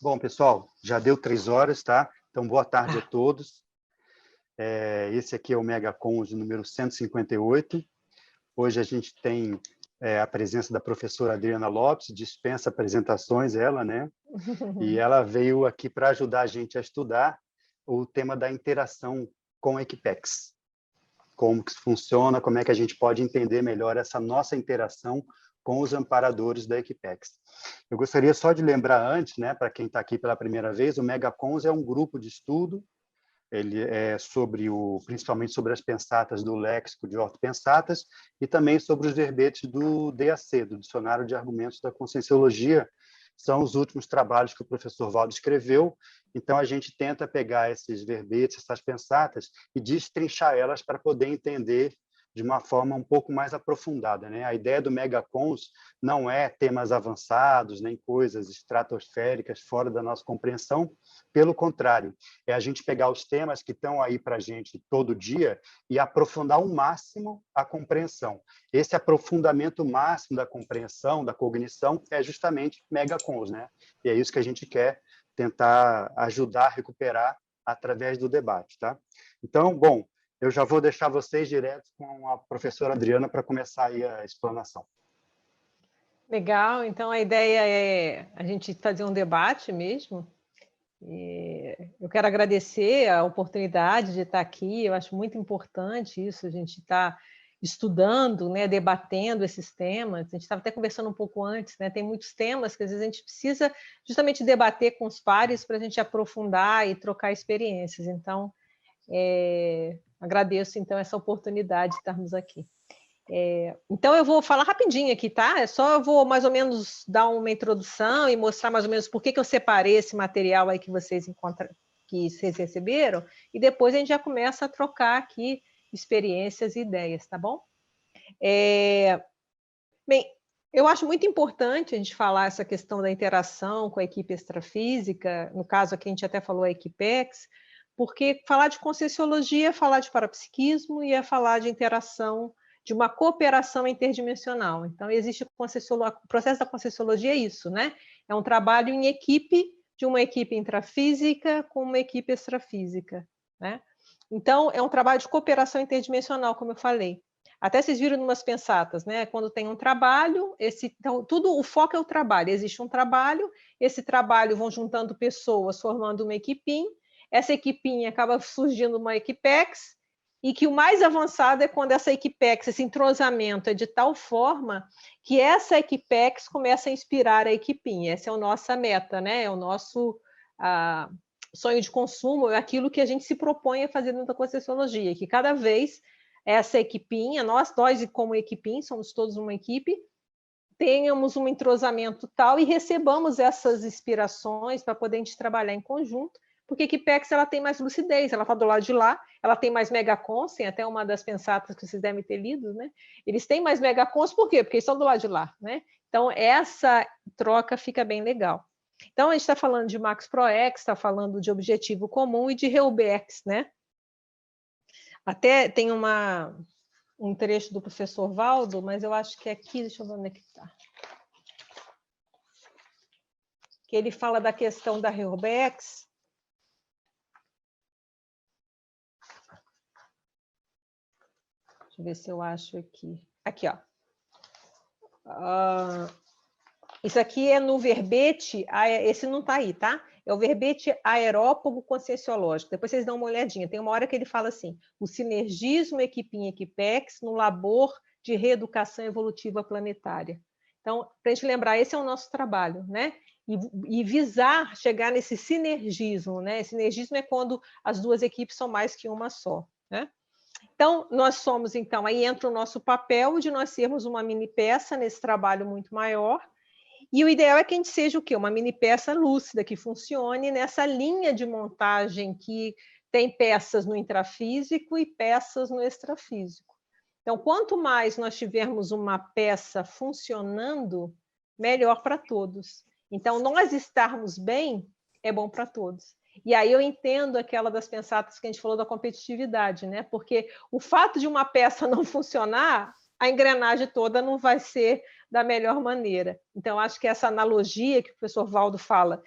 Bom, pessoal, já deu 3 horas, tá? Então, boa tarde a todos. Esse aqui é o MegaCons número 158. Hoje a gente tem a presença da professora Adriana Lopes, dispensa apresentações, ela, né? E ela veio aqui para ajudar a gente a estudar o tema da interação com a Equipex. Como que funciona, como é que a gente pode entender melhor essa nossa interação com os amparadores da Equipex. Eu gostaria só de lembrar antes, né, para quem está aqui pela primeira vez, o MegaCons é um grupo de estudo, ele é principalmente sobre as pensatas do léxico de ortopensatas e também sobre os verbetes do DAC, do Dicionário de Argumentos da Conscienciologia. São os últimos trabalhos que o professor Valdo escreveu, então a gente tenta pegar esses verbetes, essas pensatas, e destrinchar elas para poder entender de uma forma um pouco mais aprofundada, né? A ideia do MegaCons não é temas avançados, nem coisas estratosféricas fora da nossa compreensão, pelo contrário, é a gente pegar os temas que estão aí para a gente todo dia e aprofundar ao máximo a compreensão. Esse aprofundamento máximo da compreensão, da cognição, é justamente MegaCons, né? E é isso que a gente quer tentar ajudar a recuperar através do debate, tá? Então, bom, eu já vou deixar vocês direto com a professora Adriana para começar aí a explanação. Legal, então a ideia é a gente fazer um debate mesmo. Eu quero agradecer a oportunidade de estar aqui, eu acho muito importante isso, a gente está estudando, né, debatendo esses temas, a gente estava até conversando um pouco antes, né, tem muitos temas que às vezes a gente precisa justamente debater com os pares para a gente aprofundar e trocar experiências, então agradeço então essa oportunidade de estarmos aqui. Então eu vou falar rapidinho aqui, tá? Eu vou mais ou menos dar uma introdução e mostrar mais ou menos por que eu separei esse material aí que vocês receberam, e depois a gente já começa a trocar aqui experiências e ideias, tá bom? Bem, eu acho muito importante a gente falar essa questão da interação com a equipe extrafísica, no caso aqui a gente até falou a Equipex, porque falar de Conscienciologia é falar de parapsiquismo e é falar de interação, de uma cooperação interdimensional. Então, existe o processo da Conscienciologia é isso, né? É um trabalho em equipe, de uma equipe intrafísica com uma equipe extrafísica, né? Então, é um trabalho de cooperação interdimensional, como eu falei. Até vocês viram numas pensatas, né? Quando tem um trabalho, então, o foco é o trabalho. Existe um trabalho, esse trabalho vão juntando pessoas, formando uma equipinha, essa equipinha acaba surgindo uma Equipex, e que o mais avançado é quando essa Equipex, esse entrosamento é de tal forma que essa Equipex começa a inspirar a equipinha. Essa é a nossa meta, né? É o nosso sonho de consumo, é aquilo que a gente se propõe a fazer dentro da Conscienciologia, que cada vez essa equipinha, nós como equipinha, somos todos uma equipe, tenhamos um entrosamento tal e recebamos essas inspirações para poder a gente trabalhar em conjunto, porque a Equipex ela tem mais lucidez, ela está do lado de lá, ela tem mais megacons, tem até uma das pensatas que vocês devem ter lido, né? Eles têm mais megacons, por quê? Porque eles estão do lado de lá, né? Então, essa troca fica bem legal. Então, a gente está falando de Max Proex, está falando de objetivo comum e de Reubex, né? Até tem um trecho do professor Valdo, mas eu acho que é aqui, deixa eu ver onde é que está. Que ele fala da questão da Reubex. Deixa eu ver se eu acho aqui. Aqui, ó. Isso aqui é no verbete, esse não está aí, tá? É o verbete aerópogo conscienciológico. Depois vocês dão uma olhadinha. Tem uma hora que ele fala assim: o sinergismo equipinha-equipex no labor de reeducação evolutiva planetária. Então, para a gente lembrar, esse é o nosso trabalho, né? E visar chegar nesse sinergismo, né? Sinergismo é quando as duas equipes são mais que uma só, né? Então, nós somos, então, aí entra o nosso papel de nós sermos uma mini peça nesse trabalho muito maior. E o ideal é que a gente seja o quê? Uma mini peça lúcida, que funcione nessa linha de montagem que tem peças no intrafísico e peças no extrafísico. Então, quanto mais nós tivermos uma peça funcionando, melhor para todos. Então, nós estarmos bem é bom para todos. E aí eu entendo aquela das pensatas que a gente falou da competitividade, né? Porque o fato de uma peça não funcionar, a engrenagem toda não vai ser da melhor maneira. Então, acho que essa analogia que o professor Valdo fala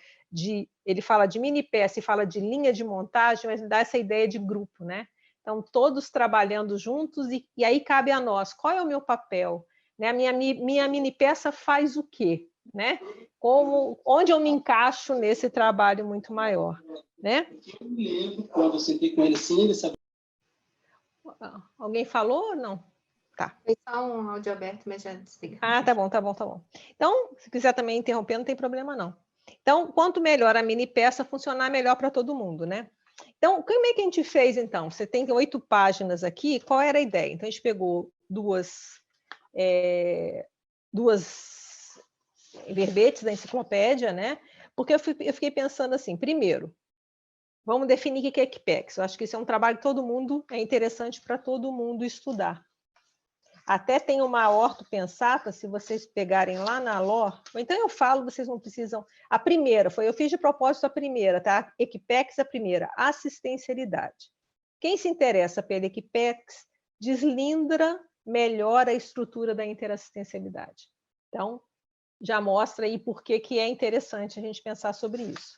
ele fala de mini peça e fala de linha de montagem, mas dá essa ideia de grupo, né? Então, todos trabalhando juntos, e aí cabe a nós, qual é o meu papel? Né? A minha mini peça faz o quê? Né? Onde eu me encaixo nesse trabalho muito maior? Né? Eu me lembro quando eu sentei com ele assim, ele sabia. Alguém falou ou não? Tá. Foi só um áudio aberto, mas já desliga. Ah, tá bom. Então, se quiser também interromper, não tem problema não. Então, quanto melhor a mini peça, funcionar melhor para todo mundo, né? Então, como é que a gente fez, então? Você tem 8 páginas aqui, qual era a ideia? Então, a gente pegou duas verbetes da enciclopédia, né? Porque eu fiquei pensando assim, primeiro, vamos definir o que é Equipex. Eu acho que isso é um trabalho que é interessante para todo mundo estudar. Até tem uma ortopensata, se vocês pegarem lá na LOR, então eu falo, vocês não precisam... A primeira, eu fiz de propósito a primeira, tá? Equipex, a primeira, assistencialidade. Quem se interessa pela Equipex, deslinda melhor a estrutura da interassistencialidade. Então, já mostra aí por que é interessante a gente pensar sobre isso.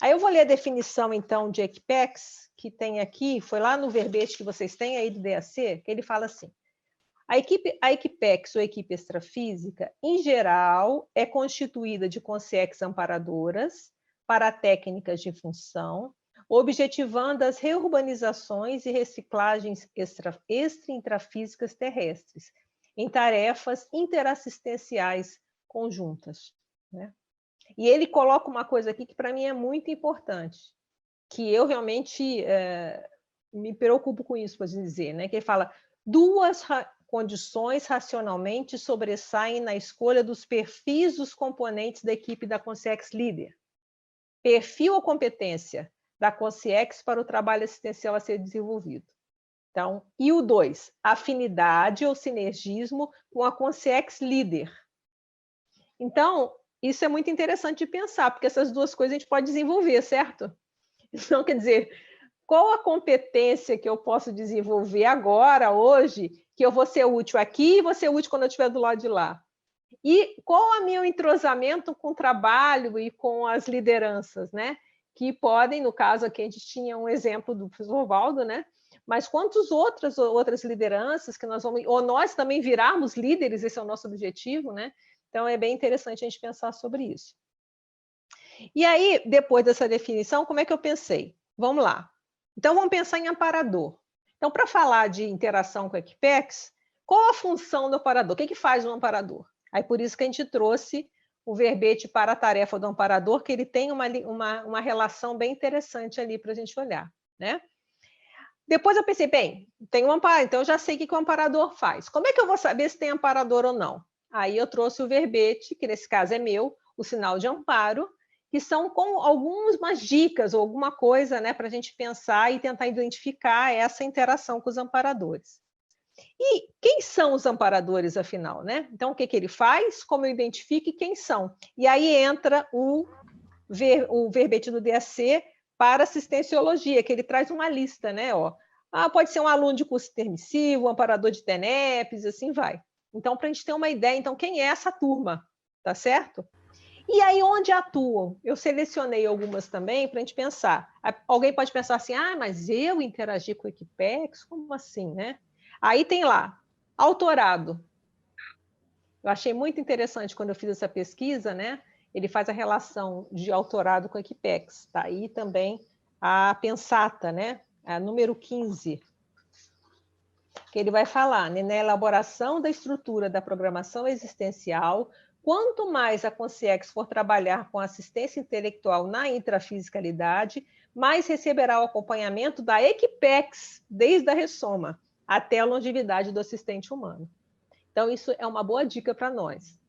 Aí eu vou ler a definição, então, de Equipex, que tem aqui, foi lá no verbete que vocês têm aí do DAC, que ele fala assim: a Equipex, ou equipe extrafísica, em geral, é constituída de consciex amparadoras para técnicas de função, objetivando as reurbanizações e reciclagens extra-intrafísicas terrestres, em tarefas interassistenciais conjuntas. Né? E ele coloca uma coisa aqui que, para mim, é muito importante, que eu realmente me preocupo com isso, para dizer, né? Que ele fala: duas condições racionalmente sobressaem na escolha dos perfis dos componentes da equipe da Consciex Líder. Perfil ou competência da Consciex para o trabalho assistencial a ser desenvolvido. Então, e o 2, afinidade ou sinergismo com a Consciex Líder. Então, isso é muito interessante de pensar, porque essas duas coisas a gente pode desenvolver, certo? Então, quer dizer, qual a competência que eu posso desenvolver agora, hoje, que eu vou ser útil aqui e vou ser útil quando eu estiver do lado de lá? E qual é o meu entrosamento com o trabalho e com as lideranças, né? Que podem, no caso aqui, a gente tinha um exemplo do professor Valdo, né? Mas quantas outras lideranças que nós vamos... Ou nós também virarmos líderes, esse é o nosso objetivo, né? Então, é bem interessante a gente pensar sobre isso. E aí, depois dessa definição, como é que eu pensei? Vamos lá. Então, vamos pensar em amparador. Então, para falar de interação com a Equipex, qual a função do amparador? O que faz um amparador? Aí, por isso que a gente trouxe o verbete para a tarefa do amparador, que ele tem uma relação bem interessante ali para a gente olhar. Né? Depois eu pensei, bem, tem um amparador, então eu já sei o que o amparador faz. Como é que eu vou saber se tem amparador ou não? Aí eu trouxe o verbete, que nesse caso é meu, o sinal de amparo, que são com algumas dicas ou alguma coisa, né, para a gente pensar e tentar identificar essa interação com os amparadores. E quem são os amparadores, afinal? Né? Então, o que ele faz, como eu identifico e quem são? E aí entra o verbete do DAC para assistenciologia, que ele traz uma lista, né? Ó, pode ser um aluno de curso intermissivo, um amparador de TENEPS, assim vai. Então, para a gente ter uma ideia, então, quem é essa turma, tá certo? E aí, onde atuam? Eu selecionei algumas também para a gente pensar. Alguém pode pensar assim, mas eu interagir com o Equipex? Como assim, né? Aí tem lá, autorado. Eu achei muito interessante quando eu fiz essa pesquisa, né? Ele faz a relação de autorado com o Equipex. Tá aí também a Pensata, né? A número 15. Que ele vai falar, né? Na elaboração da estrutura da programação existencial, quanto mais a Consciex for trabalhar com assistência intelectual na intrafisicalidade, mais receberá o acompanhamento da Equipex, desde a ressoma até a longevidade do assistente humano. Então, isso é uma boa dica para nós,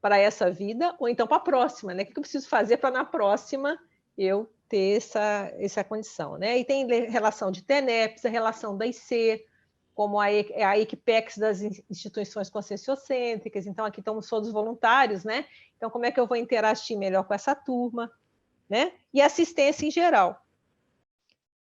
para essa vida, ou então para a próxima, né? O que eu preciso fazer para na próxima eu ter essa condição, né? E tem relação de TENEPS, a relação da IC, como a Equipex das instituições conscienciocêntricas. Então, aqui estamos todos voluntários, né? Então, como é que eu vou interagir melhor com essa turma, né? E assistência em geral.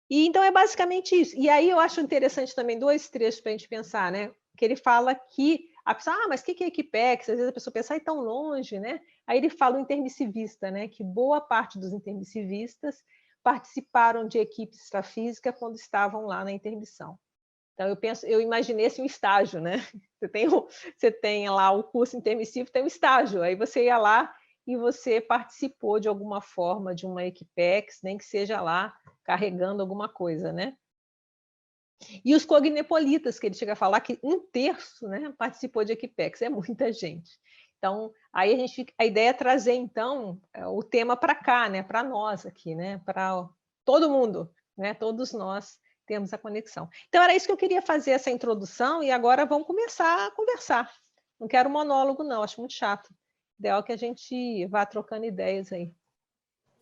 E então é basicamente isso. E aí eu acho interessante também 2 trechos para a gente pensar, né? Que ele fala que A pessoa, mas o que é Equipex? Às vezes a pessoa pensa, é tão longe, né? Aí ele fala o intermissivista, né? Que boa parte dos intermissivistas participaram de equipe extrafísica quando estavam lá na intermissão. Então, eu imaginei assim, um estágio, né? Você tem lá o curso intermissivo, tem um estágio, aí você ia lá e você participou de alguma forma de uma Equipex, nem que seja lá carregando alguma coisa, né? E os cognepolitas, que ele chega a falar que 1/3, né, participou de Equipex, é muita gente. Então, aí a ideia é trazer, então, o tema para cá, né, para nós aqui, né, para todo mundo, né, todos nós temos a conexão. Então, era isso que eu queria fazer, essa introdução, e agora vamos começar a conversar. Não quero monólogo, não, acho muito chato. Ideal que a gente vá trocando ideias aí.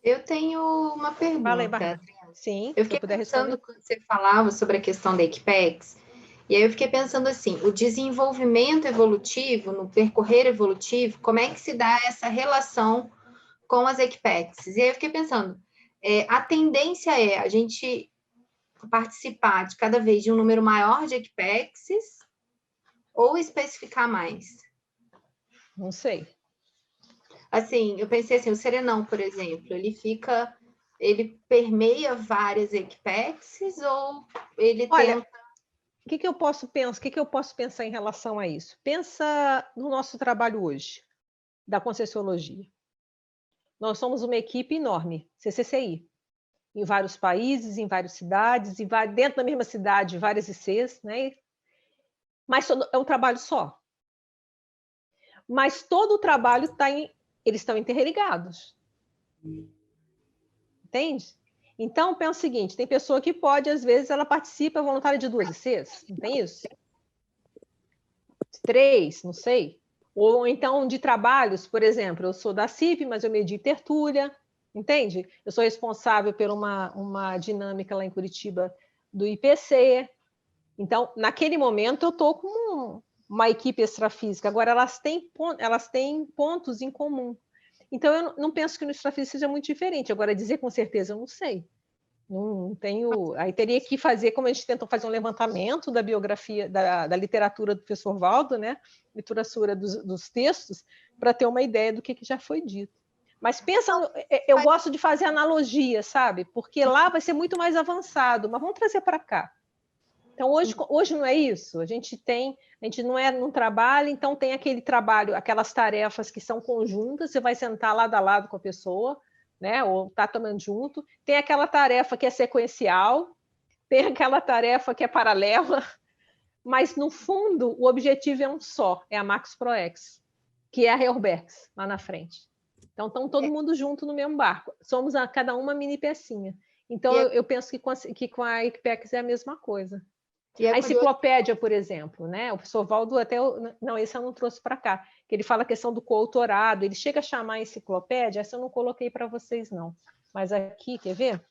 Eu tenho uma Fala aí, pergunta, Bárbara. Adriana. Sim, Eu se eu fiquei puder pensando responder. quando você falava sobre a questão da Equipex, e aí eu fiquei pensando assim, o desenvolvimento evolutivo, no percorrer evolutivo, como é que se dá essa relação com as Equipex? E aí eu fiquei pensando, a tendência é a gente participar de cada vez de um número maior de Equipex ou especificar mais? Não sei. Assim, eu pensei assim, o Serenão, por exemplo, ele permeia várias Equipex ou ele Olha, tenta... o que eu posso pensar? O que eu posso pensar em relação a isso? Pensa no nosso trabalho hoje, da Conscienciologia. Nós somos uma equipe enorme, CCCI, em vários países, em várias cidades, e dentro da mesma cidade, várias ICs, né? Mas é um trabalho só. Mas todo o trabalho eles estão interligados. Entende? Então, pensa o seguinte, tem pessoa que pode, às vezes, ela participa voluntária de 2 ICs, não tem isso? 3, não sei. Ou então de trabalhos, por exemplo, eu sou da CIP, mas eu medito tertúlia, entende? Eu sou responsável por uma dinâmica lá em Curitiba do IPC. Então, naquele momento, eu estou com uma equipe extrafísica. Agora, elas têm pontos em comum. Então, eu não penso que no extrafísico seja muito diferente. Agora, dizer com certeza, eu não sei. Não tenho. Aí teria que fazer, como a gente tentou fazer um levantamento da biografia, da literatura do professor Valdo, né? Literatura dos textos, para ter uma ideia do que já foi dito. Mas pensa, eu gosto de fazer analogia, sabe? Porque lá vai ser muito mais avançado, mas vamos trazer para cá. Então, hoje não é isso. A gente não é num trabalho, então tem aquele trabalho, aquelas tarefas que são conjuntas, você vai sentar lado a lado com a pessoa, né? Ou tá tomando junto. Tem aquela tarefa que é sequencial, tem aquela tarefa que é paralela, mas no fundo o objetivo é um só, é a Max ProEx, que é a Reurbex lá na frente. Então estão todo mundo junto no mesmo barco. Somos cada uma mini pecinha. Então eu penso que com a Equipex é a mesma coisa. A enciclopédia, por exemplo, né? O professor Valdo até... Não, esse eu não trouxe para cá, que ele fala a questão do coautorado, ele chega a chamar a enciclopédia, essa eu não coloquei para vocês, não. Mas aqui, quer ver?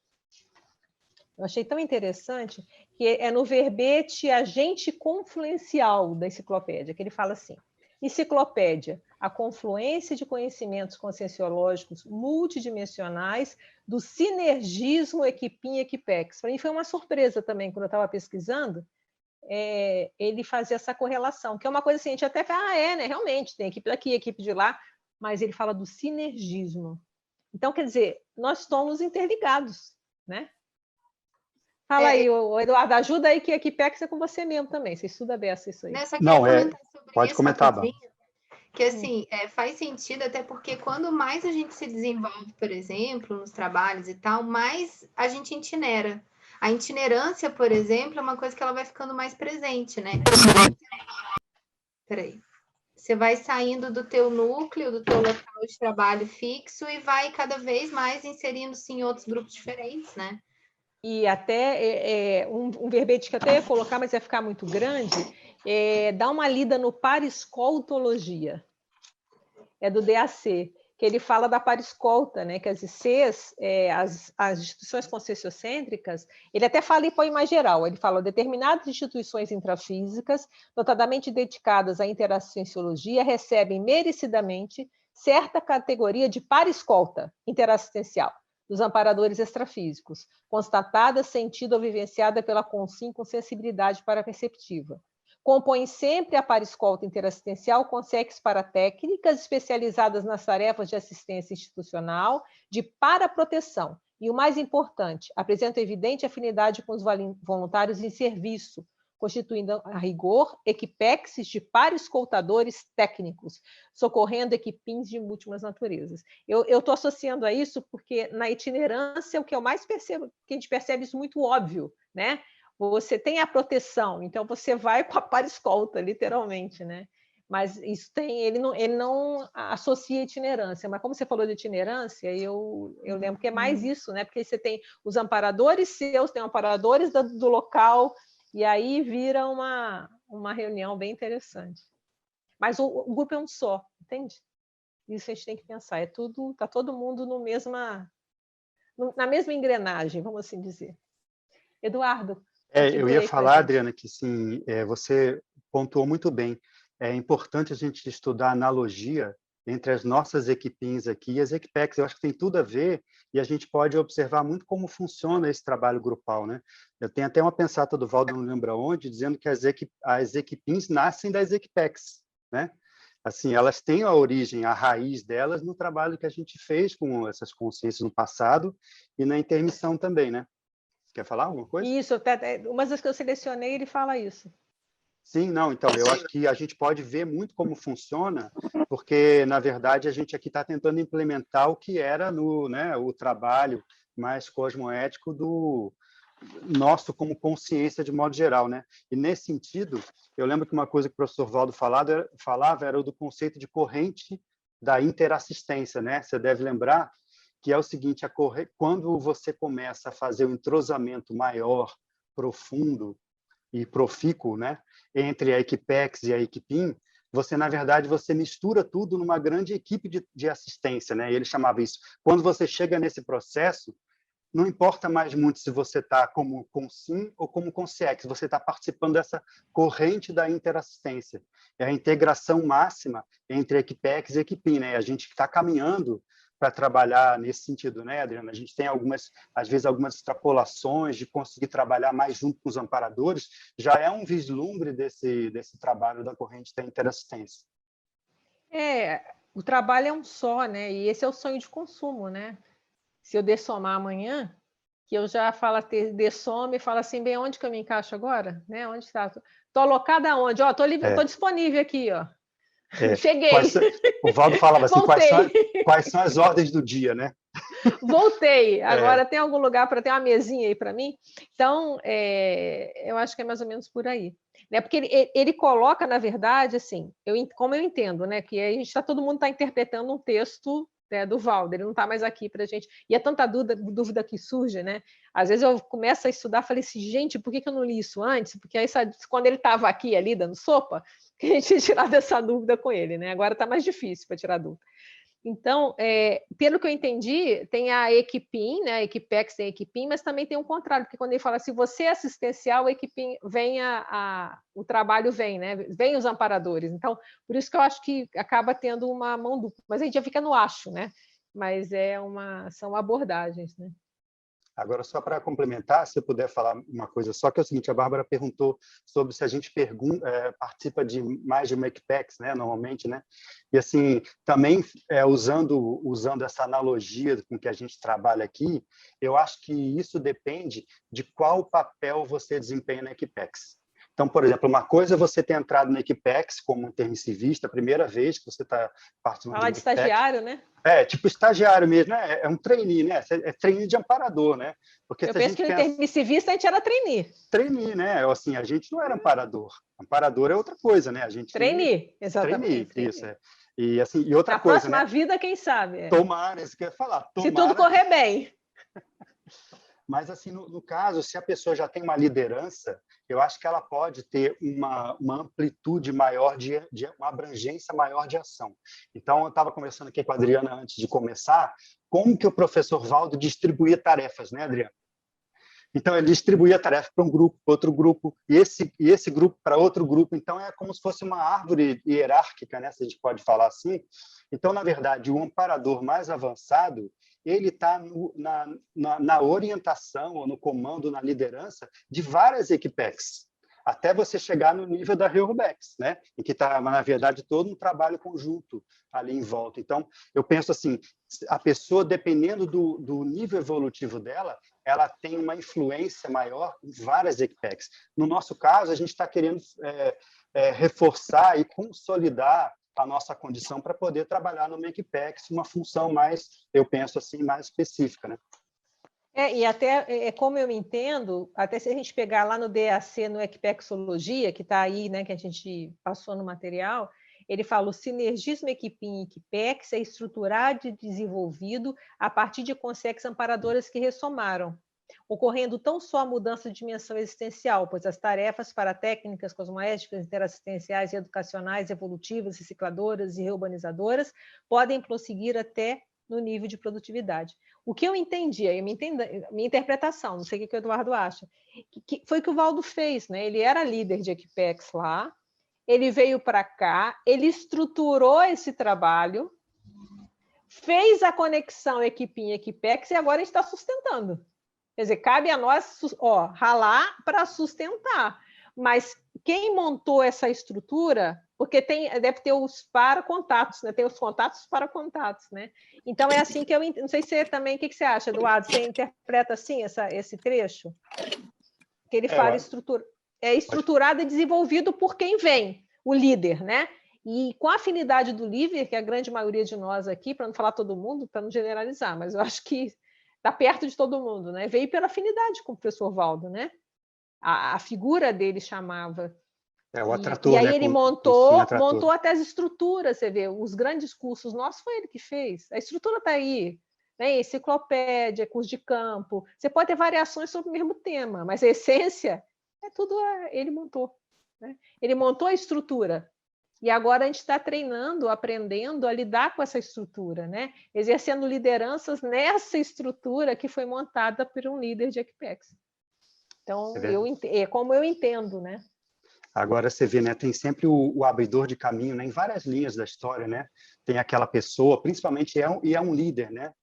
Eu achei tão interessante, que é no verbete agente confluencial da enciclopédia, que ele fala assim, enciclopédia, a confluência de conhecimentos conscienciológicos multidimensionais do sinergismo Equipim-Equipex. Para mim foi uma surpresa também, quando eu estava pesquisando, ele fazia essa correlação, que é uma coisa assim, a gente até fala, né, realmente, tem equipe daqui, equipe de lá, mas ele fala do sinergismo. Então, quer dizer, nós estamos interligados, né? Fala aí, Eduardo, ajuda aí que a Equipex é com você mesmo também, você estuda beça isso aí. Não, pode comentar, Bárbara. Que assim, faz sentido, até porque quando mais a gente se desenvolve, por exemplo, nos trabalhos e tal, mais a gente itinera. A itinerância, por exemplo, é uma coisa que ela vai ficando mais presente, né? Peraí. Você vai saindo do teu núcleo, do teu local de trabalho fixo e vai cada vez mais inserindo-se em outros grupos diferentes, né? E até um verbete que eu até ia colocar, mas ia ficar muito grande, dá uma lida no Pariscoltologia, é do DAC, que ele fala da pariscolta, né, que as ICs, as instituições conscienciocêntricas, ele até fala e põe mais geral, ele fala determinadas instituições intrafísicas, notadamente dedicadas à interascienciologia, recebem merecidamente certa categoria de pariscolta interassistencial dos amparadores extrafísicos, constatada, sentida ou vivenciada pela Consim com sensibilidade paraperceptiva. Compõem sempre a para-escolta interassistencial com SECs paratécnicas especializadas nas tarefas de assistência institucional, de paraproteção. E o mais importante, apresentam evidente afinidade com os voluntários em serviço, constituindo, a rigor, equipex de para-escoltadores técnicos, socorrendo equipins de múltiplas naturezas. Eu estou associando a isso porque, na itinerância, o que eu mais percebo, que a gente percebe isso muito óbvio, né? Você tem a proteção, então você vai com a para-escolta, literalmente, né? Mas isso tem, ele não associa itinerância, mas como você falou de itinerância, eu lembro que é mais isso, né? Porque você tem os amparadores seus, tem amparadores do local, e aí vira uma reunião bem interessante. Mas o grupo é um só, entende? Isso a gente tem que pensar, está todo mundo na mesma engrenagem, vamos assim dizer. Eduardo, eu ia falar, Adriana, que sim, você pontuou muito bem. É importante a gente estudar a analogia entre as nossas equipins aqui e as equipex. Eu acho que tem tudo a ver e a gente pode observar muito como funciona esse trabalho grupal, né? Eu tenho até uma pensata do Valdo, não lembro onde, dizendo que as equipins nascem das equipex, né? Assim, elas têm a origem, a raiz delas no trabalho que a gente fez com essas consciências no passado e na intermissão também, né? Quer falar alguma coisa? Isso, umas das que eu selecionei, ele fala isso. Sim, não, então, eu acho que a gente pode ver muito como funciona, porque, na verdade, a gente aqui está tentando implementar o que era o trabalho mais cosmoético do nosso como consciência de modo geral, né? E, nesse sentido, eu lembro que uma coisa que o professor Valdo falava era do conceito de corrente da interassistência, né? Você deve lembrar que é o seguinte, quando você começa a fazer um entrosamento maior, profundo e profícuo, né, entre a equipex e a equipim, na verdade, você mistura tudo numa grande equipe de assistência, né? E ele chamava isso. Quando você chega nesse processo, não importa mais muito se você está como consim ou como consciex, você está participando dessa corrente da interassistência. É a integração máxima entre equipex e equipim, né? A gente está caminhando para trabalhar nesse sentido, né, Adriana? A gente tem às vezes, algumas extrapolações de conseguir trabalhar mais junto com os amparadores, já é um vislumbre desse trabalho da corrente da interassistência. O trabalho é um só, né? E esse é o sonho de consumo, né? Se eu dessomar amanhã, que eu já falo, dessome e falo assim, bem, onde que eu me encaixo agora? Né? Onde está? Estou alocada aonde? Ó, estou disponível aqui, ó. Cheguei. O Valdo falava assim, quais são as ordens do dia, né? Voltei. Agora tem algum lugar para ter uma mesinha aí para mim? Então, eu acho que é mais ou menos por aí. Né? Porque ele coloca, na verdade, assim, como eu entendo, né? Que a gente todo mundo está interpretando um texto, né, do Valdo, ele não está mais aqui para a gente. E é tanta dúvida que surge, né? Às vezes eu começo a estudar, falei assim, gente, por que eu não li isso antes? Porque aí, quando ele estava aqui ali dando sopa, que a gente tinha tirado essa dúvida com ele, né? Agora está mais difícil para tirar dúvida. Então, pelo que eu entendi, tem a equipim, né? A equipex tem a equipim, mas também tem o contrário, porque quando ele fala, se você é assistencial, a equipim vem o trabalho vem, né? Vem os amparadores. Então, por isso que eu acho que acaba tendo uma mão dupla. Mas a gente já fica no acho, né? Mas são abordagens, né? Agora, só para complementar, se eu puder falar uma coisa só, que é o seguinte, a Bárbara perguntou sobre se a gente participa de mais de uma equipex, né, normalmente, né? E, assim, também usando essa analogia com que a gente trabalha aqui, eu acho que isso depende de qual papel você desempenha na equipex. Então, por exemplo, uma coisa é você ter entrado na equipex como intermissivista, a primeira vez que você está participando Falar de estagiário, né? Tipo estagiário mesmo, né? É um trainee, né? É trainee de amparador, né? Porque eu penso que no intermissivista a gente era trainee. Trainee, né? Assim, a gente não era amparador. Amparador é outra coisa, né? A gente trainee, exatamente. Trainee, isso é. E assim, e outra pra coisa, próxima vida, quem sabe? Tomara, isso que eu ia falar. Se tudo correr bem. Mas, assim, no caso, se a pessoa já tem uma liderança, eu acho que ela pode ter uma amplitude maior, uma abrangência maior de ação. Então, eu estava conversando aqui com a Adriana antes de começar, como que o professor Valdo distribuía tarefas, né, Adriana? Então, ele distribuía a tarefa para um grupo, para outro grupo, e esse grupo para outro grupo. Então, é como se fosse uma árvore hierárquica, né, se a gente pode falar assim. Então, na verdade, o amparador mais avançado, ele está na orientação, ou no comando, na liderança de várias equipex. até você chegar no nível da Rio-Rubex, né? Em que está, na verdade, todo um trabalho conjunto ali em volta. Então, eu penso assim, a pessoa, dependendo do nível evolutivo dela, ela tem uma influência maior em várias equipes. No nosso caso, a gente está querendo reforçar e consolidar a nossa condição para poder trabalhar no Equipex, uma função mais, eu penso assim, mais específica, né? E até, como eu entendo, até se a gente pegar lá no DAC, no Equipexologia, que está aí, né, que a gente passou no material, ele fala: o sinergismo equipim e equipex é estruturado e desenvolvido a partir de consequências amparadoras que ressomaram, ocorrendo tão só a mudança de dimensão existencial, pois as tarefas para técnicas cosmoéticas, interassistenciais e educacionais, evolutivas, recicladoras e reurbanizadoras podem prosseguir até no nível de produtividade. O que eu entendi, minha interpretação, não sei o que o Eduardo acha, que foi o que o Valdo fez, né? Ele era líder de Equipex lá, ele veio para cá, ele estruturou esse trabalho, fez a conexão Equipim-Equipex e agora a gente está sustentando. Quer dizer, cabe a nós ralar para sustentar. Mas quem montou essa estrutura, porque deve ter os para-contatos, né? Tem os contatos para contatos, né? Então, é assim que eu... Não sei se você também... O que você acha, Eduardo? Você interpreta assim esse trecho? Que ele fala estruturado e desenvolvido por quem vem, o líder, né? E com a afinidade do líder, que é a grande maioria de nós aqui, para não falar todo mundo, para não generalizar, mas eu acho que está perto de todo mundo, né? Veio pela afinidade com o professor Valdo, né? A figura dele chamava. O atrator, e aí né, ele montou até as estruturas, você vê, os grandes cursos nossos foi ele que fez. A estrutura está aí, né? Enciclopédia, curso de campo. Você pode ter variações sobre o mesmo tema, mas a essência é tudo ele montou. Né? Ele montou a estrutura. E agora a gente está treinando, aprendendo a lidar com essa estrutura, né? Exercendo lideranças nessa estrutura que foi montada por um líder de Equipex. Então, é como eu entendo, né? Agora você vê, né, tem sempre o abridor de caminho, né, em várias linhas da história, né? Tem aquela pessoa, principalmente é um líder, né?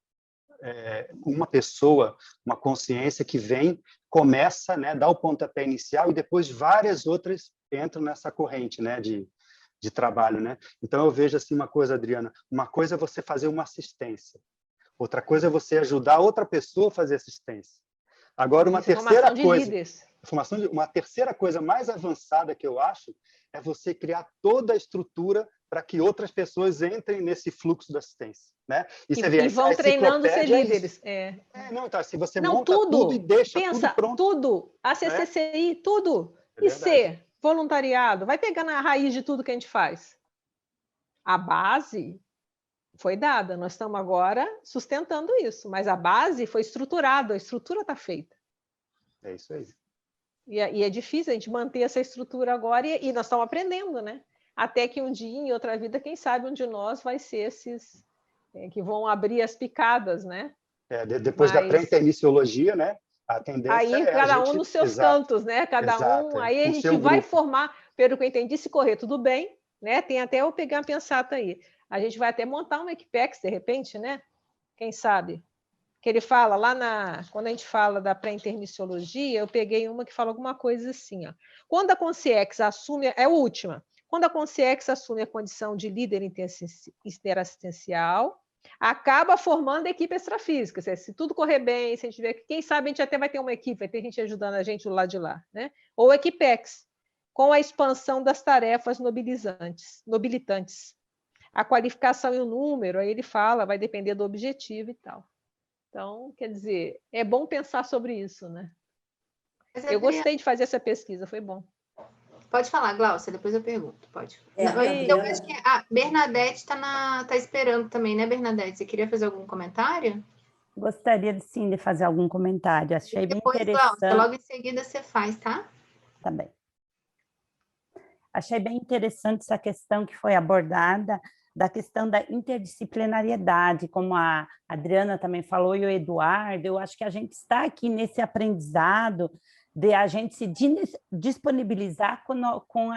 Uma pessoa, uma consciência que vem, começa, né, dá o pontapé inicial e depois várias outras entram nessa corrente, né, de trabalho, né? Então eu vejo assim uma coisa, Adriana, uma coisa é você fazer uma assistência, outra coisa é você ajudar outra pessoa a fazer assistência. Agora uma terceira coisa mais avançada que eu acho é você criar toda a estrutura para que outras pessoas entrem nesse fluxo da assistência, né? E vão treinando ser líderes. Não, então, se você monta tudo e deixa tudo pronto. Tudo, a CCCI, tudo. E ser voluntariado, vai pegar na raiz de tudo que a gente faz. A base foi dada, nós estamos agora sustentando isso, mas a base foi estruturada, a estrutura está feita. É isso aí. E é difícil a gente manter essa estrutura agora e nós estamos aprendendo, né? Até que um dia, em outra vida, quem sabe um de nós vai ser esses que vão abrir as picadas, né? Depois da pré-interniciologia, né? A tendência aí cada um nos seus cantos, né? Aí a gente vai formar, pelo que eu entendi, se correr tudo bem, né? Tem até eu pegar uma pensata aí. A gente vai até montar um Equipex, de repente, né? Quem sabe? Que ele fala lá quando a gente fala da pré-interniciologia, eu peguei uma que fala alguma coisa assim, ó. Quando a Consciex assume, é a última, quando a Consciex assume a condição de líder interassistencial, acaba formando a equipe extrafísica. Se tudo correr bem, se a gente tiver, quem sabe a gente até vai ter uma equipe, vai ter gente ajudando a gente do lado de lá, né? Ou Equipex, com a expansão das tarefas nobilitantes. A qualificação e o número, aí ele fala, vai depender do objetivo e tal. Então, quer dizer, é bom pensar sobre isso, né? Eu gostei de fazer essa pesquisa, foi bom. Pode falar, Glaucia, depois eu pergunto, pode. Eu acho que a Bernadette está esperando também, né, Bernadette? Você queria fazer algum comentário? Gostaria, sim, de fazer algum comentário. Achei bem interessante. Glaucia, logo em seguida você faz, tá? Tá bem. Achei bem interessante essa questão que foi abordada, da questão da interdisciplinariedade, como a Adriana também falou, e o Eduardo. Eu acho que a gente está aqui nesse aprendizado de a gente se disponibilizar com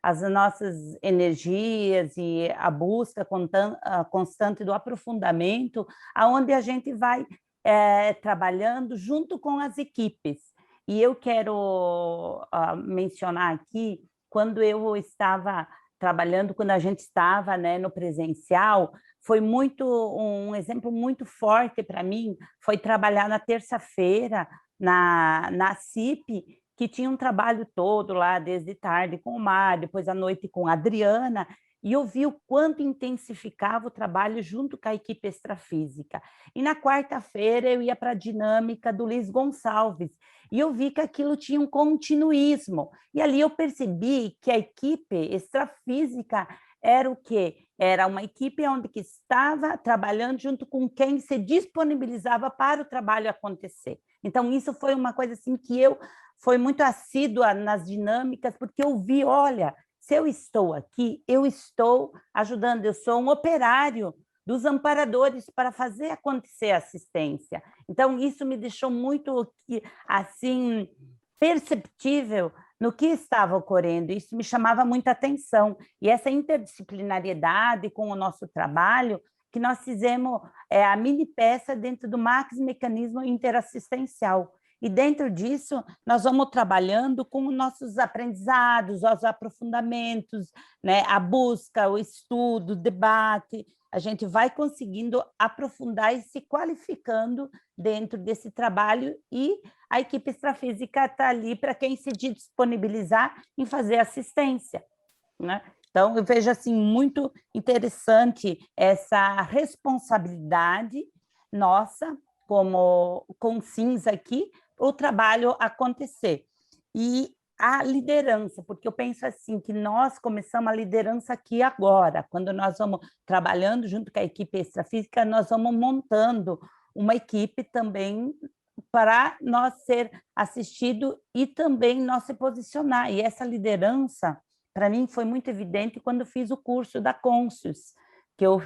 as nossas energias e a busca constante do aprofundamento, aonde a gente vai trabalhando junto com as equipes. E eu quero mencionar aqui, quando eu estava trabalhando, quando a gente estava, né, no presencial, foi um exemplo muito forte para mim, foi trabalhar na terça-feira, na CIP, que tinha um trabalho todo lá, desde tarde com o Mar, depois à noite com a Adriana, e eu vi o quanto intensificava o trabalho junto com a equipe extrafísica. E na quarta-feira eu ia para a dinâmica do Luiz Gonçalves, e eu vi que aquilo tinha um continuismo. E ali eu percebi que a equipe extrafísica era o quê? Era uma equipe onde que estava trabalhando junto com quem se disponibilizava para o trabalho acontecer. Então, isso foi uma coisa assim que eu fui muito assídua nas dinâmicas, porque eu vi, olha, se eu estou aqui, eu estou ajudando, eu sou um operário dos amparadores para fazer acontecer a assistência. Então, isso me deixou muito, assim, perceptível no que estava ocorrendo. Isso me chamava muita atenção. E essa interdisciplinariedade com o nosso trabalho, que nós fizemos a mini peça dentro do Max Mecanismo Interassistencial. E dentro disso, nós vamos trabalhando com os nossos aprendizados, os aprofundamentos, né? A busca, o estudo, o debate. A gente vai conseguindo aprofundar e se qualificando dentro desse trabalho, e a equipe extrafísica está ali para quem se disponibilizar em fazer assistência, né? Então, eu vejo assim, muito interessante essa responsabilidade nossa, como com Sims aqui, o trabalho acontecer. E a liderança, porque eu penso assim, que nós começamos a liderança aqui agora, quando nós vamos trabalhando junto com a equipe extrafísica, nós vamos montando uma equipe também para nós ser assistido e também nós se posicionar. E essa liderança, para mim, foi muito evidente quando fiz o curso da Conscius, que eu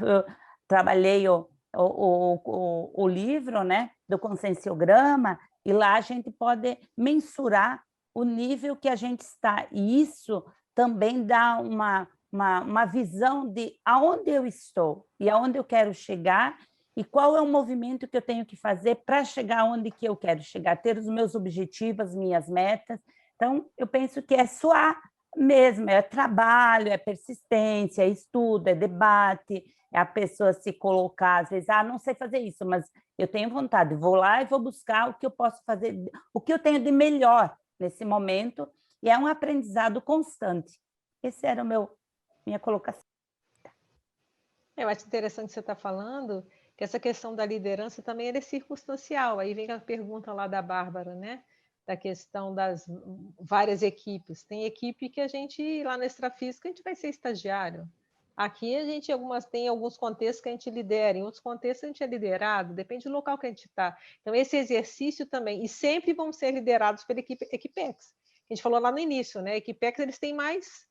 trabalhei o livro, né, do conscienciograma, e lá a gente pode mensurar o nível que a gente está. E isso também dá uma visão de aonde eu estou e aonde eu quero chegar e qual é o movimento que eu tenho que fazer para chegar onde que eu quero chegar, ter os meus objetivos, as minhas metas. Então, eu penso que é suar mesmo, é trabalho, é persistência, é estudo, é debate, é a pessoa se colocar, às vezes, não sei fazer isso, mas eu tenho vontade, vou lá e vou buscar o que eu posso fazer, o que eu tenho de melhor nesse momento, e é um aprendizado constante. Esse era minha colocação. Eu acho interessante você estar falando que essa questão da liderança também é circunstancial. Aí vem a pergunta lá da Bárbara, né? Da questão das várias equipes. Tem equipe que a gente, lá na extrafísica, a gente vai ser estagiário. Aqui a gente tem alguns contextos que a gente lidera, em outros contextos a gente é liderado, depende do local que a gente está. Então, esse exercício também, e sempre vão ser liderados pela Equipex. A gente falou lá no início, né? A Equipex, eles têm mais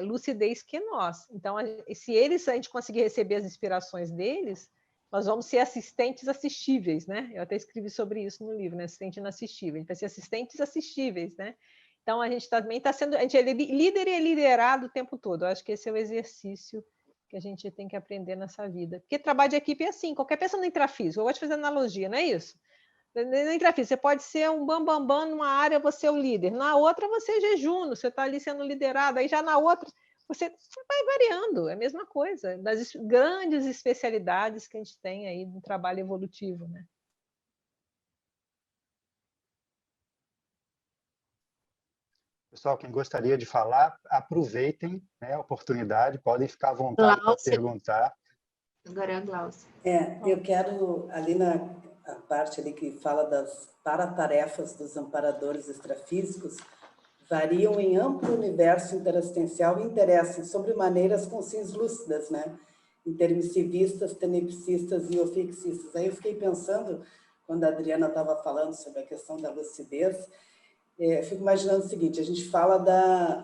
lucidez que nós. Então, se a gente conseguir receber as inspirações deles, nós vamos ser assistentes assistíveis, né? Eu até escrevi sobre isso no livro, né? Assistente inassistível. A gente vai ser assistentes assistíveis, né? Então, a gente também está sendo... A gente é líder e é liderado o tempo todo. Eu acho que esse é o exercício que a gente tem que aprender nessa vida. Porque trabalho de equipe é assim. Qualquer pessoa no intrafísico, eu vou te fazer analogia, não é isso? No intrafísico, você pode ser um bambambam numa área, você é o líder. Na outra, você é jejuno, você está ali sendo liderado. Aí já na outra, você vai variando. É a mesma coisa. Das grandes especialidades que a gente tem aí no trabalho evolutivo, né? Pessoal, quem gostaria de falar, aproveitem, né, a oportunidade, podem ficar à vontade para perguntar. Agora é a Glaucia. Eu quero, ali na parte ali que fala das paratarefas dos amparadores extrafísicos, variam em amplo universo interassistencial e interessam sobre maneiras consciências lúcidas, né? Intermissivistas, tenepsistas e ofixistas. Aí eu fiquei pensando, quando a Adriana estava falando sobre a questão da lucidez, eu fico imaginando o seguinte, a gente fala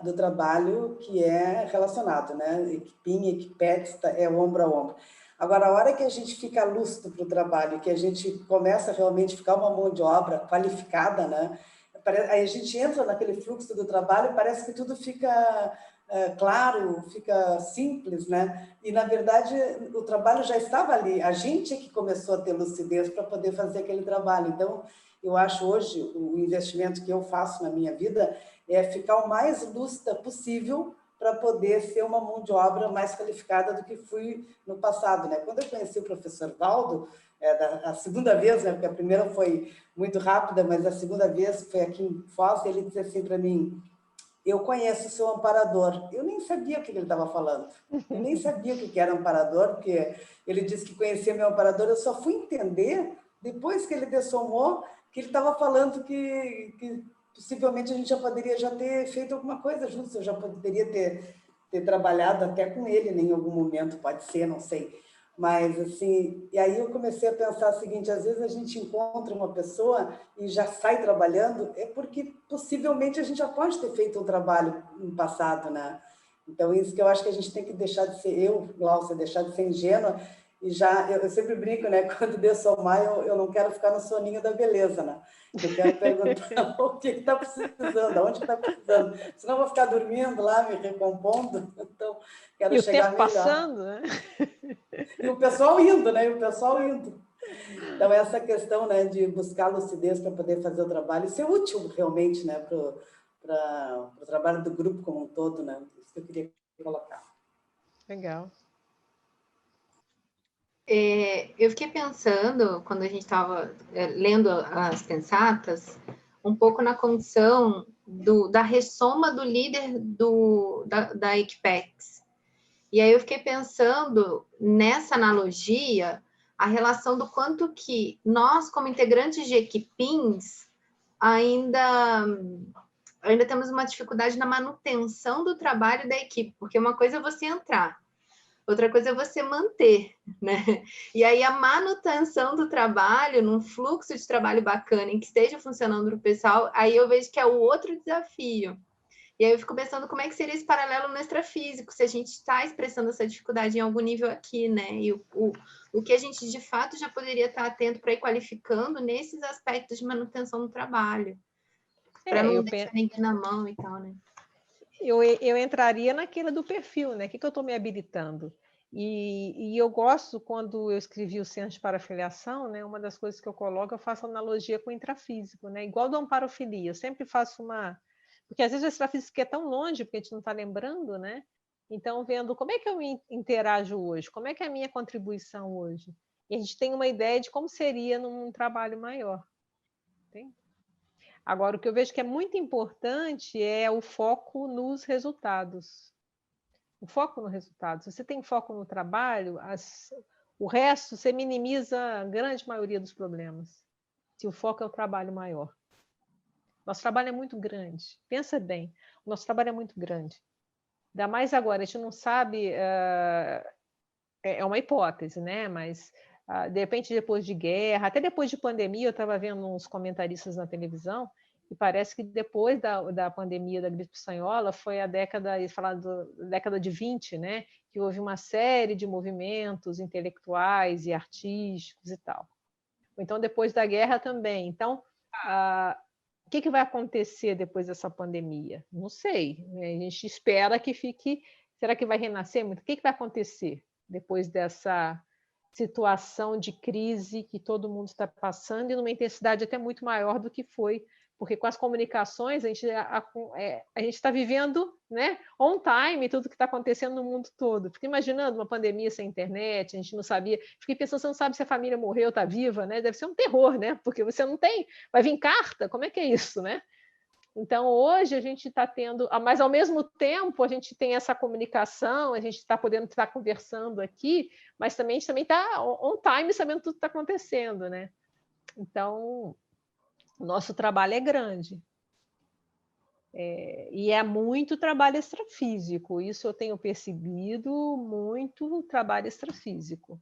do trabalho que é relacionado, né? Equipinha, equipex, é ombro a ombro. Agora, a hora que a gente fica lúcido para o trabalho, que a gente começa realmente a ficar uma mão de obra qualificada, né? Aí a gente entra naquele fluxo do trabalho e parece que tudo fica claro, fica simples, né? E, na verdade, o trabalho já estava ali. A gente é que começou a ter lucidez para poder fazer aquele trabalho. Então, eu acho hoje, o investimento que eu faço na minha vida é ficar o mais lúcida possível para poder ser uma mão de obra mais qualificada do que fui no passado, né? Quando eu conheci o professor Valdo, a segunda vez, né? Porque a primeira foi muito rápida, mas a segunda vez foi aqui em Foz, ele disse assim para mim: eu conheço o seu amparador. Eu nem sabia o que ele estava falando. Eu nem sabia o que era amparador, porque ele disse que conhecia meu amparador. Eu só fui entender, depois que ele dessomou, que ele estava falando que possivelmente a gente já poderia já ter feito alguma coisa juntos. Eu já poderia ter trabalhado até com ele em algum momento, pode ser, não sei. Mas, assim, e aí eu comecei a pensar o seguinte: às vezes a gente encontra uma pessoa e já sai trabalhando, é porque possivelmente a gente já pode ter feito um trabalho no passado, né? Então, isso que eu acho que a gente tem que deixar de ser, Glaucia, deixar de ser ingênua, e já, eu sempre brinco, né? Quando dessomar, eu não quero ficar no soninho da beleza, né? Eu quero perguntar o que está precisando, aonde está precisando. Senão eu vou ficar dormindo lá, me recompondo. Então, quero chegar melhor. Passando, né? E o pessoal indo, né? E o pessoal indo. Então, essa questão, né, de buscar lucidez para poder fazer o trabalho, isso é útil realmente, né, para o trabalho do grupo como um todo, né? Isso que eu queria colocar. Legal. Eu fiquei pensando, quando a gente estava lendo as pensatas, um pouco na condição da ressoma do líder da Equipex. E aí eu fiquei pensando nessa analogia, a relação do quanto que nós, como integrantes de equipins, ainda temos uma dificuldade na manutenção do trabalho da equipe, porque uma coisa é você entrar, outra coisa é você manter, né? E aí a manutenção do trabalho, num fluxo de trabalho bacana, em que esteja funcionando para o pessoal, aí eu vejo que é o outro desafio. E aí eu fico pensando como é que seria esse paralelo no extrafísico, se a gente está expressando essa dificuldade em algum nível aqui, né? E o que a gente, de fato, já poderia estar atento para ir qualificando nesses aspectos de manutenção do trabalho, para não deixar ninguém na mão e tal, né? Eu entraria naquela do perfil, né? O que eu estou me habilitando? E eu gosto, quando eu escrevi o Centro de Parafiliação, né? Uma das coisas que eu coloco, eu faço analogia com o intrafísico, né? Igual do amparofilia, eu sempre faço uma... Porque às vezes o extrafísico é tão longe, porque a gente não está lembrando, né? Então, vendo como é que eu me interajo hoje, como é que é a minha contribuição hoje. E a gente tem uma ideia de como seria num trabalho maior. Entende? Agora, o que eu vejo que é muito importante é o foco nos resultados. O foco no resultado. Se você tem foco no trabalho, o resto você minimiza a grande maioria dos problemas. Se o foco é o trabalho maior. Nosso trabalho é muito grande. Pensa bem, o nosso trabalho é muito grande. Ainda mais agora, a gente não sabe, é uma hipótese, né? Mas, de repente, depois de guerra, até depois de pandemia, eu estava vendo uns comentaristas na televisão, e parece que depois da pandemia da gripe espanhola foi a década, eles falaram da década de 20, né? Que houve uma série de movimentos intelectuais e artísticos e tal. Então, depois da guerra também. Então, o que vai acontecer depois dessa pandemia? Não sei. Né? A gente espera que fique... Será que vai renascer muito? O que vai acontecer depois dessa situação de crise que todo mundo está passando e numa intensidade até muito maior do que foi? Porque com as comunicações a gente está vivendo, né, on time tudo que está acontecendo no mundo todo. Fiquei imaginando uma pandemia sem internet, a gente não sabia. Fiquei pensando, você não sabe se a família morreu ou está viva, né? Deve ser um terror, né? Porque você não tem. Vai vir carta? Como é que é isso, né? Então, hoje a gente está tendo, mas ao mesmo tempo a gente tem essa comunicação, a gente está podendo estar conversando aqui, mas também a gente também está on time sabendo tudo que está acontecendo, né? Então, o nosso trabalho é grande. E é muito trabalho extrafísico, isso eu tenho percebido, muito trabalho extrafísico.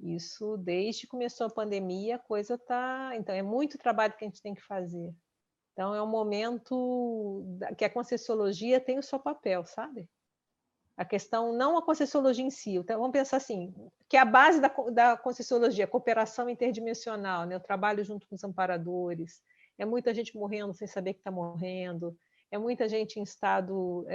Isso, desde que começou a pandemia, a coisa está... Então, é muito trabalho que a gente tem que fazer. Então, é um momento que a Conscienciologia tem o seu papel, sabe? A questão, não a Conscienciologia em si. Então, vamos pensar assim, que é a base da Conscienciologia, a cooperação interdimensional, né? O trabalho junto com os amparadores. É muita gente morrendo sem saber que está morrendo. é muita gente em estado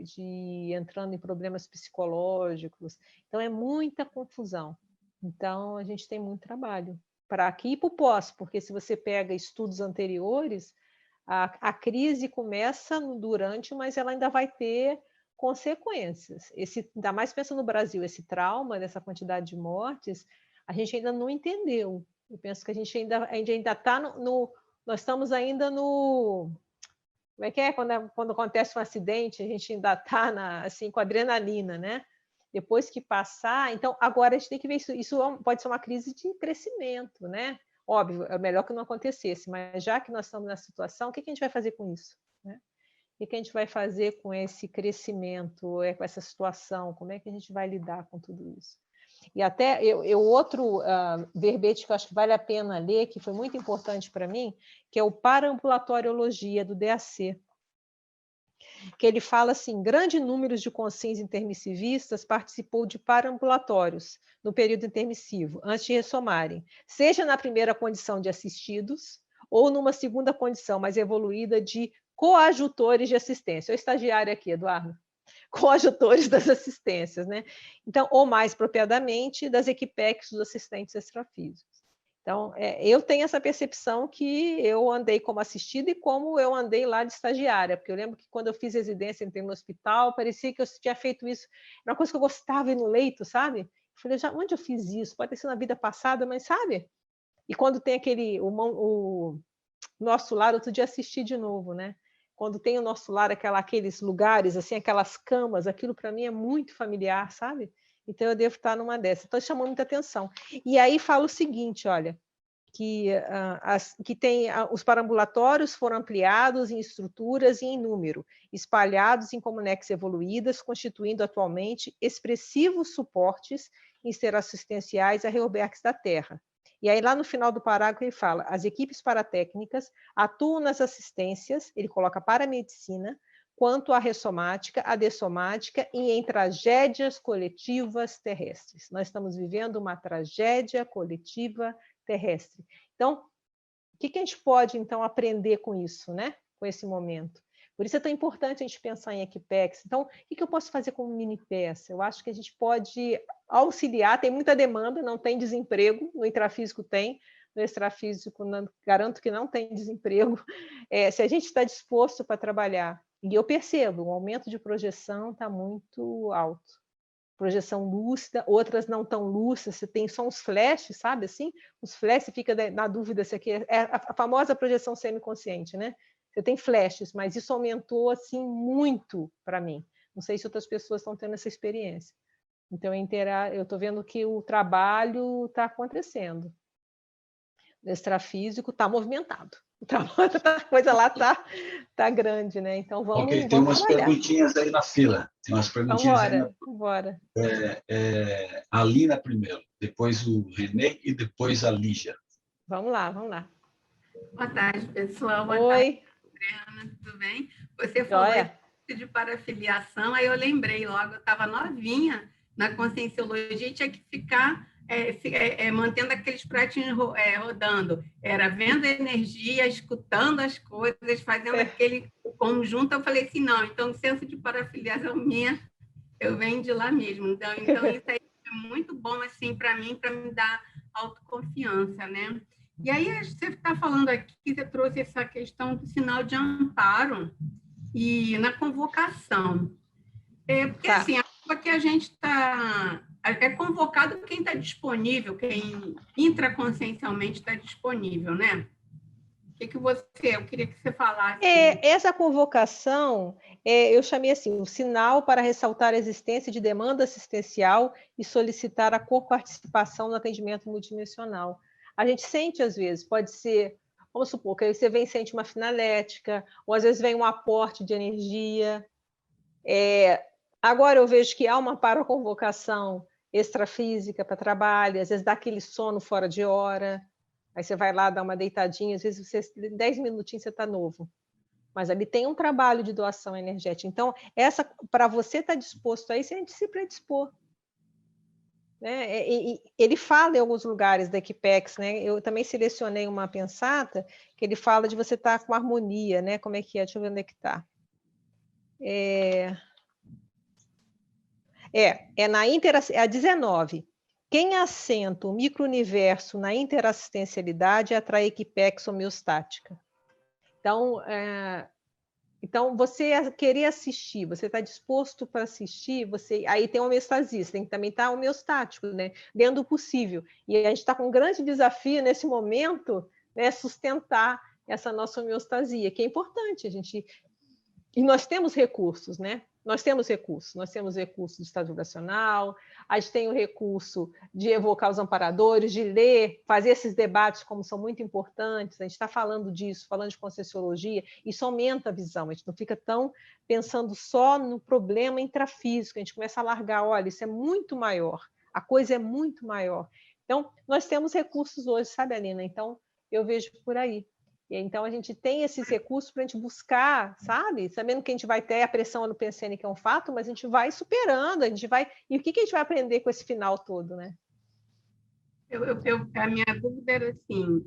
de entrando em problemas psicológicos, então é muita confusão. Então, a gente tem muito trabalho para aqui e para o pós, porque se você pega estudos anteriores, a crise começa durante, mas ela ainda vai ter consequências. Ainda mais pensando no Brasil, esse trauma dessa quantidade de mortes, a gente ainda não entendeu. Eu penso que a gente ainda está nós estamos ainda no... Como é que é? Quando acontece um acidente, a gente ainda está assim, com adrenalina, né? Depois que passar... Então, agora a gente tem que ver isso. Isso pode ser uma crise de crescimento, né? Óbvio, é melhor que não acontecesse, mas já que nós estamos nessa situação, o que a gente vai fazer com isso? Né? O que a gente vai fazer com esse crescimento, com essa situação? Como é que a gente vai lidar com tudo isso? E até outro verbete que eu acho que vale a pena ler, que foi muito importante para mim, que é o Paraambulatoriologia, do DAC, que ele fala assim: grande número de consciências intermissivistas participou de paraambulatórios no período intermissivo, antes de ressomarem, seja na primeira condição de assistidos, ou numa segunda condição mais evoluída de coadjutores de assistência. Eu estagiário aqui, Eduardo. Coadjutores das assistências, né? Então, ou mais apropriadamente, das equipex dos assistentes extrafísicos. Então, eu tenho essa percepção que eu andei como assistida e como eu andei lá de estagiária, porque eu lembro que quando eu fiz residência, entrei no hospital, parecia que eu tinha feito isso, era uma coisa que eu gostava de ir no leito, sabe? Eu falei, onde eu fiz isso? Pode ter sido na vida passada, mas sabe? E quando tem o nosso lar, outro dia assisti de novo, né? Quando tem o nosso lar, aqueles lugares, assim, aquelas camas, aquilo para mim é muito familiar, sabe? Então, eu devo estar numa dessas. Então, chamou muita atenção. E aí fala o seguinte, olha, que os paraambulatórios foram ampliados em estruturas e em número, espalhados em comunex evoluídas, constituindo atualmente expressivos suportes interassistenciais a Reoberx da Terra. E aí, lá no final do parágrafo, ele fala: as equipes paratécnicas atuam nas assistências, ele coloca paramedicina, quanto à ressomática, à dessomática e em tragédias coletivas terrestres. Nós estamos vivendo uma tragédia coletiva terrestre. Então, o que a gente pode, então, aprender com isso, né? Com esse momento? Por isso é tão importante a gente pensar em equipex. Então, o que eu posso fazer como mini peça? Eu acho que a gente pode auxiliar, tem muita demanda, não tem desemprego, no intrafísico tem, no extrafísico garanto que não tem desemprego. Se a gente está disposto para trabalhar, e eu percebo, o aumento de projeção está muito alto. Projeção lúcida, outras não tão lúcidas, você tem só uns flashes, sabe assim? Os flashes, você fica na dúvida se aqui é a famosa projeção semiconsciente, né? Você tem flashes, mas isso aumentou assim muito para mim. Não sei se outras pessoas estão tendo essa experiência. Então, eu estou vendo que o trabalho está acontecendo. O extrafísico está movimentado. A coisa lá está grande, né? Então, vamos tem umas trabalhar. perguntinhas aí na fila. Tem umas perguntinhas aí na fila. Bora. A Lina primeiro, depois o Renê e depois a Lígia. Vamos lá, vamos lá. Boa tarde, pessoal. Boa Oi. tarde, Adriana, tudo bem? Você falou de parafiliação, aí eu lembrei logo, eu estava novinha na Conscienciologia e tinha que ficar mantendo aqueles pratinhos rodando. Era vendo a energia, escutando as coisas, fazendo aquele conjunto. Eu falei assim, não, então o senso de parafiliação minha, eu venho de lá mesmo. Então isso aí é muito bom assim, para mim, para me dar autoconfiança, né? E aí você está falando aqui, você trouxe essa questão do sinal de amparo e na convocação. Porque assim, acaba que a gente está... É convocado quem está disponível, quem intraconsciencialmente está disponível, né? Eu queria que você falasse. Essa convocação, eu chamei assim, o sinal para ressaltar a existência de demanda assistencial e solicitar a coparticipação no atendimento multidimensional. A gente sente, às vezes, pode ser, vamos supor, que aí você vem e sente uma finalética, ou às vezes vem um aporte de energia. Agora eu vejo que há uma paraconvocação extrafísica para trabalho, às vezes dá aquele sono fora de hora, aí você vai lá dar uma deitadinha, às vezes 10 minutinhos você está novo. Mas ali tem um trabalho de doação energética. Então, para você estar disposto a isso, a gente se predispor. Né? Ele fala em alguns lugares da Equipex, né? Eu também selecionei uma pensata que ele fala de você estar com harmonia, né? Como é que é? Deixa eu ver onde é que está. É a 19. Quem assenta o micro-universo na interassistencialidade atrai equipex homeostática. Então, você querer assistir, você está disposto para assistir, aí tem homeostasia, você tem que também estar homeostático, né? Dentro do possível. E a gente está com um grande desafio nesse momento, né, sustentar essa nossa homeostasia, que é importante. E nós temos recursos, né? Nós temos recursos do Estado vibracional, a gente tem o recurso de evocar os amparadores, de ler, fazer esses debates como são muito importantes, a gente está falando disso, falando de conscienciologia, isso aumenta a visão, a gente não fica tão pensando só no problema intrafísico, a gente começa a largar, olha, isso é muito maior, a coisa é muito maior. Então, nós temos recursos hoje, sabe, Alina? Então, eu vejo por aí. E então a gente tem esses recursos para a gente buscar, sabe? Sabendo que a gente vai ter a pressão no PCN, que é um fato, mas a gente vai superando, a gente vai. E o que a gente vai aprender com esse final todo, né? A minha dúvida era assim: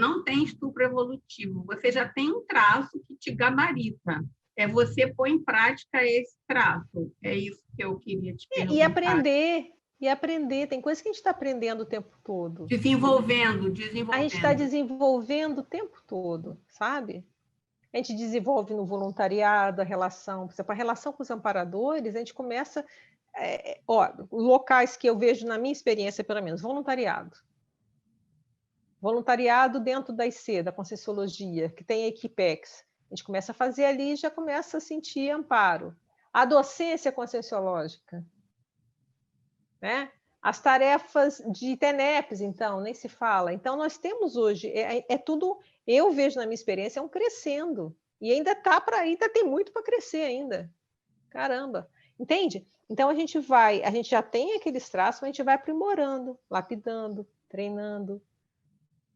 não tem estupro evolutivo, você já tem um traço que te gabarita. Você pôr em prática esse traço. É isso que eu queria te perguntar. E aprender, tem coisa que a gente está aprendendo o tempo todo. Desenvolvendo. A gente está desenvolvendo o tempo todo, sabe? A gente desenvolve no voluntariado a relação, por exemplo, a relação com os amparadores, a gente começa... locais que eu vejo na minha experiência, pelo menos, voluntariado. Voluntariado dentro da IC, da Conscienciologia, que tem a Equipex. A gente começa a fazer ali e já começa a sentir amparo. A docência conscienciológica, né? As tarefas de TENEPS, então, nem se fala. Então, nós temos hoje, tudo, eu vejo na minha experiência, crescendo. E ainda tem muito para crescer ainda. Caramba, entende? Então, a gente já tem aqueles traços, a gente vai aprimorando, lapidando, treinando,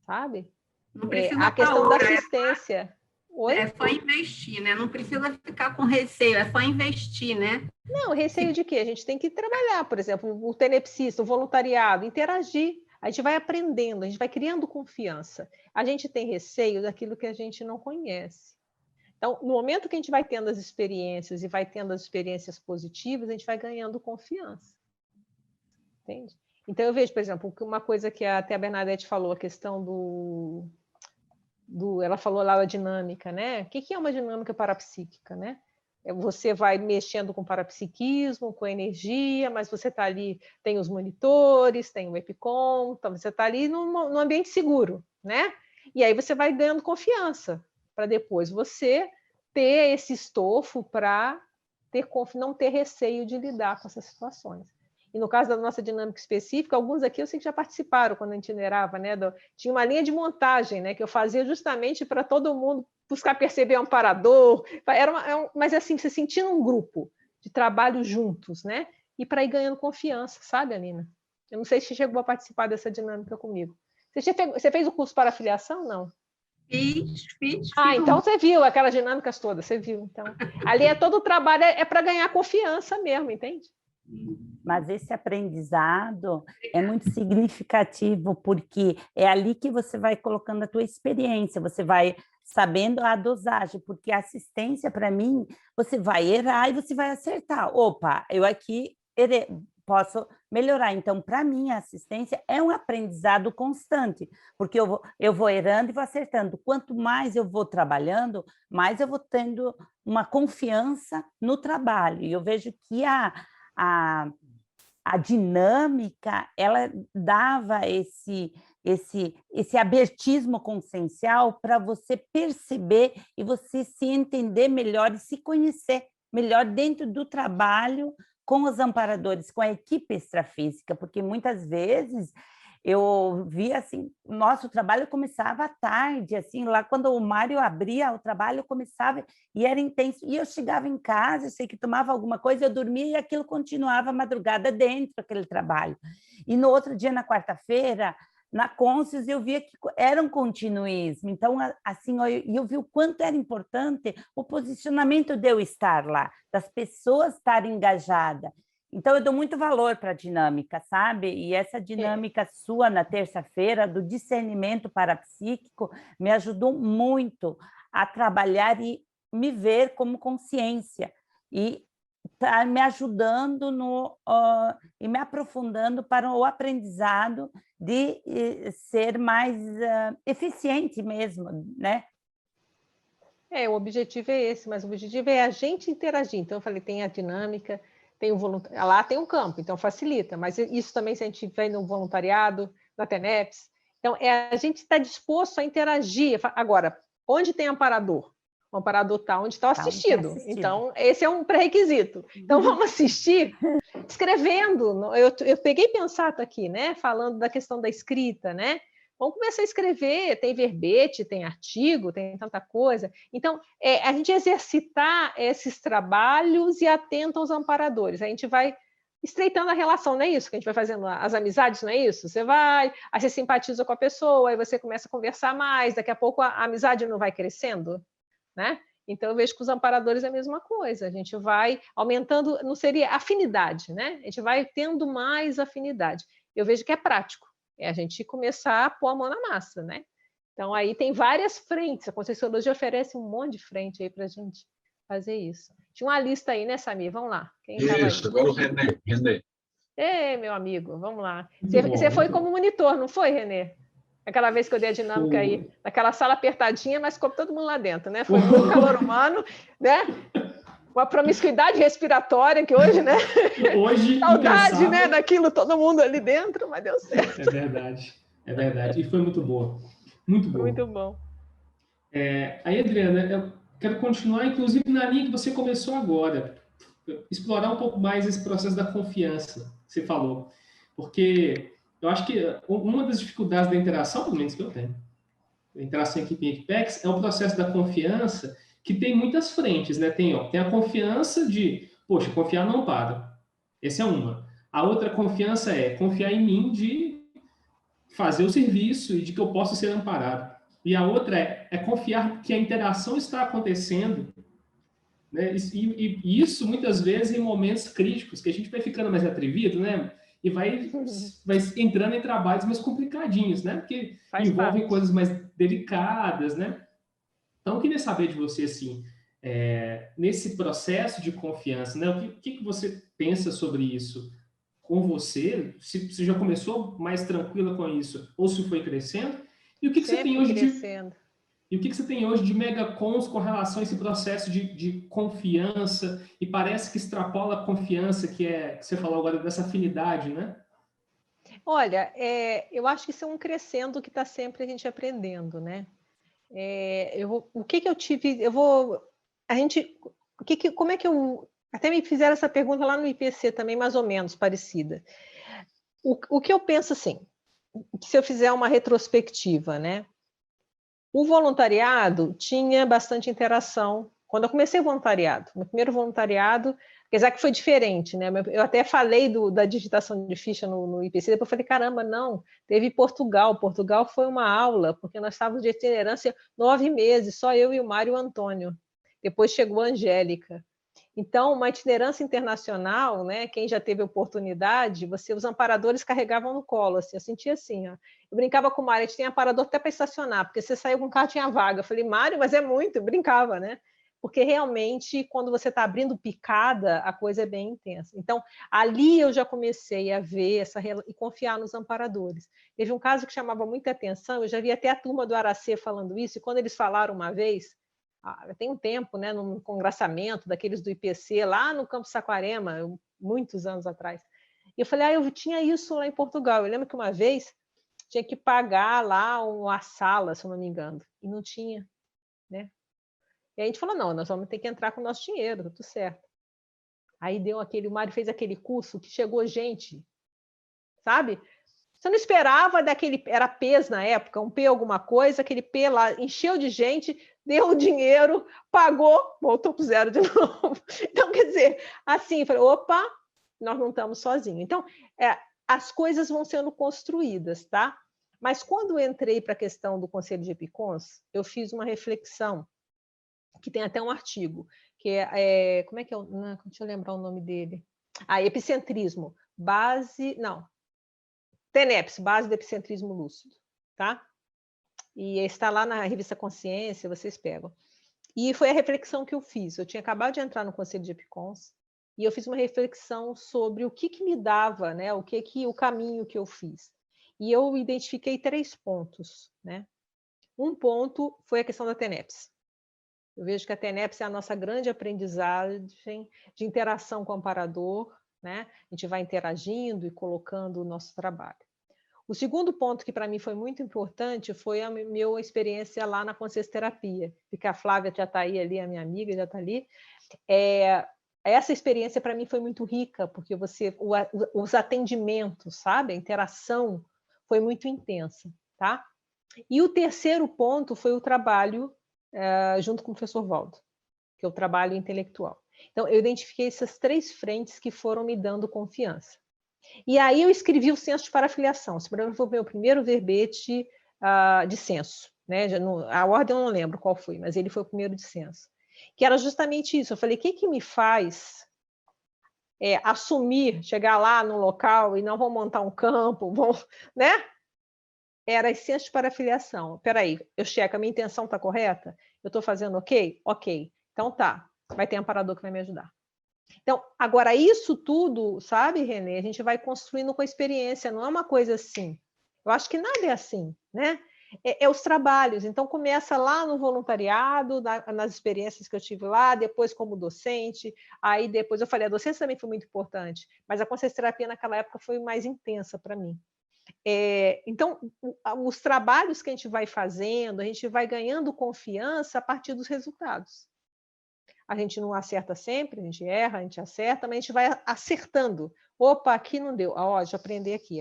sabe? Não precisa a questão da assistência. É só investir, né? Não precisa ficar com receio, é só investir, né? Não, receio de quê? A gente tem que trabalhar, por exemplo, o tenepsista, o voluntariado, interagir. A gente vai aprendendo, a gente vai criando confiança. A gente tem receio daquilo que a gente não conhece. Então, no momento que a gente vai tendo as experiências e vai tendo as experiências positivas, a gente vai ganhando confiança. Entende? Então, eu vejo, por exemplo, uma coisa que até a Bernadette falou, a questão ela falou lá da dinâmica, né? O que é uma dinâmica parapsíquica, né? Você vai mexendo com parapsiquismo, com energia, mas você está ali, tem os monitores, tem o EPICOM, então você está ali num ambiente seguro, né? E aí você vai ganhando confiança, para depois você ter esse estofo para não ter receio de lidar com essas situações. E no caso da nossa dinâmica específica, alguns aqui eu sei que já participaram quando a gente itinerava, né? Tinha uma linha de montagem, né? Que eu fazia justamente para todo mundo buscar perceber um amparador. Mas assim, se sentindo um grupo de trabalho juntos, né? E para ir ganhando confiança, sabe, Alina? Eu não sei se você chegou a participar dessa dinâmica comigo. Você fez o curso para afiliação? Não? Fiz. Então você viu aquelas dinâmicas todas, você viu. Então, ali todo o trabalho é para ganhar confiança mesmo, entende? Mas esse aprendizado é muito significativo, porque é ali que você vai colocando a tua experiência, você vai sabendo a dosagem, porque a assistência, para mim, você vai errar e você vai acertar. Opa, eu aqui posso melhorar. Então, para mim, a assistência é um aprendizado constante, porque eu vou errando e vou acertando. Quanto mais eu vou trabalhando, mais eu vou tendo uma confiança no trabalho. E eu vejo que a dinâmica, ela dava esse abertismo consciencial para você perceber e você se entender melhor e se conhecer melhor dentro do trabalho com os amparadores, com a equipe extrafísica, porque muitas vezes eu via assim, nosso trabalho começava à tarde, assim, lá quando o Mário abria o trabalho, começava e era intenso. E eu chegava em casa, eu sei que tomava alguma coisa, eu dormia e aquilo continuava a madrugada dentro daquele trabalho. E no outro dia, na quarta-feira, na Conscius, eu via que era um continuismo. Então, assim, eu vi o quanto era importante o posicionamento de eu estar lá, das pessoas estarem engajadas. Então, eu dou muito valor para a dinâmica, sabe? E essa dinâmica sua na terça-feira, do discernimento parapsíquico, me ajudou muito a trabalhar e me ver como consciência e está me ajudando e me aprofundando para o aprendizado de ser mais eficiente mesmo, né? O objetivo é esse, mas o objetivo é a gente interagir. Então, eu falei, tem a dinâmica, tem o voluntariado, lá tem um campo, então facilita, mas isso também se a gente vem no voluntariado, na TENEPS. Então, a gente está disposto a interagir. Agora, onde tem amparador? O amparador está onde está assistido. Então, esse é um pré-requisito. Então, vamos assistir escrevendo. Eu peguei pensado aqui, né? Falando da questão da escrita, né? Vamos começar a escrever, tem verbete, tem artigo, tem tanta coisa. Então, a gente exercitar esses trabalhos e atento aos amparadores. A gente vai estreitando a relação, não é isso? Que a gente vai fazendo as amizades, não é isso? Você vai, aí você simpatiza com a pessoa, aí você começa a conversar mais, daqui a pouco a amizade não vai crescendo, né? Então, eu vejo que os amparadores é a mesma coisa. A gente vai aumentando, não seria afinidade, né? A gente vai tendo mais afinidade. Eu vejo que é prático. É a gente começar a pôr a mão na massa, né? Então, aí tem várias frentes. A Conscienciologia oferece um monte de frente aí para a gente fazer isso. Tinha uma lista aí, né, Samir? Vamos lá. Quem isso, agora o René. Meu amigo, vamos lá. Você foi como monitor, não foi, René? Aquela vez que eu dei a dinâmica aí, naquela sala apertadinha, mas ficou todo mundo lá dentro, né? Foi muito calor humano, né? Uma promiscuidade respiratória que hoje, né? Hoje, saudade, né? Daquilo, todo mundo ali dentro, mas deu certo. É verdade. E foi muito boa. Muito boa. Muito bom. Aí, Adriana, eu quero continuar, inclusive, na linha que você começou agora. Explorar um pouco mais esse processo da confiança que você falou. Porque eu acho que uma das dificuldades da interação, pelo menos que eu tenho, a interação equipe em Equipex, é o processo da confiança, que tem muitas frentes, né? Tem a confiança de, poxa, confiar não para. Essa é uma. A outra confiança é confiar em mim de fazer o serviço e de que eu posso ser amparado. E a outra é confiar que a interação está acontecendo, né? E isso, muitas vezes, em momentos críticos, que a gente vai ficando mais atrevido, né? E vai entrando em trabalhos mais complicadinhos, né? Porque envolvem coisas mais delicadas, né? Então, eu queria saber de você, assim, nesse processo de confiança, né? O que você pensa sobre isso com você? Se você já começou mais tranquila com isso, ou se foi crescendo? E o que você tem hoje E o que você tem hoje de megacons com relação a esse processo de confiança? E parece que extrapola a confiança que você falou agora dessa afinidade, né? Olha, eu acho que isso é um crescendo que está sempre a gente aprendendo, né? O que eu tive, como é que eu, até me fizeram essa pergunta lá no IPC também, mais ou menos parecida. O que eu penso assim, que se eu fizer uma retrospectiva, né? O voluntariado tinha bastante interação. Quando eu comecei o voluntariado, no primeiro voluntariado, apesar que foi diferente, né? Eu até falei da digitação de ficha no IPC, depois eu falei, caramba, não, teve Portugal. Portugal foi uma aula, porque nós estávamos de itinerância 9 meses, só eu e o Mário e o Antônio. Depois chegou a Angélica. Então, uma itinerância internacional, né? Quem já teve oportunidade, os amparadores carregavam no colo, assim, eu sentia assim, ó. Eu brincava com o Mário, a gente tem amparador até para estacionar, porque você saiu com o carro, tinha vaga. Eu falei, Mário, mas é muito, eu brincava, né? Porque realmente, quando você está abrindo picada, a coisa é bem intensa. Então, ali eu já comecei a ver e confiar nos amparadores. Teve um caso que chamava muita atenção, eu já vi até a turma do Aracê falando isso, e quando eles falaram uma vez, tem um tempo, né, num congraçamento daqueles do IPC, lá no Campo Saquarema, muitos anos atrás, e eu falei, eu tinha isso lá em Portugal. Eu lembro que uma vez tinha que pagar lá uma sala, se eu não me engano, e não tinha, né? E a gente falou, não, nós vamos ter que entrar com o nosso dinheiro, tá tudo certo. Aí o Mário fez aquele curso que chegou gente, sabe? Você não esperava era PES na época, um P alguma coisa, aquele P lá encheu de gente, deu o dinheiro, pagou, voltou para o zero de novo. Então, quer dizer, assim, falei, opa, nós não estamos sozinhos. Então, as coisas vão sendo construídas, tá? Mas quando eu entrei para a questão do Conselho de Epicons, eu fiz uma reflexão, que tem até um artigo, que como é que é? Deixa eu lembrar o nome dele. Epicentrismo, TENEPS, base do epicentrismo lúcido, tá? E está lá na revista Consciência, vocês pegam. E foi a reflexão que eu fiz. Eu tinha acabado de entrar no Conselho de EPICONS e eu fiz uma reflexão sobre o que me dava, né? O caminho que eu fiz. E eu identifiquei 3 pontos, né? Um ponto foi a questão da TENEPS. Eu vejo que a TENEPS é a nossa grande aprendizagem de interação com o amparador, né? A gente vai interagindo e colocando o nosso trabalho. O segundo ponto que para mim foi muito importante foi a minha experiência lá na Consciencioterapia, porque a Flávia já está aí ali, a minha amiga já está ali. Essa experiência para mim foi muito rica, porque os atendimentos, sabe? A interação foi muito intensa, tá? E o terceiro ponto foi o trabalho junto com o professor Waldo, que é o trabalho intelectual. Então, eu identifiquei essas 3 frentes que foram me dando confiança. E aí eu escrevi o censo de parafiliação. Esse foi o meu primeiro verbete de censo, né? A ordem eu não lembro qual foi, mas ele foi o primeiro de censo. Que era justamente isso. Eu falei, o que me faz assumir, chegar lá no local e não vou montar um campo, né? Era a censo de parafiliação. Espera aí, eu checo, a minha intenção está correta? Eu estou fazendo ok? Ok. Então tá, vai ter amparador que vai me ajudar. Então, agora, isso tudo, sabe, Renê, a gente vai construindo com a experiência, não é uma coisa assim. Eu acho que nada é assim, né? É os trabalhos. Então, começa lá no voluntariado, nas experiências que eu tive lá, depois como docente, aí depois eu falei, a docência também foi muito importante, mas a consciencioterapia naquela época foi mais intensa para mim. Então, os trabalhos que a gente vai fazendo, a gente vai ganhando confiança a partir dos resultados. A gente não acerta sempre, a gente erra, a gente acerta, mas a gente vai acertando. Opa, aqui não deu. Deixa eu aprender aqui.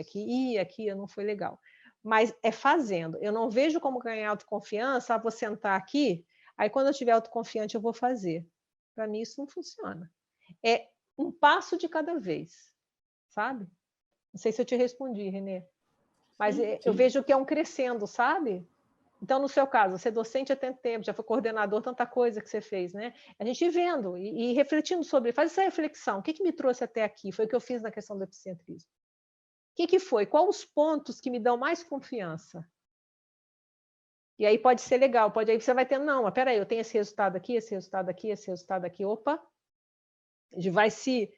Aqui não foi legal. Mas é fazendo. Eu não vejo como ganhar autoconfiança, vou sentar aqui, aí quando eu estiver autoconfiante eu vou fazer. Para mim isso não funciona. É um passo de cada vez, sabe? Não sei se eu te respondi, Renê. Mas eu vejo que é um crescendo, sabe? Então, no seu caso, você é docente há tanto tempo, já foi coordenador, tanta coisa que você fez, né? A gente vendo e refletindo sobre, faz essa reflexão, o que me trouxe até aqui? Foi o que eu fiz na questão do epicentrismo. O que foi? Quais os pontos que me dão mais confiança? E aí pode ser legal, aí você vai ter, não, mas peraí, eu tenho esse resultado aqui, esse resultado aqui, esse resultado aqui, opa, a gente vai se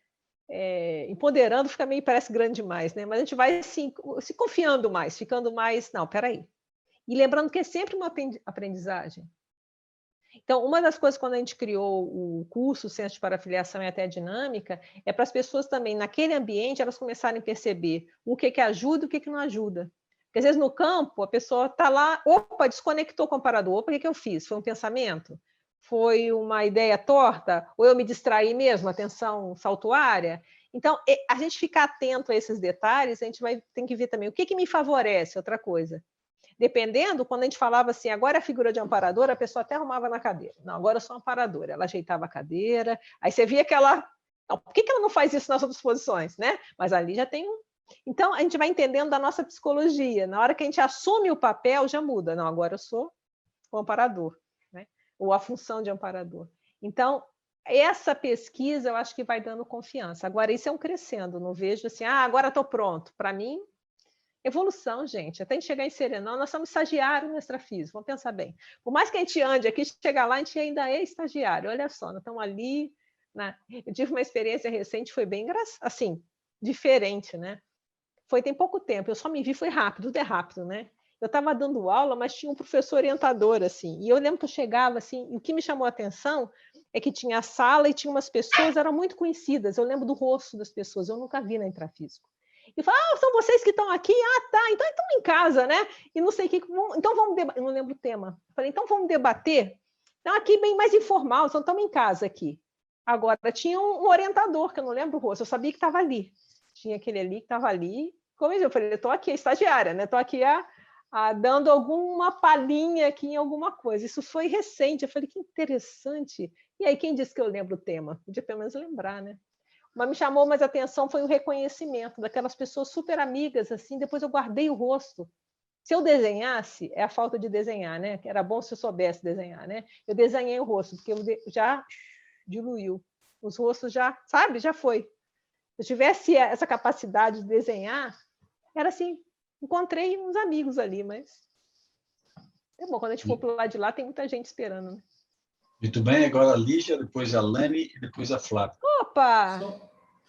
empoderando, fica meio, parece grande demais, né? Mas a gente vai se confiando mais, ficando mais, não, peraí. E lembrando que é sempre uma aprendizagem. Então, uma das coisas quando a gente criou o curso Censo de Parafiliação e até a Dinâmica, é para as pessoas também, naquele ambiente, elas começarem a perceber o que ajuda e o que não ajuda. Porque, às vezes, no campo, a pessoa está lá, opa, desconectou com o amparador. Opa, o que eu fiz? Foi um pensamento? Foi uma ideia torta? Ou eu me distraí mesmo? Atenção saltuária? Então, a gente ficar atento a esses detalhes, a gente tem que ver também o que me favorece, outra coisa. Dependendo, quando a gente falava assim, agora a figura de amparadora, a pessoa até arrumava na cadeira. Não, agora eu sou amparadora. Ela ajeitava a cadeira, aí você via que ela... Não, por que ela não faz isso nas outras posições, né? Mas ali já tem um... Então, a gente vai entendendo da nossa psicologia. Na hora que a gente assume o papel, já muda. Não, agora eu sou o amparador, né? Ou a função de amparador. Então, essa pesquisa, eu acho que vai dando confiança. Agora, isso é um crescendo. Não vejo assim, agora estou pronto. Para mim... Evolução, gente, até a gente chegar em Serenão, nós somos estagiários no extrafísico, vamos pensar bem. Por mais que a gente ande aqui, chegar lá, a gente ainda é estagiário, olha só, nós estamos ali, né? Eu tive uma experiência recente, foi bem assim, diferente, né? Tem pouco tempo, eu só me vi, foi rápido, tudo é rápido, né? Eu estava dando aula, mas tinha um professor orientador, assim, e eu lembro que eu chegava, assim, e o que me chamou a atenção é que tinha a sala e tinha umas pessoas, eram muito conhecidas, eu lembro do rosto das pessoas, eu nunca vi na intrafísico. E fala, são vocês que estão aqui? Tá, então estão em casa, né? E não sei o que, então vamos debater, não lembro o tema. Eu falei, então vamos debater? Então, aqui bem mais informal, só estamos em casa aqui. Agora, tinha um orientador, que eu não lembro o rosto, eu sabia que estava ali. Tinha aquele ali que estava ali. Como eu falei, eu estou aqui, estagiária, né? Estou aqui dando alguma palhinha aqui em alguma coisa. Isso foi recente, eu falei, que interessante. E aí, quem disse que eu lembro o tema? Podia pelo menos lembrar, né? Mas me chamou mais a atenção foi o reconhecimento daquelas pessoas super amigas, assim, depois eu guardei o rosto. Se eu desenhasse, é a falta de desenhar, né? Era bom se eu soubesse desenhar, né? Eu desenhei o rosto, porque já diluiu. Os rostos já, sabe, já foi. Se eu tivesse essa capacidade de desenhar, era assim, encontrei uns amigos ali, mas... É bom, quando a gente for para o lado de lá, tem muita gente esperando, né? Muito bem, agora a Lígia, depois a Lani e depois a Flávia. Opa!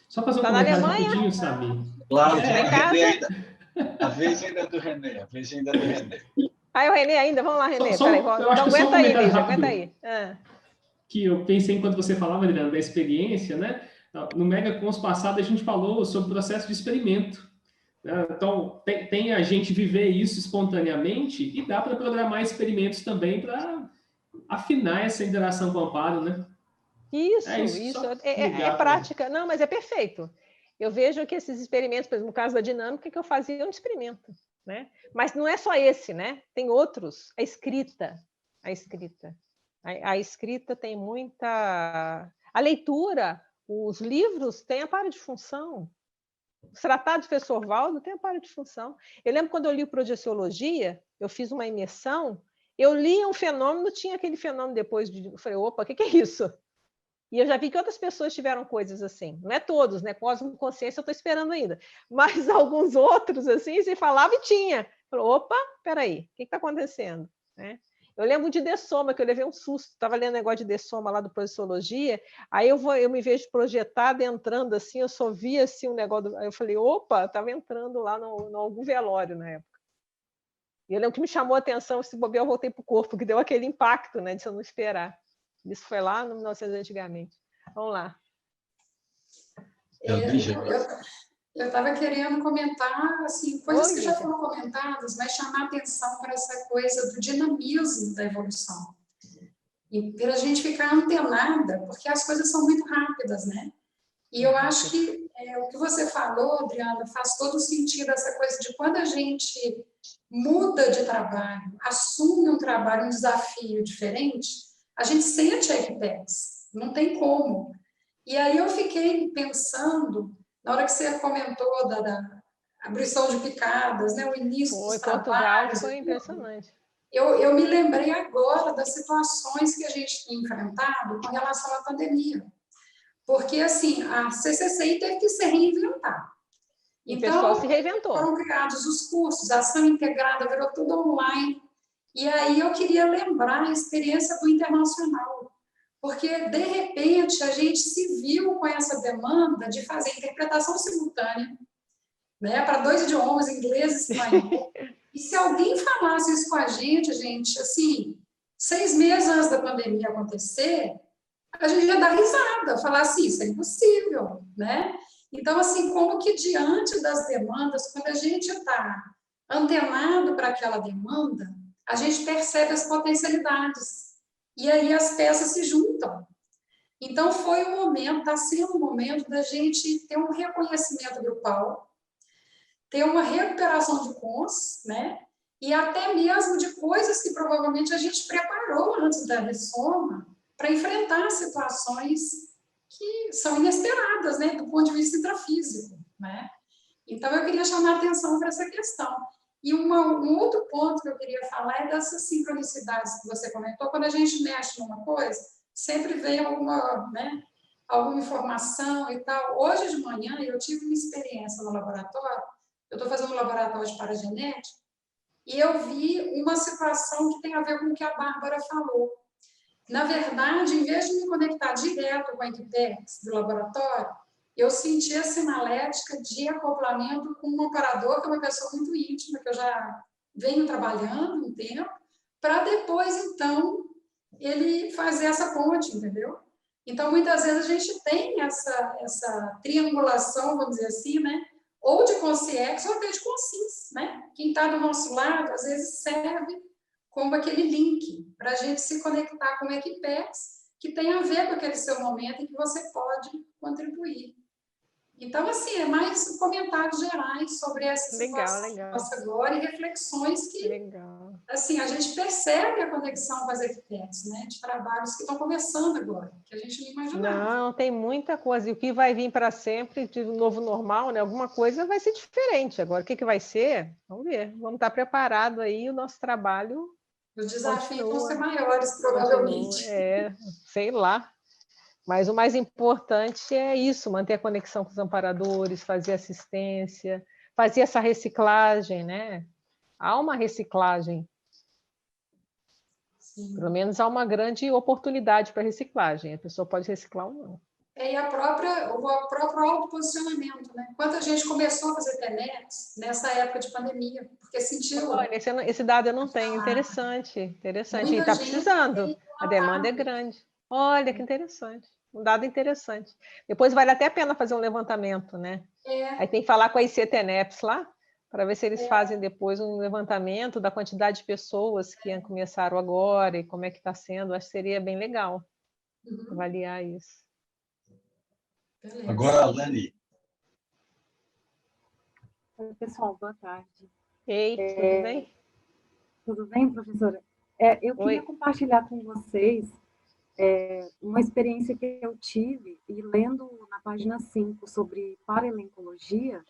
Só fazer um Tá na comentário Alemanha? rapidinho, Samir. Claro, Tá em casa? a vez ainda é do René, a vez ainda é do René. Aí o Renê ainda, vamos lá, Renê. Peraí, Eu acho que só um aguenta aí, comentário Lígia, rápido. aguenta aí. Que eu pensei enquanto você falava, Adriana, da experiência, né? No MegaCons passado, a gente falou sobre o processo de experimento. Né? Então, tem a gente viver isso espontaneamente e dá para programar experimentos também para afinar essa interação com o Amparo, né? Isso é prática. Não, mas é perfeito. Eu vejo que esses experimentos, por exemplo, no caso da dinâmica, que eu fazia um experimento, né? Mas não é só esse, né? Tem outros. A escrita. A escrita tem muita... A leitura, os livros têm amparo de função. Os tratados do professor Valdo têm amparo de função. Eu lembro quando eu li o Projeciologia, eu fiz uma imersão, eu li um fenômeno, tinha aquele fenômeno depois, eu falei, opa, o que é isso? E eu já vi que outras pessoas tiveram coisas assim. Não é todos, né? Cosmo Consciência eu estou esperando ainda. Mas alguns outros, assim, se falava e tinha. Falou, opa, peraí, o que está acontecendo? Né? Eu lembro de Dessoma, que eu levei um susto. Estava lendo negócio de Dessoma lá do Projeciologia, aí eu me vejo projetada entrando assim, eu só vi assim um negócio. Aí eu falei, opa, estava entrando lá no algum velório na época. E eu lembro que me chamou a atenção, esse bobear, eu voltei para o corpo, que deu aquele impacto, né, de eu não esperar. Isso foi lá no 1900 antigamente. Vamos lá. Eu estava querendo comentar assim, coisas que já foram comentadas, mas chamar atenção para essa coisa do dinamismo da evolução. E para a gente ficar antenada, porque as coisas são muito rápidas, né? E eu acho que o que você falou, Adriana, faz todo sentido, essa coisa de quando a gente muda de trabalho, assume um trabalho, um desafio diferente, a gente sente a equipex, não tem como. E aí eu fiquei pensando, na hora que você comentou da abolição de picadas, né, o início dos trabalhos... Foi impressionante. Eu me lembrei agora das situações que a gente tem enfrentado com relação à pandemia. Porque, assim, a CCCI teve que se reinventar. Então, o pessoal se reinventou. Foram criados os cursos, a ação integrada virou tudo online. E aí eu queria lembrar a experiência do internacional, porque, de repente, a gente se viu com essa demanda de fazer interpretação simultânea, né, para 2 idiomas, inglês e espanhol. E se alguém falasse isso com a gente, assim, 6 meses antes da pandemia acontecer, a gente ia dar risada, falar assim, isso é impossível, né? Então, assim, como que diante das demandas, quando a gente está antenado para aquela demanda, a gente percebe as potencialidades. E aí as peças se juntam. Então, foi um momento, está sendo um momento da gente ter um reconhecimento grupal, ter uma recuperação de cons, né? E até mesmo de coisas que provavelmente a gente preparou antes da ressoma para enfrentar situações que são inesperadas, né? Do ponto de vista intrafísico, né? Então, eu queria chamar a atenção para essa questão. E um outro ponto que eu queria falar é dessas sincronicidades que você comentou. Quando a gente mexe numa coisa, sempre vem alguma informação e tal. Hoje de manhã, eu tive uma experiência no laboratório, eu estou fazendo um laboratório de paragenética, e eu vi uma situação que tem a ver com o que a Bárbara falou. Na verdade, em vez de me conectar direto com a Equipex do laboratório, eu senti a sinalética de acoplamento com um operador, que é uma pessoa muito íntima, que eu já venho trabalhando um tempo, para depois, então, ele fazer essa ponte, entendeu? Então, muitas vezes a gente tem essa triangulação, vamos dizer assim, né? Ou de consciex ou até de consciência, né? Quem está do nosso lado, às vezes, serve como aquele link para a gente se conectar com o Equipex, que tem a ver com aquele seu momento e que você pode contribuir. Então, assim, é mais comentários gerais sobre essa situação nossa agora e reflexões que, assim, a gente percebe a conexão com as Equipex, né? De trabalhos que estão começando agora, que a gente não imaginava. Não, tem muita coisa. E o que vai vir para sempre, de novo normal, né? Alguma coisa vai ser diferente. Agora, o que vai ser? Vamos ver. Vamos estar preparados aí, o nosso trabalho... Os desafios vão ser maiores, provavelmente. Sei lá. Mas o mais importante é isso, manter a conexão com os amparadores, fazer assistência, fazer essa reciclagem, né? Há uma reciclagem. Pelo menos há uma grande oportunidade para reciclagem. A pessoa pode reciclar ou não. E o próprio autoposicionamento, né? Quanta gente começou a fazer TENEPS nessa época de pandemia, porque sentiu... Olha, esse dado eu não tenho. Interessante, interessante. E está precisando. A demanda é grande. Olha, que interessante. Um dado interessante. Depois vale até a pena fazer um levantamento, né? Aí tem que falar com a ICTNEPS lá, para ver se eles fazem depois um levantamento da quantidade de pessoas que começaram agora e como é que está sendo. Acho que seria bem legal avaliar isso. Beleza. Agora, Alane. Oi, pessoal, boa tarde. Ei, tudo bem? Tudo bem, professora? Eu queria compartilhar com vocês uma experiência que eu tive, e lendo na página 5 sobre paralencologia,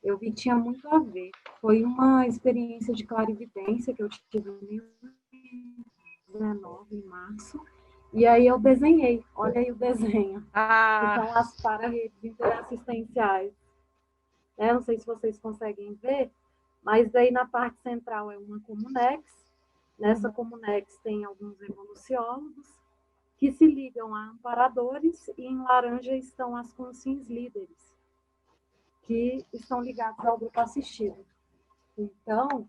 eu vi que tinha muito a ver. Foi uma experiência de clarividência que eu tive em 2019, em março, e aí eu desenhei, olha aí o desenho, que são as para-redes interassistenciais. Não sei se vocês conseguem ver, mas daí na parte central é uma Comunex. Nessa Comunex tem alguns evoluciólogos que se ligam a amparadores, e em laranja estão as consciências líderes, que estão ligados ao grupo assistido. Então,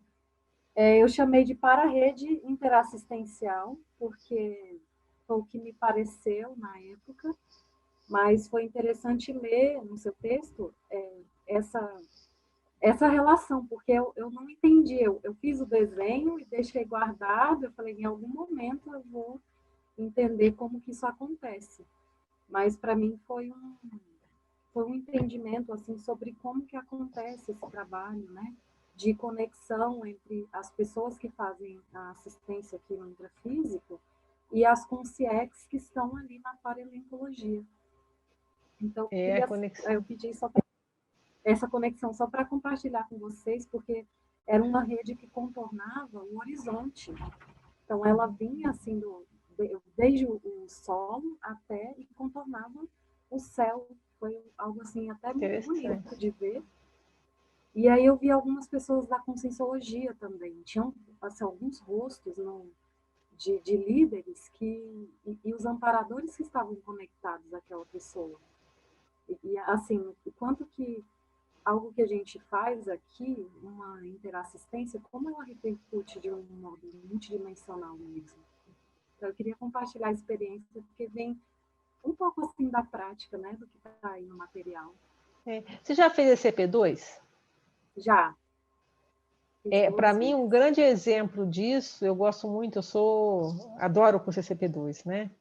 eu chamei de para-rede interassistencial, porque foi o que me pareceu na época, mas foi interessante ler no seu texto essa relação, porque eu não entendi. Eu fiz o desenho e deixei guardado, eu falei, em algum momento eu vou entender como que isso acontece. Mas, para mim, foi um entendimento assim, sobre como que acontece esse trabalho, né? De conexão entre as pessoas que fazem a assistência aqui no intrafísico e as consciex que estão ali na paralencologia. Então, eu pedi essa conexão só para compartilhar com vocês, porque era uma rede que contornava o horizonte. Então, ela vinha assim, desde o solo até e contornava o céu. Foi algo assim até muito bonito de ver. E aí eu vi algumas pessoas da conscienciologia também. Tinham assim, alguns rostos de líderes e os amparadores que estavam conectados àquela pessoa. E assim, o quanto que algo que a gente faz aqui, uma interassistência, como ela repercute de um modo multidimensional mesmo. Então, eu queria compartilhar a experiência, porque vem um pouco assim da prática, né, do que está aí no material. Você já fez ECP2? Já. Para mim, um grande exemplo disso, eu gosto muito, adoro o curso ECP2, né?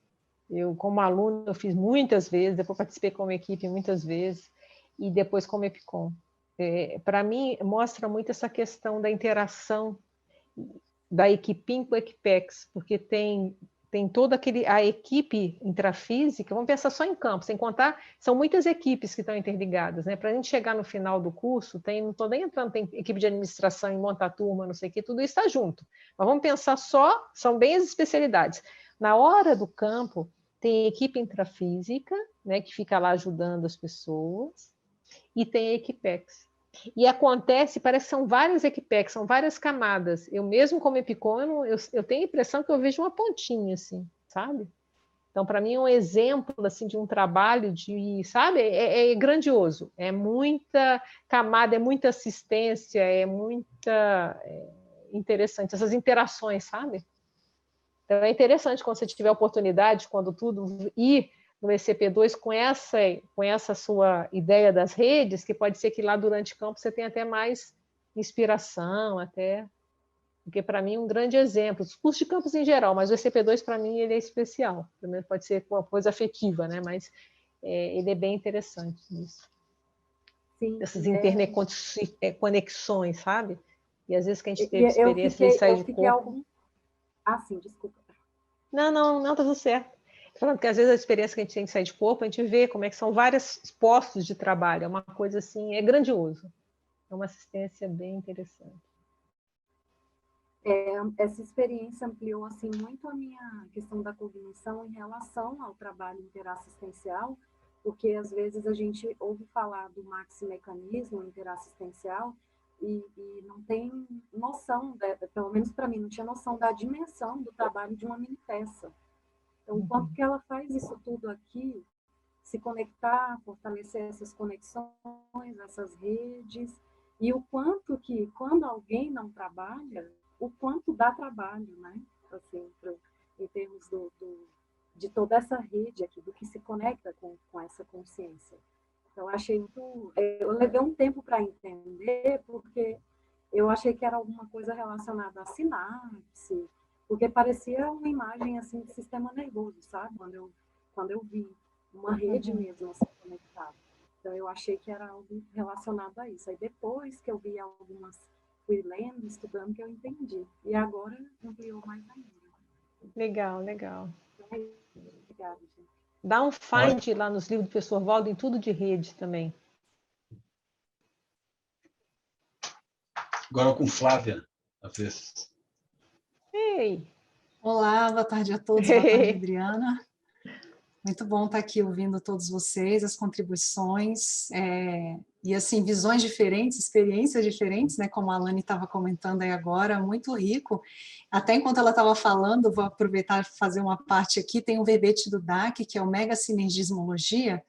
Eu, como aluno, eu fiz muitas vezes, depois participei como equipe muitas vezes, e depois como EPICOM. Para mim, mostra muito essa questão da interação da equipim com a Equipex, porque tem toda a equipe intrafísica, vamos pensar só em campo, sem contar, são muitas equipes que estão interligadas, né? Para a gente chegar no final do curso, não estou nem entrando, tem equipe de administração, em montar turma, não sei o que, tudo isso está junto. Mas vamos pensar só, são bem as especialidades. Na hora do campo, tem a equipe intrafísica, né, que fica lá ajudando as pessoas, e tem a Equipex. E acontece, parece que são várias Equipex, são várias camadas. Eu mesmo como EPICOM, eu tenho a impressão que eu vejo uma pontinha, assim, sabe? Então, para mim, é um exemplo assim, de um trabalho sabe? É grandioso. É muita camada, é muita assistência, é muita... interessante, essas interações, sabe? Então, é interessante quando você tiver a oportunidade, quando tudo ir no ECP2 com essa sua ideia das redes, que pode ser que lá durante o campo você tenha até mais inspiração, porque para mim é um grande exemplo, os cursos de campus em geral, mas o ECP2 para mim ele é especial, pelo menos pode ser uma coisa afetiva, né? Mas ele é bem interessante nisso. Sim, essas interconexões, sabe? E às vezes que a gente teve experiência de sair de corpo... sim, desculpa. Não, tá tudo certo. Falando que às vezes a experiência que a gente tem de sair de corpo, a gente vê como é que são vários postos de trabalho, é uma coisa assim, é grandioso. É uma assistência bem interessante. Essa experiência ampliou assim, muito a minha questão da cognição em relação ao trabalho interassistencial, porque às vezes a gente ouve falar do maximecanismo interassistencial, e não tem noção, pelo menos para mim, não tinha noção da dimensão do trabalho de uma mini peça. Então, o quanto que ela faz isso tudo aqui, se conectar, fortalecer essas conexões, essas redes, e o quanto que, quando alguém não trabalha, o quanto dá trabalho, né? Assim, em termos de toda essa rede aqui, do que se conecta com essa consciência. Então, achei muito... Eu levei um tempo para entender, porque eu achei que era alguma coisa relacionada à sinapse, porque parecia uma imagem assim de sistema nervoso, sabe? Quando eu vi uma rede mesmo assim conectada. Então, eu achei que era algo relacionado a isso. Aí, depois que eu vi algumas, fui lendo, estudando, que eu entendi. E agora ampliou mais ainda. Legal, legal. Obrigada, gente. Dá um find lá nos livros do professor Waldo em tudo de rede também. Agora com Flávia, às vezes. Ei! Olá, boa tarde a todos, boa tarde, Adriana. Muito bom estar aqui ouvindo todos vocês, as contribuições, e assim, visões diferentes, experiências diferentes, né, como a Alane estava comentando aí agora, muito rico. Até enquanto ela estava falando, vou aproveitar e fazer uma parte aqui, tem um verbete do DAC, que é o Mega Sinergismologia,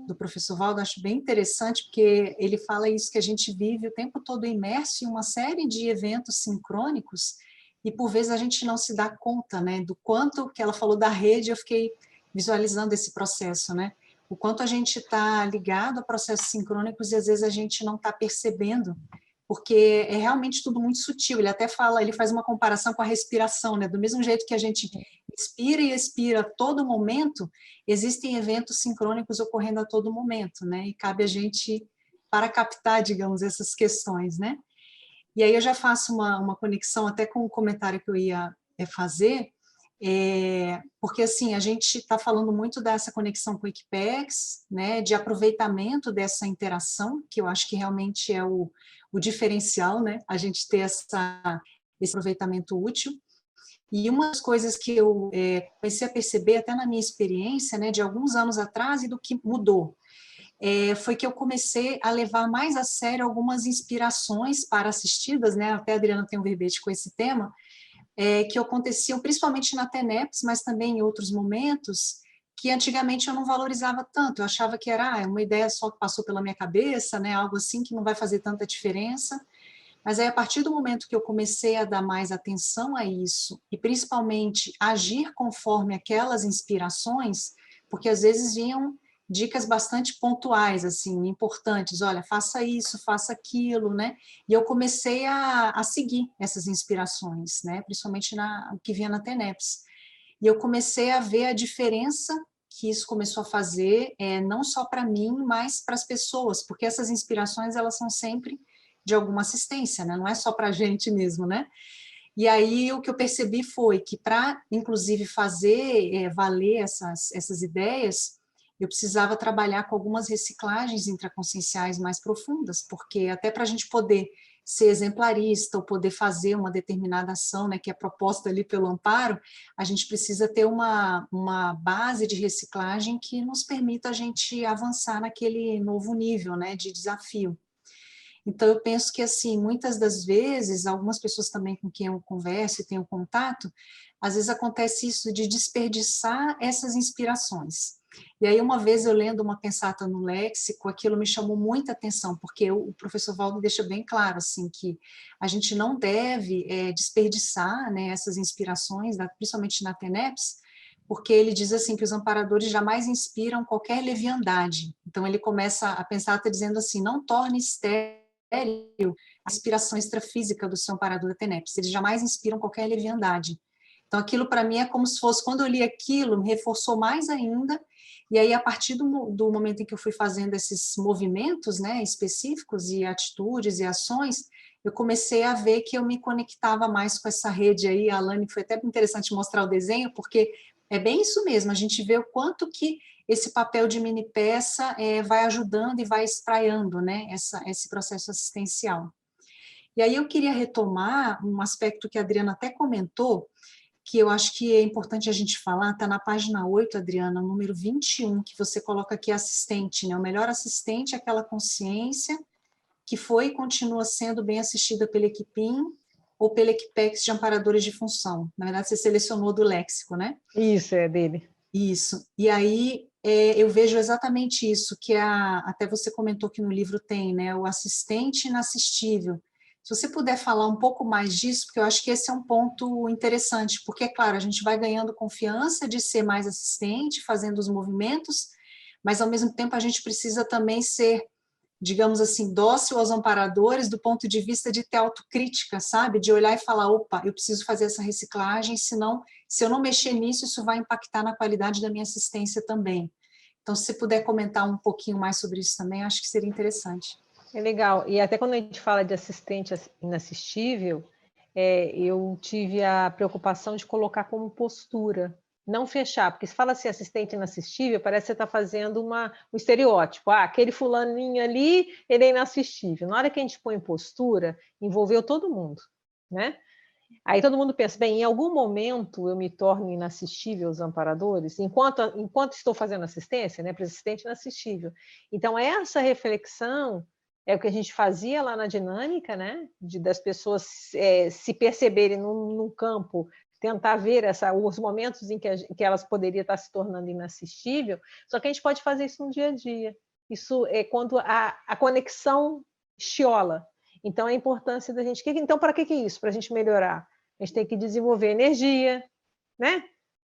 do professor Waldo, acho bem interessante, porque ele fala isso, que a gente vive o tempo todo imerso em uma série de eventos sincrônicos, e por vezes a gente não se dá conta, né, do quanto que ela falou da rede, eu fiquei visualizando esse processo, né? O quanto a gente está ligado a processos sincrônicos e às vezes a gente não está percebendo, porque é realmente tudo muito sutil. Ele até fala, ele faz uma comparação com a respiração, né? Do mesmo jeito que a gente inspira e expira a todo momento, existem eventos sincrônicos ocorrendo a todo momento, né? E cabe a gente para captar, digamos, essas questões, né? E aí eu já faço uma conexão até com o comentário que eu ia fazer, porque assim, a gente está falando muito dessa conexão com o Equipex, né, de aproveitamento dessa interação, que eu acho que realmente é o diferencial, né, a gente ter esse aproveitamento útil. E uma das coisas que eu comecei a perceber, até na minha experiência, né, de alguns anos atrás, e do que mudou, foi que eu comecei a levar mais a sério algumas inspirações para assistidas, né, até a Adriana tem um verbete com esse tema, que aconteciam principalmente na TENEPS, mas também em outros momentos, que antigamente eu não valorizava tanto, eu achava que era uma ideia só que passou pela minha cabeça, né, algo assim que não vai fazer tanta diferença, mas aí a partir do momento que eu comecei a dar mais atenção a isso, e principalmente agir conforme aquelas inspirações, porque às vezes vinham dicas bastante pontuais, assim, importantes, olha, faça isso, faça aquilo, né? E eu comecei a seguir essas inspirações, né? Principalmente o que vinha na TENEPS. E eu comecei a ver a diferença que isso começou a fazer, não só para mim, mas para as pessoas, porque essas inspirações, elas são sempre de alguma assistência, né? Não é só para a gente mesmo, né? E aí o que eu percebi foi que para, inclusive, fazer valer essas ideias, eu precisava trabalhar com algumas reciclagens intraconscienciais mais profundas, porque até para a gente poder ser exemplarista ou poder fazer uma determinada ação, né, que é proposta ali pelo amparo, a gente precisa ter uma base de reciclagem que nos permita a gente avançar naquele novo nível, né, de desafio. Então, eu penso que, assim, muitas das vezes, algumas pessoas também com quem eu converso e tenho contato, às vezes acontece isso de desperdiçar essas inspirações. E aí, uma vez eu lendo uma pensata no léxico, aquilo me chamou muita atenção, porque o professor Waldo deixa bem claro, assim, que a gente não deve desperdiçar, né, essas inspirações, principalmente na TENEPS, porque ele diz assim que os amparadores jamais inspiram qualquer leviandade. Então, ele começa a pensata dizendo assim, não torne estéril a inspiração extrafísica do seu amparador da TENEPS, eles jamais inspiram qualquer leviandade. Então, aquilo para mim é como se fosse, quando eu li aquilo, me reforçou mais ainda, e aí a partir do momento em que eu fui fazendo esses movimentos, né, específicos e atitudes e ações, eu comecei a ver que eu me conectava mais com essa rede aí, a Alane, foi até interessante mostrar o desenho, porque é bem isso mesmo, a gente vê o quanto que esse papel de mini peça vai ajudando e vai espraiando, né, esse processo assistencial. E aí eu queria retomar um aspecto que a Adriana até comentou, que eu acho que é importante a gente falar, está na página 8, Adriana, número 21, que você coloca aqui assistente, né? O melhor assistente é aquela consciência que foi e continua sendo bem assistida pela Equipim ou pela Equipex de amparadores de função. Na verdade, você selecionou do léxico, né? Isso, é dele. Isso. E aí eu vejo exatamente isso, que até você comentou que no livro tem, né? O assistente inassistível. Se você puder falar um pouco mais disso, porque eu acho que esse é um ponto interessante, porque, é claro, a gente vai ganhando confiança de ser mais assistente, fazendo os movimentos, mas, ao mesmo tempo, a gente precisa também ser, digamos assim, dócil aos amparadores do ponto de vista de ter autocrítica, sabe? De olhar e falar, opa, eu preciso fazer essa reciclagem, senão, se eu não mexer nisso, isso vai impactar na qualidade da minha assistência também. Então, se você puder comentar um pouquinho mais sobre isso também, acho que seria interessante. É legal. E até quando a gente fala de assistente inassistível, eu tive a preocupação de colocar como postura, não fechar, porque se fala assim, assistente inassistível, parece que você está fazendo um estereótipo. Aquele fulaninho ali, ele é inassistível. Na hora que a gente põe postura, envolveu todo mundo, né? Aí todo mundo pensa, bem, em algum momento eu me torno inassistível aos amparadores, enquanto estou fazendo assistência, né, para assistente inassistível. Então, essa reflexão é o que a gente fazia lá na dinâmica, né, das pessoas se perceberem num campo, tentar ver os momentos em que elas poderiam estar se tornando inassistível, só que a gente pode fazer isso no dia a dia. Isso é quando a conexão chiola. Então, a importância da gente... Então, para que é isso? Para a gente melhorar. A gente tem que desenvolver energia, né?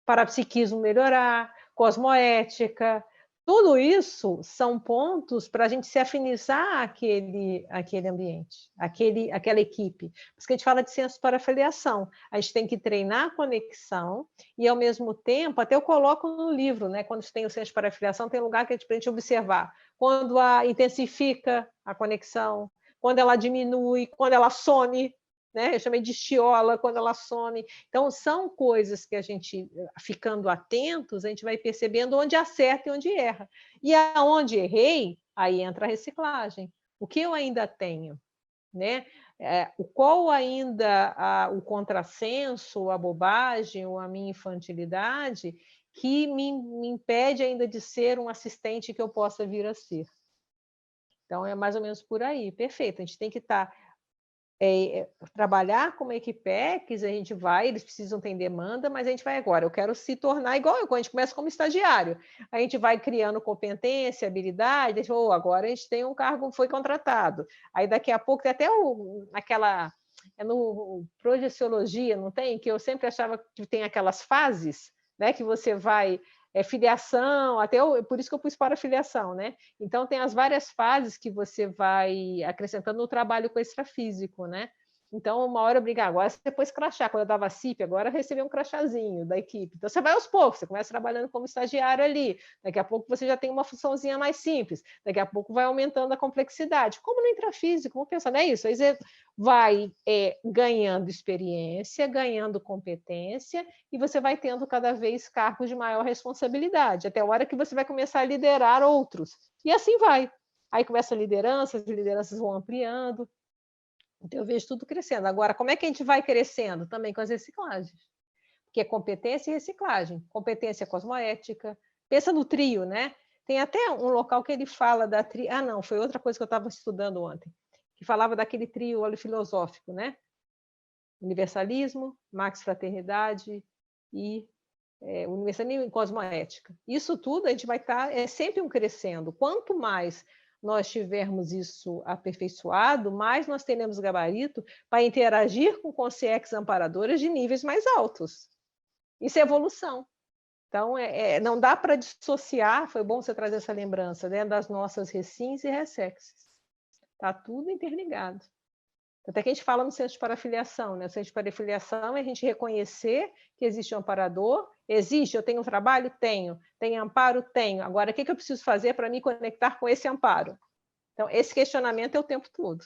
Parapsiquismo melhorar, cosmoética. Tudo isso são pontos para a gente se afinizar àquele ambiente, àquela equipe. Por isso que a gente fala de senso para afiliação. A gente tem que treinar a conexão e, ao mesmo tempo, até eu coloco no livro, né? Quando tem o senso para afiliação, tem um lugar que para a gente observar. Quando intensifica a conexão, quando ela diminui, quando ela some, né? Eu chamei de chiola, quando ela some. Então, são coisas que a gente, ficando atentos, a gente vai percebendo onde acerta e onde erra. E aonde errei, aí entra a reciclagem. O que eu ainda tenho? Né? Qual ainda o contrassenso, a bobagem ou a minha infantilidade que me impede ainda de ser um assistente que eu possa vir a ser? Então, é mais ou menos por aí. Perfeito. A gente tem que trabalhar como Equipex, a gente vai, eles precisam ter demanda, mas a gente vai agora. Eu quero se tornar igual eu, quando a gente começa como estagiário. A gente vai criando competência, habilidade, agora a gente tem um cargo, foi contratado. Aí, daqui a pouco, tem até no projeciologia, não tem? Que eu sempre achava que tem aquelas fases, né, que você vai... filiação, por isso que eu pus para filiação, né? Então, tem as várias fases que você vai acrescentando no trabalho com o extrafísico, né? Então, uma hora eu brigar, agora você pôs crachá, quando eu dava CIP, agora eu recebi um crachazinho da equipe. Então, você vai aos poucos, você começa trabalhando como estagiário ali, daqui a pouco você já tem uma funçãozinha mais simples, daqui a pouco vai aumentando a complexidade. Como no intrafísico, vamos pensar, não é isso? Aí você vai ganhando experiência, ganhando competência, e você vai tendo cada vez cargos de maior responsabilidade, até a hora que você vai começar a liderar outros. E assim vai. Aí começa a liderança, as lideranças vão ampliando. Então, eu vejo tudo crescendo. Agora, como é que a gente vai crescendo? Também com as reciclagens. Porque é competência e reciclagem. Competência cosmoética. Pensa no trio, né? Tem até um local que ele fala da trio... não, foi outra coisa que eu estava estudando ontem, que falava daquele trio filosófico, né? Universalismo, Max Fraternidade e universalismo e cosmoética. Isso tudo a gente vai estar... sempre um crescendo. Quanto mais nós tivermos isso aperfeiçoado, mais nós teremos gabarito para interagir com consciências amparadoras de níveis mais altos. Isso é evolução. Então, não dá para dissociar, foi bom você trazer essa lembrança, né, das nossas recins e ressexes. Está tudo interligado. Até que a gente fala no centro de parafiliação, né? O centro de parafiliação é a gente reconhecer que existe um amparador, existe, eu tenho trabalho? Tenho. Tenho amparo? Tenho. Agora, o que eu preciso fazer para me conectar com esse amparo? Então, esse questionamento é o tempo todo.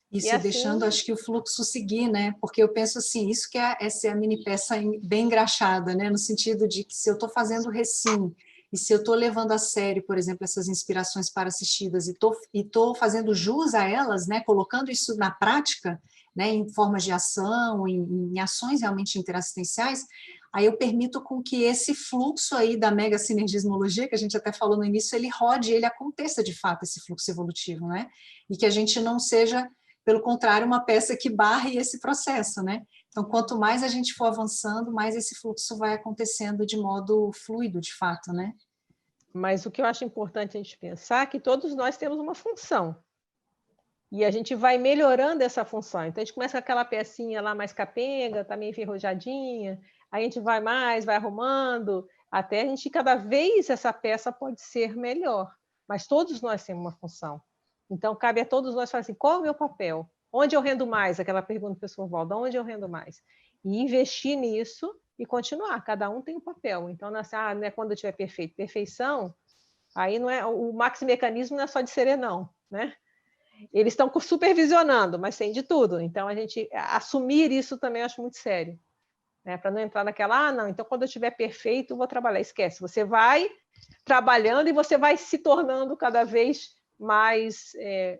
Isso, e assim... deixando, acho que o fluxo seguir, né? Porque eu penso assim, isso que essa é a mini peça bem engraxada, né? No sentido de que se eu estou fazendo recim e se eu estou levando a sério, por exemplo, essas inspirações para-assistidas e estou fazendo jus a elas, né, colocando isso na prática, né, em formas de ação, em ações realmente interassistenciais, aí eu permito com que esse fluxo aí da mega sinergismologia, que a gente até falou no início, ele rode, ele aconteça de fato, esse fluxo evolutivo, né? E que a gente não seja, pelo contrário, uma peça que barre esse processo, né? Então, quanto mais a gente for avançando, mais esse fluxo vai acontecendo de modo fluido, de fato, né? Mas o que eu acho importante a gente pensar é que todos nós temos uma função. E a gente vai melhorando essa função. Então, a gente começa com aquela pecinha lá mais capenga, tá meio enferrujadinha, aí a gente vai mais, vai arrumando, até a gente, cada vez, essa peça pode ser melhor. Mas todos nós temos uma função. Então, cabe a todos nós falar assim, qual é o meu papel? Onde eu rendo mais? Aquela pergunta do professor Valdo, onde eu rendo mais? E investir nisso e continuar. Cada um tem um papel. Então, não é quando eu estiver perfeito. Perfeição, aí não é, o maximecanismo não é só de serenão, né? Eles estão supervisionando, mas tem de tudo. Então, a gente assumir isso também eu acho muito sério. Né? Para não entrar naquela, não, então quando eu estiver perfeito, eu vou trabalhar. Esquece, você vai trabalhando e você vai se tornando cada vez mais,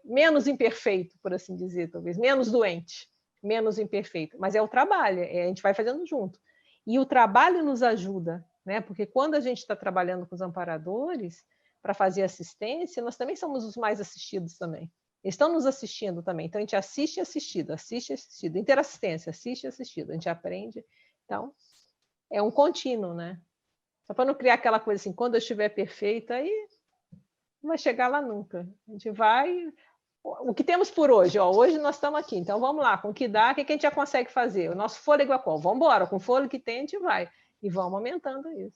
menos imperfeito, por assim dizer, talvez, menos doente, menos imperfeito. Mas é o trabalho, a gente vai fazendo junto. E o trabalho nos ajuda, né? Porque quando a gente está trabalhando com os amparadores, para fazer assistência, nós também somos os mais assistidos também. Eles estão nos assistindo também. Então, a gente assiste e assistido, assiste e assistido. Interassistência, assiste e assistido. A gente aprende. Então, é um contínuo, né? Só para não criar aquela coisa assim, quando eu estiver perfeita, aí não vai chegar lá nunca. A gente vai... O que temos por hoje? Ó, hoje nós estamos aqui, então vamos lá. Com o que dá, o que a gente já consegue fazer? O nosso fôlego é qual? Vamos embora. Com o fôlego que tem, a gente vai. E vamos aumentando isso.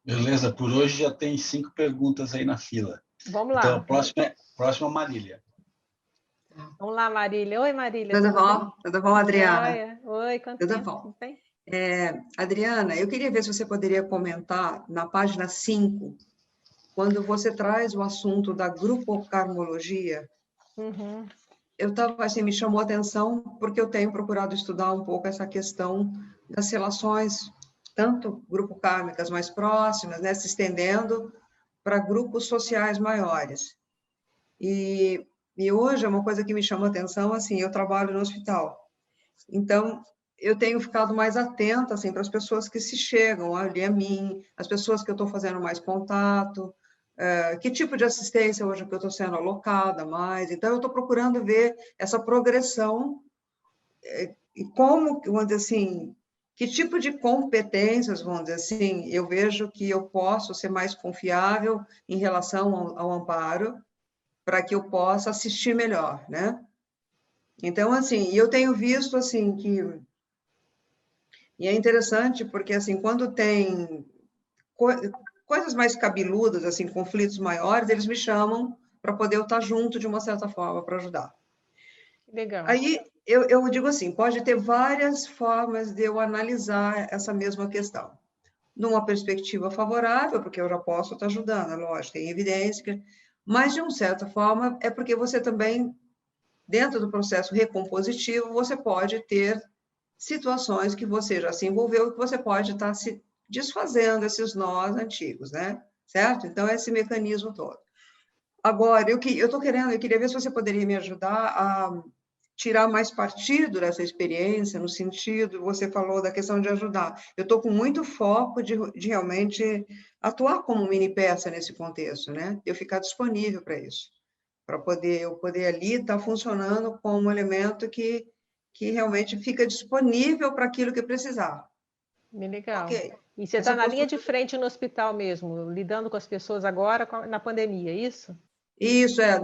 Beleza, por hoje já tem 5 perguntas aí na fila. Vamos lá. Então, a próxima Marília. Vamos lá, Marília. Oi, Marília. Tudo bom? Tudo bom, Adriana? Oi, quanto Tudo tempo? bom. Tudo bem? Adriana, eu queria ver se você poderia comentar na página 5, quando você traz o assunto da grupocarmologia. Uhum. Eu estava assim, me chamou a atenção porque eu tenho procurado estudar um pouco essa questão das relações, tanto grupo-kármicas mais próximas, né, se estendendo para grupos sociais maiores. E hoje é uma coisa que me chama a atenção, assim, eu trabalho no hospital. Então, eu tenho ficado mais atenta, assim, para as pessoas que se chegam ali a mim, as pessoas que eu estou fazendo mais contato, que tipo de assistência hoje que eu estou sendo alocada mais. Então, eu estou procurando ver essa progressão e como, vamos dizer assim, que tipo de competências, vamos dizer assim, eu vejo que eu posso ser mais confiável em relação ao amparo, para que eu possa assistir melhor, né? Então, assim, eu tenho visto, assim, que... E é interessante, porque, assim, quando tem coisas mais cabeludas, assim, conflitos maiores, eles me chamam para poder eu estar junto, de uma certa forma, para ajudar. Legal. Aí, eu digo assim, pode ter várias formas de eu analisar essa mesma questão. Numa perspectiva favorável, porque eu já posso estar ajudando, é lógico, tem evidência, mas, de uma certa forma, é porque você também, dentro do processo recompositivo, você pode ter situações que você já se envolveu e que você pode estar se desfazendo esses nós antigos, né? Certo? Então, é esse mecanismo todo. Agora, eu queria ver se você poderia me ajudar a tirar mais partido dessa experiência, no sentido, você falou da questão de ajudar. Eu estou com muito foco de realmente atuar como mini peça nesse contexto, né? Eu ficar disponível para isso, para eu poder ali estar funcionando como um elemento que realmente fica disponível para aquilo que precisar. Legal. Okay. E você está na linha de frente no hospital mesmo, lidando com as pessoas agora na pandemia, é isso? Isso, eu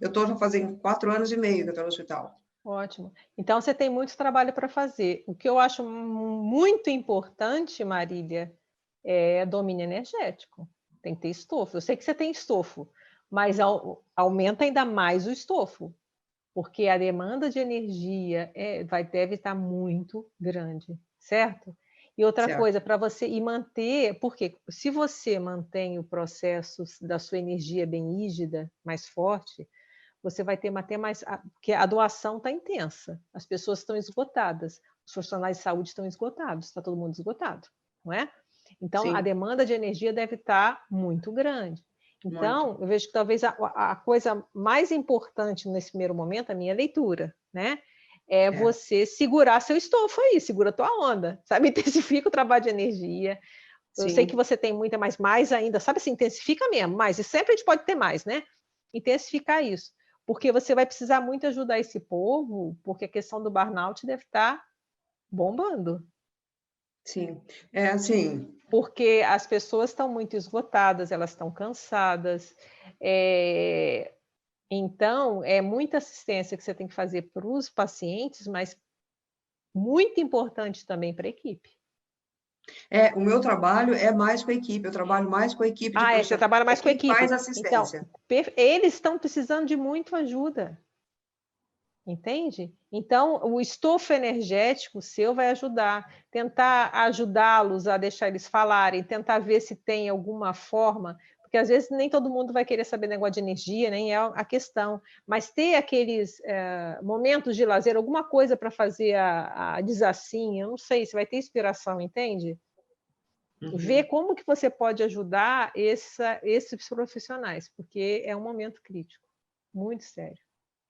estou já fazendo 4 anos e meio que eu estou no hospital. Ótimo. Então, você tem muito trabalho para fazer. O que eu acho muito importante, Marília, é domínio energético. Tem que ter estofo. Eu sei que você tem estofo, mas aumenta ainda mais o estofo, porque a demanda de energia deve estar muito grande, certo? E outra coisa, para você manter, porque se você mantém o processo da sua energia bem rígida, mais forte, você vai ter mais, porque a doação está intensa, as pessoas estão esgotadas, os profissionais de saúde estão esgotados, está todo mundo esgotado, não é? Então, Sim. a demanda de energia deve estar muito grande. Então, eu vejo que talvez a coisa mais importante nesse primeiro momento, a minha leitura, né? É você segurar seu estofo aí, segura tua onda, sabe? Intensifica o trabalho de energia. Eu sei que você tem muita, mas mais ainda, sabe assim, intensifica mesmo, mais. E sempre a gente pode ter mais, né? Intensificar isso. Porque você vai precisar muito ajudar esse povo, porque a questão do burnout deve estar bombando. Sim, é assim... Porque as pessoas estão muito esgotadas, elas estão cansadas. Então, é muita assistência que você tem que fazer para os pacientes, mas muito importante também para a equipe. O meu trabalho é mais com a equipe, eu trabalho mais com a equipe de você trabalha mais com a equipe. faz assistência. Então, eles estão precisando de muito ajuda. Entende? Então, o estofo energético seu vai ajudar. Tentar ajudá-los a deixar eles falarem, tentar ver se tem alguma forma, porque às vezes nem todo mundo vai querer saber negócio de energia, nem é a questão, mas ter aqueles momentos de lazer, alguma coisa para fazer a desassinha, eu não sei, se vai ter inspiração, entende? Ver como que você pode ajudar esses profissionais, porque é um momento crítico, muito sério.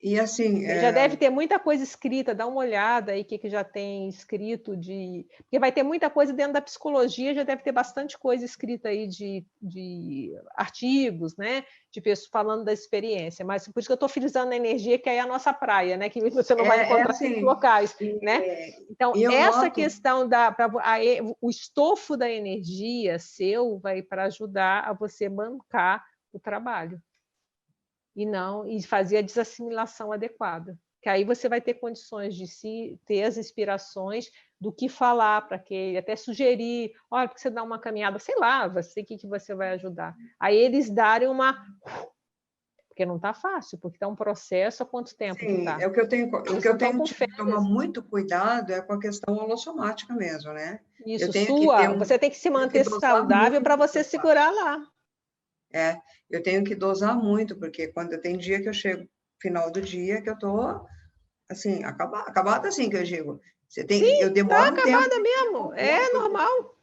E assim... Já deve ter muita coisa escrita, dá uma olhada aí que já tem escrito porque vai ter muita coisa dentro da psicologia, já deve ter bastante coisa escrita aí de artigos, né? De pessoas falando da experiência, mas por isso que eu estou frisando a energia, que é a nossa praia, né? Que você não vai encontrar em locais, né? Então, essa questão o estofo da energia seu vai para ajudar a você bancar o trabalho. E fazer a desassimilação adequada. Que aí você vai ter condições de ter as inspirações do que falar para aquele, até sugerir, olha, porque você dá uma caminhada, sei lá, você que você vai ajudar. Aí eles darem uma... Porque não está fácil, porque está um processo, há quanto tempo que está? O que eu tenho que tomar muito cuidado é com a questão holossomática mesmo, né? Isso, você tem que se manter saudável para você segurar lá. Eu tenho que dosar muito, porque quando tem dia que eu chego final do dia que eu tô assim, acabada assim que eu digo. Eu demoro tá acabada mesmo, é normal.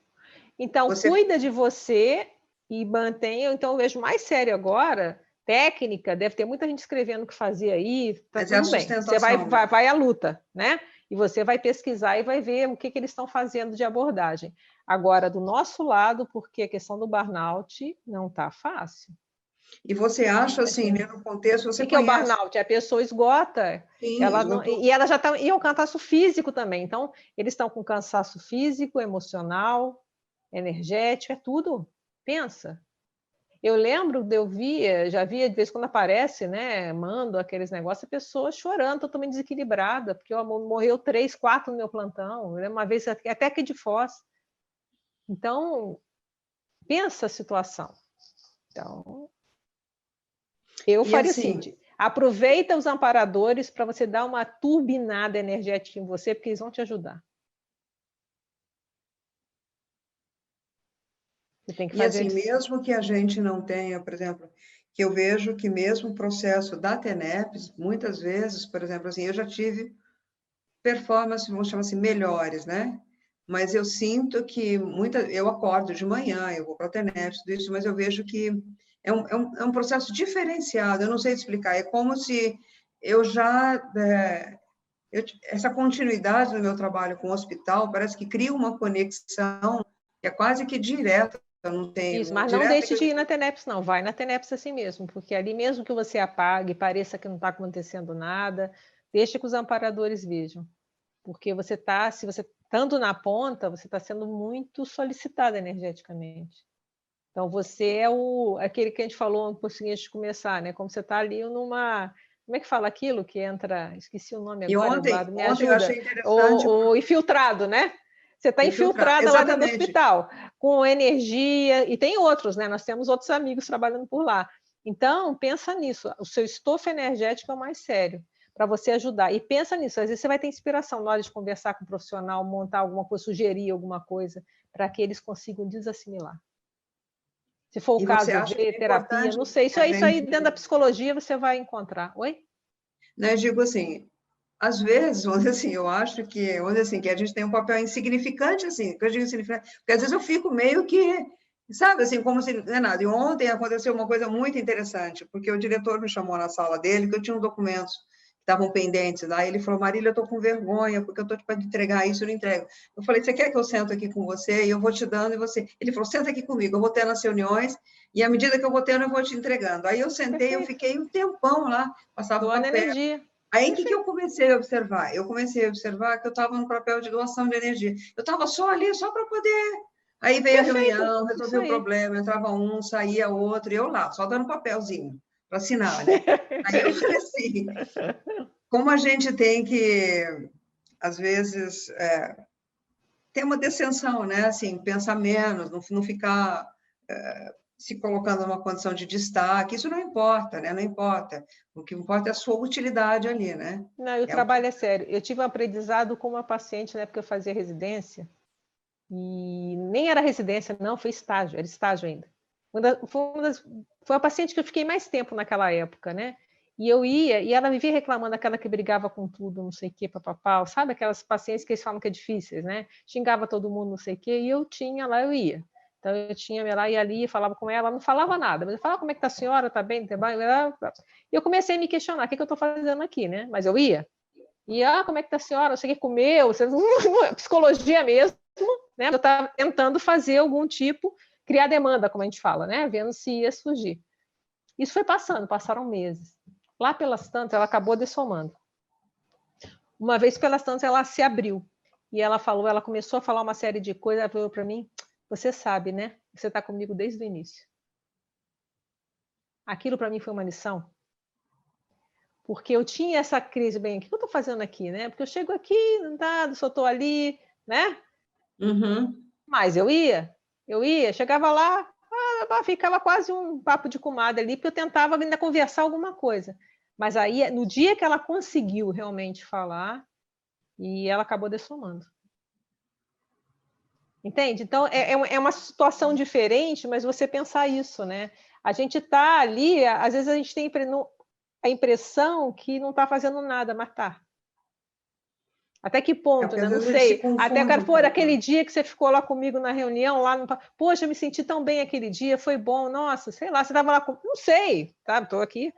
Então, cuida de você e mantenha. Então, eu vejo mais sério agora, técnica, deve ter muita gente escrevendo o que fazia aí, tá tudo bem. Você vai à luta, né? E você vai pesquisar e vai ver o que eles estão fazendo de abordagem. Agora, do nosso lado, porque a questão do burnout não está fácil. E você acha, assim, né, no contexto... O que é o burnout? A pessoa esgota. Sim, e ela já está... E é um cansaço físico também. Então, eles estão com cansaço físico, emocional, energético, é tudo. Pensa. Eu lembro, já via de vez em quando aparece, né, mando aqueles negócios, a pessoa chorando, totalmente desequilibrada, porque morreu 3, 4 no meu plantão, uma vez até aqui de Foz. Então, pensa a situação. Então, eu faria assim, aproveita os amparadores para você dar uma turbinada energética em você, porque eles vão te ajudar. Você tem que fazer assim, mesmo que a gente não tenha, por exemplo, que eu vejo que mesmo o processo da TENEPS, muitas vezes, por exemplo, assim, eu já tive performances, vamos chamar assim, melhores, né? Mas eu sinto que eu acordo de manhã, eu vou para a TENEPS, tudo isso, mas eu vejo que é um processo diferenciado, eu não sei explicar, é como se eu já... essa continuidade no meu trabalho com o hospital parece que cria uma conexão que é quase que direta. Não tem, isso, mas não deixe de ir na TENEPS, não. Vai na TENEPS assim mesmo, porque ali mesmo que você apague, pareça que não está acontecendo nada, deixe que os amparadores vejam. Porque você está, se você estando na ponta, você está sendo muito solicitado energeticamente. Então, você é aquele que a gente falou um pouquinho antes de começar, né? Como você está ali numa... Como é que fala aquilo que entra... Esqueci o nome agora, Eduardo, me ajuda. Eu achei interessante... O infiltrado, né? Você está infiltrada lá dentro do hospital, com energia, e tem outros, né? Nós temos outros amigos trabalhando por lá. Então, pensa nisso, o seu estofo energético é o mais sério, para você ajudar. E pensa nisso, às vezes você vai ter inspiração na hora de conversar com o profissional, montar alguma coisa, sugerir alguma coisa, para que eles consigam desassimilar. Se for o caso, ver terapia, não sei, isso aí dentro da psicologia você vai encontrar. Oi? Não, eu digo assim, às vezes, vamos dizer assim, eu acho que, vamos dizer assim, que a gente tem um papel insignificante, assim, que eu digo insignificante, porque às vezes eu fico meio que, sabe, assim, como se não é nada. E ontem aconteceu uma coisa muito interessante, porque o diretor me chamou na sala dele, que eu tinha uns documentos que estavam pendentes, aí ele falou, Marília, eu estou com vergonha, porque eu estou para entregar isso, eu não entrego. Eu falei, você quer que eu sento aqui com você, e eu vou te dando, e você... Ele falou, senta aqui comigo, eu vou ter nas reuniões, e à medida que eu vou tendo, eu vou te entregando. Aí eu sentei, eu fiquei um tempão lá, passava o papel. Energia. Aí, o que eu comecei a observar? Eu comecei a observar que eu estava no papel de doação de energia. Eu estava só ali, só para poder... Aí veio a reunião, resolveu o problema, entrava um, saía outro, e eu lá, só dando papelzinho para assinar, né? Aí eu falei assim, como a gente tem que, às vezes, ter uma descensão, né? Assim, pensar menos, não ficar... se colocando numa condição de destaque, isso não importa, né? Não importa. O que importa é a sua utilidade ali, né? Não, o trabalho é sério. Eu tive um aprendizado com uma paciente, né, porque eu fazia residência, e nem era residência, não, foi estágio, era estágio ainda. Foi a paciente que eu fiquei mais tempo naquela época, né? E eu ia, e ela vivia reclamando, aquela que brigava com tudo, não sei o quê, papapá, sabe? Aquelas pacientes que eles falam que é difíceis, né? Xingava todo mundo, não sei o quê, e eu tinha lá, eu ia. Então, eu tinha lá, ia ali, falava com ela não falava nada, mas eu falava, como é que tá a senhora, tá bem, tá bem? E eu comecei a me questionar, o que eu estou fazendo aqui, né? Mas eu ia. E, como é que tá a senhora? Eu cheguei a comer, psicologia mesmo, né? Eu estava tentando fazer algum tipo, criar demanda, como a gente fala, né? Vendo se ia surgir. Isso foi passando, passaram meses. Lá pelas tantas, ela acabou dessomando. Uma vez pelas tantas, ela se abriu. E ela começou a falar uma série de coisas, ela falou para mim, você sabe, né? Você está comigo desde o início. Aquilo para mim foi uma lição. Porque eu tinha essa crise, bem, o que eu estou fazendo aqui, né? Porque eu chego aqui, nada, só estou ali, né? Uhum. Mas eu ia, chegava lá, ficava quase um papo de comadre ali, porque eu tentava ainda conversar alguma coisa. Mas aí, no dia que ela conseguiu realmente falar, e ela acabou dessomando. Entende? Então, é uma situação diferente, mas você pensar isso, né? A gente está ali, às vezes a gente tem a impressão que não está fazendo nada, mas está. Até que ponto, né? Não sei. Até eu quero pôr aquele dia que você ficou lá comigo na reunião, lá no... Poxa, eu me senti tão bem aquele dia, foi bom, nossa, sei lá, você estava lá com... Não sei, tá? Estou aqui.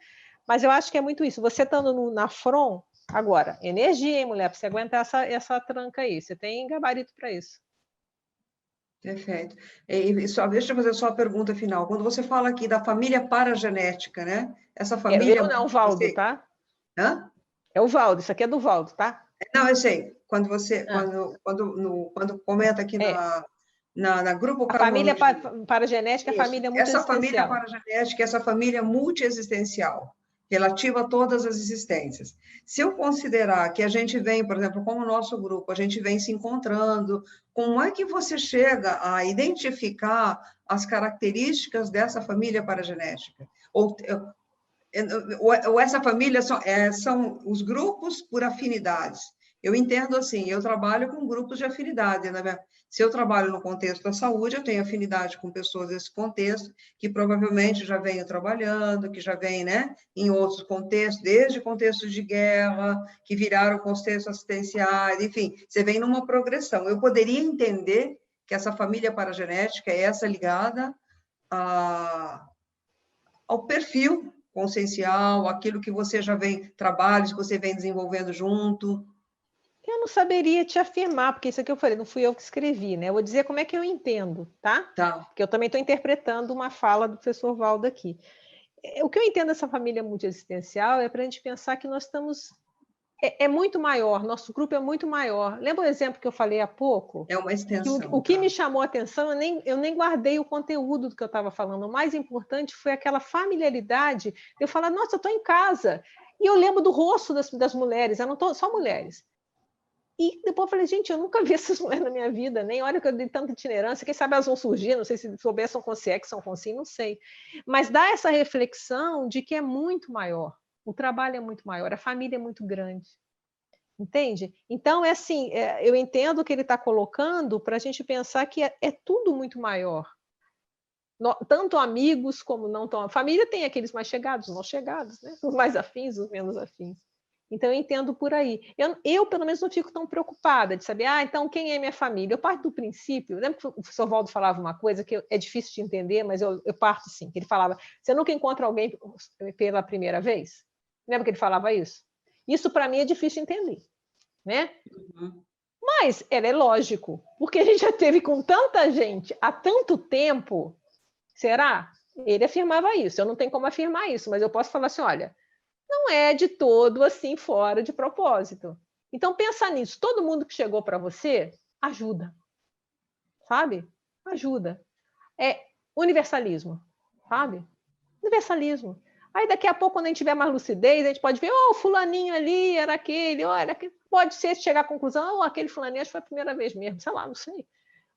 Mas eu acho que é muito isso. Você estando na front, agora, energia, hein, mulher, para você aguentar essa tranca aí. Você tem gabarito para isso. Perfeito. E só, deixa eu fazer só a pergunta final. Quando você fala aqui da família paragenética, né? Essa família... Eu não, o Valdo, tá? Hã? É o Valdo, isso aqui é do Valdo, tá? Não, eu sei. Quando você... Quando comenta aqui na grupo... A família paragenética é a família multiexistencial. Essa família paragenética, essa família multiexistencial, relativa a todas as existências. Se eu considerar que a gente vem, por exemplo, como o nosso grupo, a gente vem se encontrando, como é que você chega a identificar as características dessa família paragenética? Ou essa família são os grupos por afinidades. Eu entendo assim, eu trabalho com grupos de afinidade, né? Se eu trabalho no contexto da saúde, eu tenho afinidade com pessoas desse contexto, que provavelmente já venho trabalhando, que já vem, né, em outros contextos, desde contextos de guerra, que viraram contextos assistenciais, enfim, você vem numa progressão. Eu poderia entender que essa família paragenética é essa ligada ao perfil consciencial, aquilo que você já vem, trabalhos que você vem desenvolvendo junto. Eu não saberia te afirmar, porque isso aqui eu falei, não fui eu que escrevi, né? Eu vou dizer como é que eu entendo, tá? Tá. Porque eu também estou interpretando uma fala do professor Valdo aqui. O que eu entendo dessa família multiexistencial é para a gente pensar que nós estamos... É muito maior, nosso grupo é muito maior. Lembra o exemplo que eu falei há pouco? É uma extensão. O que me chamou a atenção, eu nem guardei o conteúdo do que eu estava falando. O mais importante foi aquela familiaridade. Eu falar, nossa, eu estou em casa. E eu lembro do rosto das mulheres, eram só mulheres. E depois eu falei, gente, eu nunca vi essas mulheres na minha vida, nem olha que eu dei tanta itinerância, quem sabe elas vão surgir, não sei se souber, são conscientes, são conscientes, não sei. Mas dá essa reflexão de que é muito maior, o trabalho é muito maior, a família é muito grande. Entende? Então, é assim, eu entendo o que ele está colocando para a gente pensar que é tudo muito maior. Tanto amigos como não tão... A família tem aqueles mais chegados, não chegados, né? Os mais afins, os menos afins. Então, eu entendo por aí. Eu, pelo menos, não fico tão preocupada de saber, então, quem é minha família? Eu parto do princípio, lembra que o professor Valdo falava uma coisa que é difícil de entender, mas eu parto assim, que ele falava, você nunca encontra alguém pela primeira vez? Lembra que ele falava isso? Isso, para mim, é difícil de entender, né? Uhum. Mas é lógico, porque a gente já teve com tanta gente há tanto tempo, será? Ele afirmava isso, eu não tenho como afirmar isso, mas eu posso falar assim, olha, não é de todo assim fora de propósito. Então, pensa nisso. Todo mundo que chegou para você, ajuda. Sabe? Ajuda. É universalismo. Sabe? Universalismo. Aí, daqui a pouco, quando a gente tiver mais lucidez, a gente pode ver, o fulaninho ali era aquele, era aquele. Pode ser chegar à conclusão, aquele fulaninho acho que foi a primeira vez mesmo. Sei lá, não sei.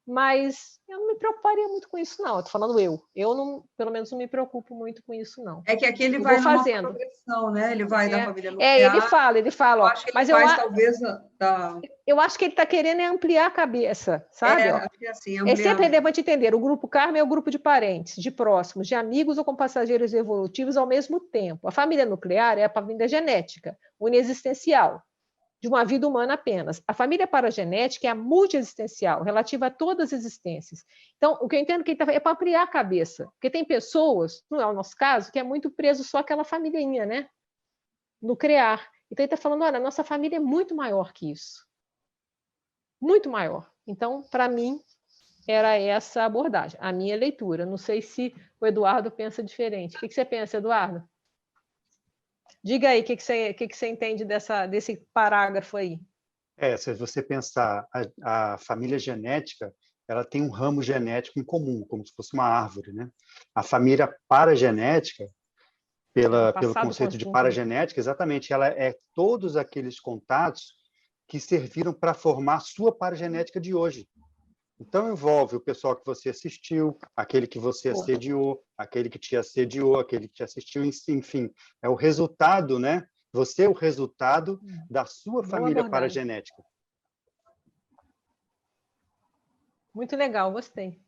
Mas eu não me preocuparia muito com isso, não. Estou falando eu. Eu, não, pelo menos, não me preocupo muito com isso, não. É que aqui ele vai numa progressão, né? Ele vai da família nuclear. Ele fala. Eu acho que ele faz, talvez, eu acho que ele está querendo ampliar a cabeça, sabe? Acho que é assim, é sempre relevante entender. O grupo karma é o grupo de parentes, de próximos, de amigos ou com passageiros evolutivos ao mesmo tempo. A família nuclear é a família genética, uniexistencial, de uma vida humana apenas. A família paragenética é a multiexistencial, relativa a todas as existências. Então, o que eu entendo que ele é para ampliar a cabeça, porque tem pessoas, não é o nosso caso, que é muito preso só àquela familhinha, né? Nuclear. Então, ele está falando, olha, a nossa família é muito maior que isso. Muito maior. Então, para mim, era essa abordagem, a minha leitura. Não sei se o Eduardo pensa diferente. O que você pensa, Eduardo? Diga aí, o que você entende desse parágrafo aí? Se você pensar, a família genética, ela tem um ramo genético em comum, como se fosse uma árvore, né? A família paragenética, pelo conceito de paragenética, exatamente, ela é todos aqueles contatos que serviram para formar a sua paragenética de hoje. Então, envolve o pessoal que você assistiu, aquele que você assediou, aquele que te assediou, aquele que te assistiu, enfim. É o resultado, né? Você é o resultado da sua família paragenética. Muito legal, gostei.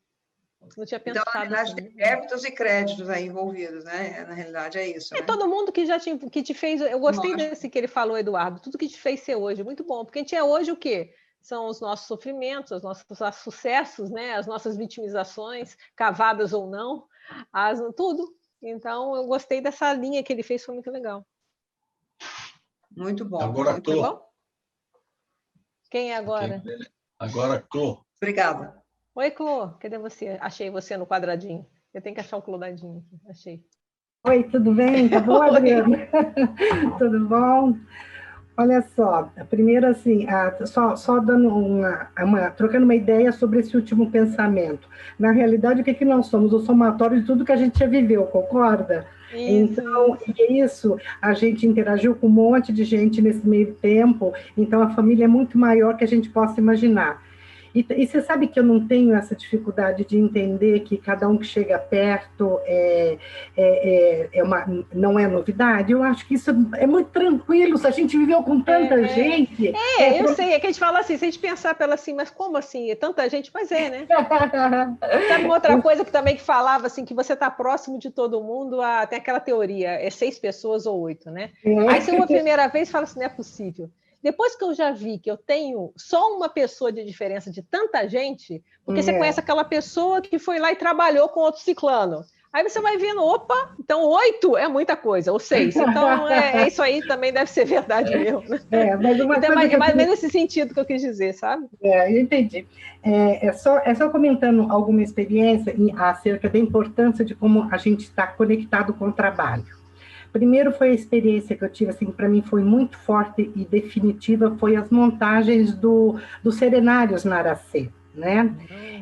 Não tinha pensado então, na realidade, tem débitos e créditos aí envolvidos, né? Na realidade, é isso. É todo mundo que te fez... Eu gostei desse que ele falou, Eduardo. Tudo que te fez ser hoje. Muito bom. Porque a gente é hoje o quê? São os nossos sofrimentos, os nossos sucessos, né? As nossas vitimizações, cavadas ou não, tudo. Então, eu gostei dessa linha que ele fez, foi muito legal. Muito bom. Agora, muito Clô. Bom? Quem é agora? Agora, Clô. Obrigada. Oi, Clô. Cadê você? Achei você no quadradinho. Eu tenho que achar o clodadinho aqui. Achei. Oi, tudo bem? Tá bom, Adriana? Tudo bom? Olha só, primeiro assim, só dando trocando uma ideia sobre esse último pensamento. Na realidade, o que nós somos? O somatório de tudo que a gente já viveu, concorda? Então, isso, a gente interagiu com um monte de gente nesse meio tempo, então a família é muito maior que a gente possa imaginar. E você sabe que eu não tenho essa dificuldade de entender que cada um que chega perto não é novidade. Eu acho que isso é muito tranquilo, se a gente viveu com tanta gente... eu sei, é que a gente fala assim, se a gente pensar pela assim, mas como assim? É tanta gente? Mas né? Sabe uma outra coisa que também que falava, assim, que você está próximo de todo mundo, tem aquela teoria, 6 pessoas ou 8, né? Aí, se uma primeira vez, fala assim, não é possível. Depois que eu já vi que eu tenho só uma pessoa de diferença de tanta gente, porque você conhece aquela pessoa que foi lá e trabalhou com outro ciclano. Aí você vai vendo, opa, então 8 é muita coisa, ou 6. Então, isso aí também deve ser verdade mesmo. Mas uma então, coisa mais ou menos nesse sentido que eu quis dizer, sabe? Eu entendi. É só comentando alguma experiência acerca da importância de como a gente está conectado com o trabalho. Primeiro foi a experiência que eu tive, assim, para mim foi muito forte e definitiva, foi as montagens dos serenários na Aracê, né?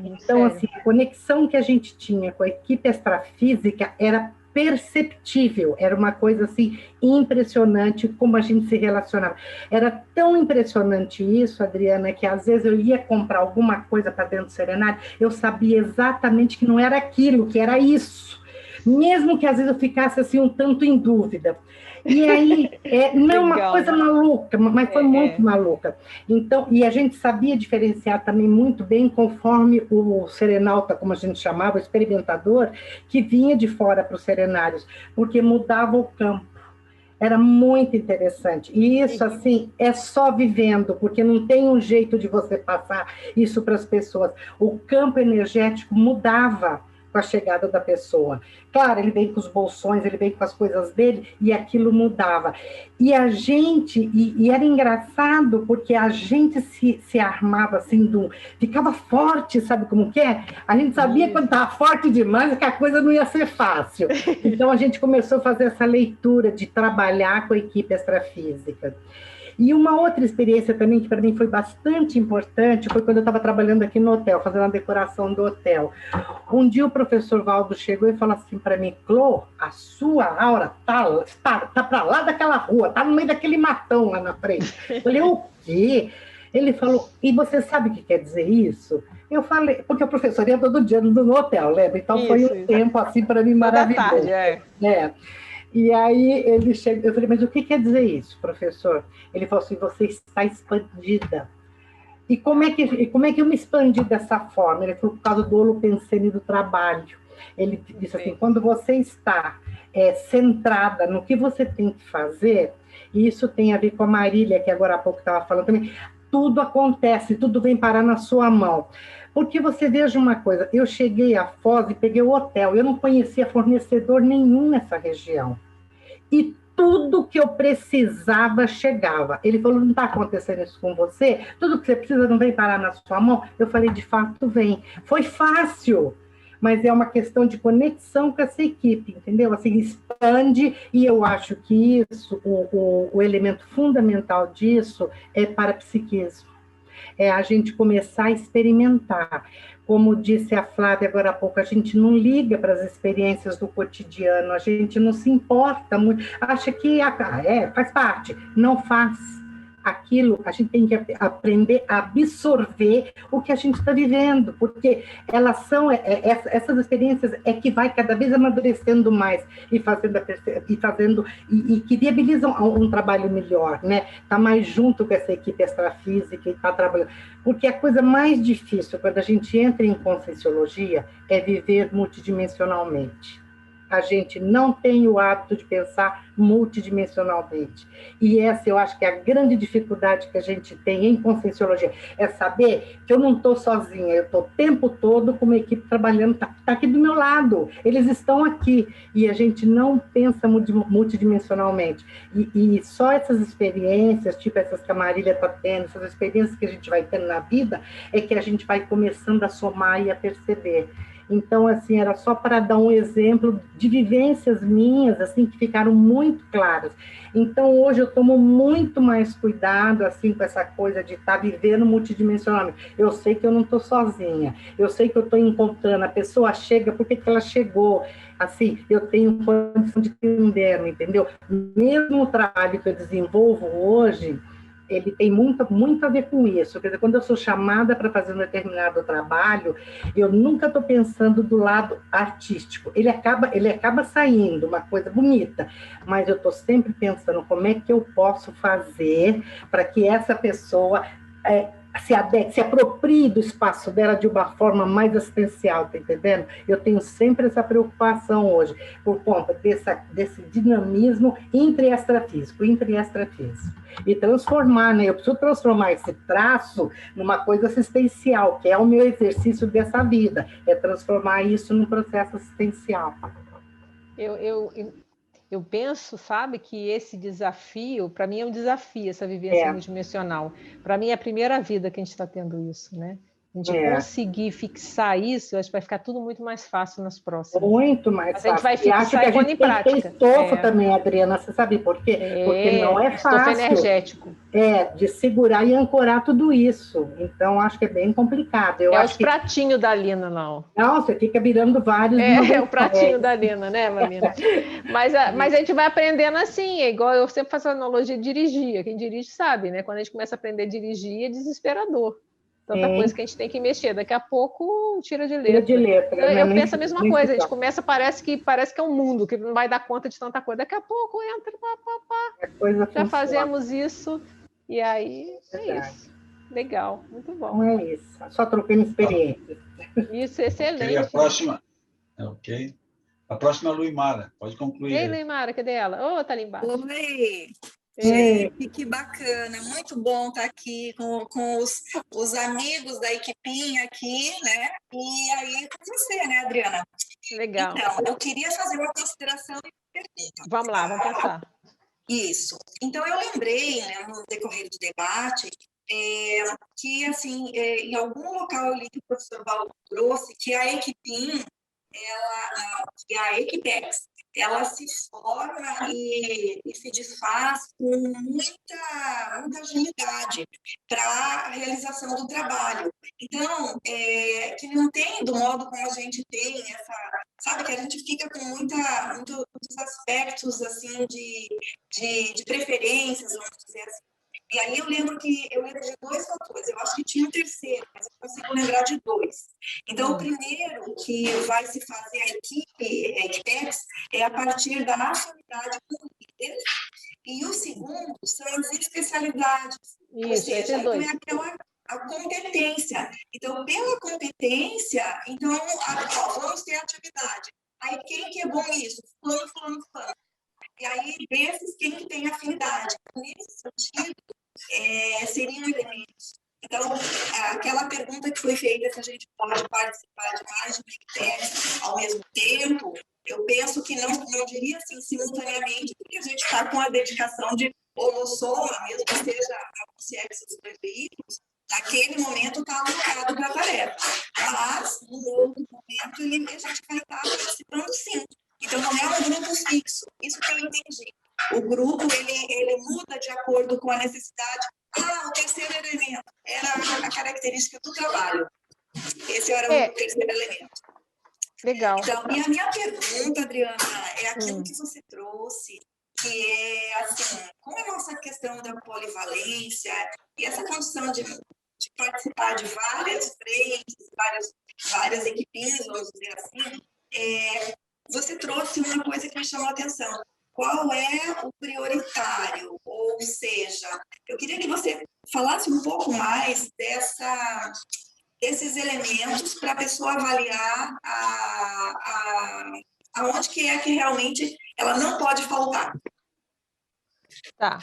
Então, assim, a conexão que a gente tinha com a equipe extrafísica era perceptível, era uma coisa, assim, impressionante como a gente se relacionava. Era tão impressionante isso, Adriana, que às vezes eu ia comprar alguma coisa para dentro do serenário, eu sabia exatamente que não era aquilo, que era isso. Mesmo que às vezes eu ficasse assim um tanto em dúvida. E aí, não é uma coisa maluca, mas foi muito maluca. Então, e a gente sabia diferenciar também muito bem conforme o serenauta, como a gente chamava, o experimentador, que vinha de fora para os serenários, porque mudava o campo. Era muito interessante. E isso, assim, é só vivendo, porque não tem um jeito de você passar isso para as pessoas. O campo energético mudava com a chegada da pessoa. Claro, ele veio com os bolsões, ele veio com as coisas dele, e aquilo mudava. E a gente, e era engraçado, porque a gente se armava assim, ficava forte, sabe como que é? A gente sabia quando estava forte demais que a coisa não ia ser fácil. Então a gente começou a fazer essa leitura de trabalhar com a equipe extrafísica. E uma outra experiência também, que para mim foi bastante importante, foi quando eu estava trabalhando aqui no hotel, fazendo a decoração do hotel. Um dia o professor Valdo chegou e falou assim para mim: Clô, a sua aura tá para lá daquela rua, tá no meio daquele matão lá na frente. Eu falei: o quê? Ele falou: e você sabe o que quer dizer isso? Eu falei, porque o professor ia todo dia no hotel, lembra? Então foi um tempo assim para mim maravilhoso. Toda tarde, E aí ele chegou, eu falei: mas o que quer dizer isso, professor? Ele falou assim: você está expandida. E como é que eu me expandi dessa forma? Ele falou: por causa do holopensene do trabalho. Ele disse assim: quando você está centrada no que você tem que fazer, e isso tem a ver com a Marília, que agora há pouco estava falando também, tudo acontece, tudo vem parar na sua mão. Porque você veja uma coisa, eu cheguei a Foz e peguei o hotel, eu não conhecia fornecedor nenhum nessa região. E tudo que eu precisava chegava. Ele falou: não está acontecendo isso com você? Tudo que você precisa não vem parar na sua mão? Eu falei: de fato vem. Foi fácil, mas é uma questão de conexão com essa equipe, entendeu? Assim, expande, e eu acho que isso, o elemento fundamental disso é parapsiquismo. É a gente começar a experimentar. Como disse a Flávia agora há pouco, a gente não liga para as experiências do cotidiano, a gente não se importa muito, acha que faz parte, não faz. Aquilo, a gente tem que aprender a absorver o que a gente está vivendo, porque elas são, essas experiências é que vai cada vez amadurecendo mais e que viabilizam um trabalho melhor, né? Tá mais junto com essa equipe extrafísica e tá trabalhando. Porque a coisa mais difícil quando a gente entra em Conscienciologia é viver multidimensionalmente. A gente não tem o hábito de pensar multidimensionalmente. E essa eu acho que é a grande dificuldade que a gente tem em Conscienciologia, é saber que eu não estou sozinha, eu estou o tempo todo com uma equipe trabalhando, está aqui do meu lado, eles estão aqui, e a gente não pensa multidimensionalmente. E só essas experiências, tipo essas que a Marília está tendo, essas experiências que a gente vai tendo na vida, é que a gente vai começando a somar e a perceber. Então, assim, era só para dar um exemplo de vivências minhas, assim, que ficaram muito claras. Então, hoje eu tomo muito mais cuidado, assim, com essa coisa de estar vivendo multidimensionalmente. Eu sei que eu não estou sozinha, eu sei que eu estou encontrando, a pessoa chega, por que ela chegou? Assim, eu tenho condição de entender, entendeu? Mesmo o trabalho que eu desenvolvo hoje, ele tem muito a ver com isso. Quer dizer, quando eu sou chamada para fazer um determinado trabalho, eu nunca estou pensando do lado artístico. Ele acaba saindo, uma coisa bonita, mas eu estou sempre pensando como é que eu posso fazer para que essa pessoa se aproprie do espaço dela de uma forma mais assistencial, tá entendendo? Eu tenho sempre essa preocupação hoje, por conta desse dinamismo intra-extrafísico. E transformar, né? Eu preciso transformar esse traço numa coisa assistencial, que é o meu exercício dessa vida, é transformar isso num processo assistencial. Eu penso, sabe, que esse desafio, para mim é um desafio, essa vivência multidimensional. Para mim é a primeira vida que a gente está tendo isso, né? A gente conseguir fixar isso, acho que vai ficar tudo muito mais fácil nas próximas. Muito mais fácil. A gente vai fixar e pondo em prática. Tem que ter estofo também, Adriana, você sabe por quê? Porque não é fácil. Estofo energético. De segurar e ancorar tudo isso. Então, acho que é bem complicado. Os pratinhos da Lina, não. Não, você fica virando vários. É o pratinho da Lina, né, Marina? Mas a gente vai aprendendo assim, é igual eu sempre faço a analogia de dirigir. Quem dirige sabe, né? Quando a gente começa a aprender a dirigir, é desesperador. Tanta coisa que a gente tem que mexer. Daqui a pouco tira de letra. Eu penso a mesma coisa. A gente começa, parece que é um mundo, que não vai dar conta de tanta coisa. Daqui a pouco entra, já fazemos isso. E aí, isso. Legal, muito bom. Não é isso. Só trocando experiência. Isso, excelente. A próxima... Ok. A próxima é a Luimara, pode concluir. Ei, Luimara, cadê ela? Oh, tá ali embaixo. Oi! Que bacana, muito bom estar aqui com os amigos da equipinha aqui, né? E aí com você, né, Adriana? Legal. Então, eu queria fazer uma consideração e pergunta. Vamos lá, vamos pensar. Isso. Então, eu lembrei, né, no decorrer do debate, que, assim, em algum local eu li que o professor Paulo trouxe que a Equipim, que a Equipex, ela se forma e se desfaz com muita agilidade para a realização do trabalho. Então, que não tem do modo como a gente tem sabe, que a gente fica com muitos aspectos, assim, de preferências, vamos dizer assim. E aí eu lembro de 2 fatores, eu acho que tinha um terceiro, mas eu consigo lembrar de 2. Então, o primeiro que vai se fazer a Equipex é a partir da afinidade com o líder, e o segundo são as especialidades. Ou seja, então é aquela a competência. Então, pela competência, então, vamos ter atividade. Aí, quem que é bom nisso? Fulano. E aí, desses, quem que tem afinidade? Nesse sentido, seriam elementos. Então, aquela pergunta que foi feita, se a gente pode participar de mais de critérios ao mesmo tempo, eu penso que não diria assim simultaneamente, porque a gente está com a dedicação de homossoma, mesmo que seja a consciência dos 2 veículos, naquele momento está alocado para a tarefa. Mas, no outro momento, a gente vai estar participando sim. Então, não é um grupo fixo. Isso que eu entendi. O grupo, ele muda de acordo com a necessidade. O terceiro elemento era a característica do trabalho. Esse era o terceiro elemento. Legal. Então, e a minha pergunta, Adriana, é aquilo que você trouxe, que é, assim, como é a nossa questão da polivalência e essa condição de participar de várias frentes, várias equipes, vamos dizer assim, você trouxe uma coisa que me chamou a atenção. Qual é o prioritário? Ou seja, eu queria que você falasse um pouco mais desses elementos para a pessoa avaliar aonde que é que realmente ela não pode faltar. Tá.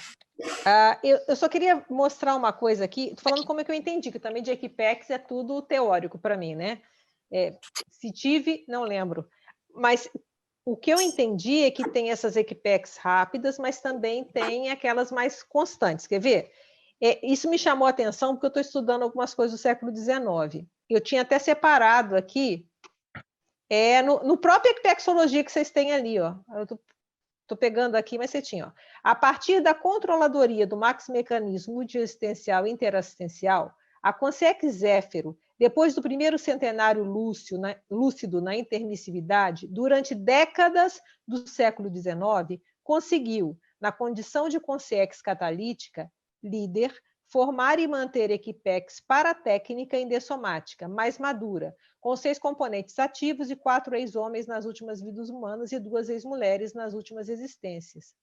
Eu só queria mostrar uma coisa aqui, tô falando como é que eu entendi, que também de Equipex é tudo teórico para mim, né? Se tive, não lembro. Mas o que eu entendi é que tem essas Equipex rápidas, mas também tem aquelas mais constantes. Quer ver? Isso me chamou a atenção porque eu estou estudando algumas coisas do século XIX. Eu tinha até separado aqui, no próprio Equipexologia que vocês têm ali, ó. Eu estou pegando aqui, mas você tinha. Ó. A partir da controladoria do maxi-mecanismo multiexistencial e interassistencial, a Consex Zéfiro, depois do primeiro centenário lúcido na intermissividade, durante décadas do século XIX, conseguiu, na condição de Consex catalítica, líder, formar e manter Equipex paratécnica endossomática, mais madura, com 6 componentes ativos e 4 ex-homens nas últimas vidas humanas e 2 ex-mulheres nas últimas existências.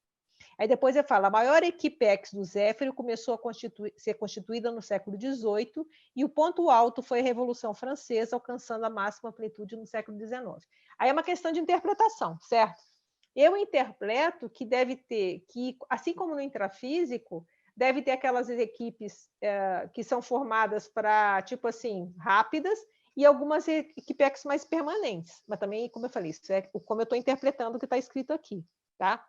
Aí depois ele fala, a maior Equipex do Zéfiro começou a ser constituída no século XVIII e o ponto alto foi a Revolução Francesa, alcançando a máxima amplitude no século XIX. Aí é uma questão de interpretação, certo? Eu interpreto que deve ter, assim como no intrafísico, deve ter aquelas equipes que são formadas para, tipo assim, rápidas, e algumas Equipex mais permanentes. Mas também, como eu falei, isso é como eu estou interpretando o que está escrito aqui, tá?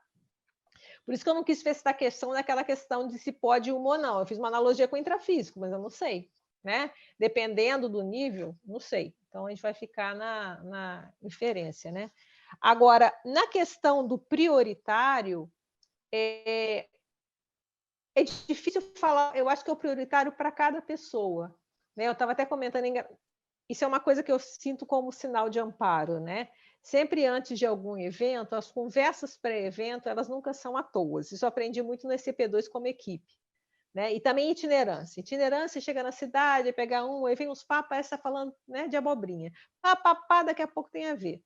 Por isso que eu não quis ver essa questão daquela questão de se pode uma ou não. Eu fiz uma analogia com o intrafísico, mas eu não sei, né? Dependendo do nível, não sei. Então, a gente vai ficar na inferência, né? Agora, na questão do prioritário, é difícil falar, eu acho que é o prioritário para cada pessoa. Né? Eu estava até comentando, isso é uma coisa que eu sinto como sinal de amparo, né? Sempre antes de algum evento, as conversas pré-evento, elas nunca são à toa. Isso eu aprendi muito no ECP2 como equipe. Né? E também itinerância. Itinerância, chega na cidade, pega aí vem uns papos, está falando, né, de abobrinha. Pá, daqui a pouco tem a ver.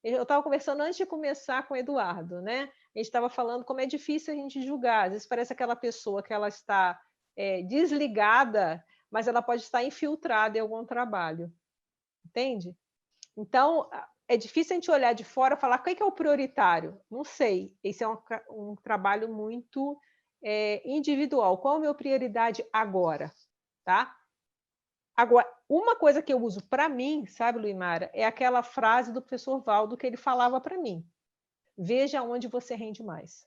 Eu estava conversando antes de começar com o Eduardo, né? A gente estava falando como é difícil a gente julgar. Às vezes parece aquela pessoa que ela está desligada, mas ela pode estar infiltrada em algum trabalho. Entende? Então, é difícil a gente olhar de fora e falar o que é o prioritário. Não sei. Esse é um trabalho muito individual. Qual é a minha prioridade agora? Tá? Agora, uma coisa que eu uso para mim, sabe, Luimara, é aquela frase do professor Valdo que ele falava para mim. Veja onde você rende mais.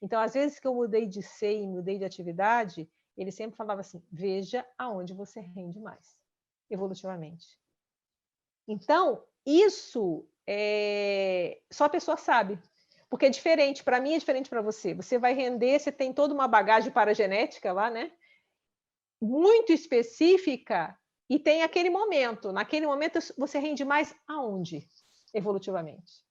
Então, às vezes que eu mudei de SEI, mudei de atividade, ele sempre falava assim, veja aonde você rende mais, evolutivamente. Então, isso só a pessoa sabe, porque é diferente, para mim é diferente para você. Você vai render, você tem toda uma bagagem paragenética lá, né? Muito específica, e tem aquele momento. Naquele momento, você rende mais aonde, evolutivamente?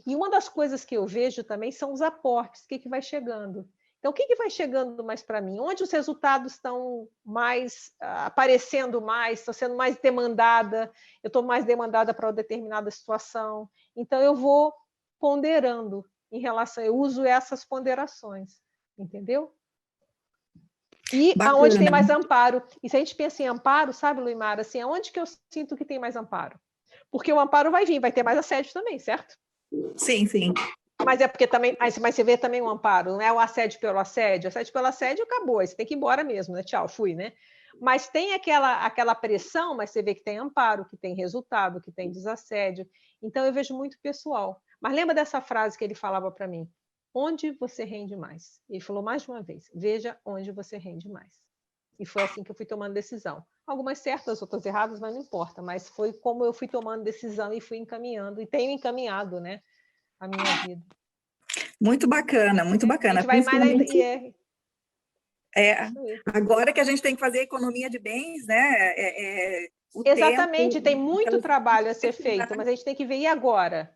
E uma das coisas que eu vejo também são os aportes, o que vai chegando. Então, o que vai chegando mais para mim? Onde os resultados estão mais aparecendo mais, estou sendo mais demandada, eu estou mais demandada para uma determinada situação. Então, eu vou ponderando em relação, eu uso essas ponderações, entendeu? E aonde tem mais amparo. E se a gente pensa em amparo, sabe, Luimara, assim, aonde que eu sinto que tem mais amparo? Porque o amparo vai vir, vai ter mais assédio também, certo? Sim, sim. Mas é porque também, mas você vê também o amparo, não é o assédio pelo assédio. O assédio pelo assédio acabou, aí você tem que ir embora mesmo, né? Tchau, fui, né? Mas tem aquela pressão, mas você vê que tem amparo, que tem resultado, que tem desassédio. Então eu vejo muito pessoal. Mas lembra dessa frase que ele falava para mim? Onde você rende mais? Ele falou mais de uma vez, veja onde você rende mais. E foi assim que eu fui tomando decisão. Algumas certas, outras erradas, mas não importa. Mas foi como eu fui tomando decisão e fui encaminhando, e tenho encaminhado, né, a minha vida. Muito bacana, muito bacana. Principalmente... Agora que a gente tem que fazer economia de bens, né? Exatamente, tempo, tem muito trabalho a ser feito, mas a gente tem que ver, e agora?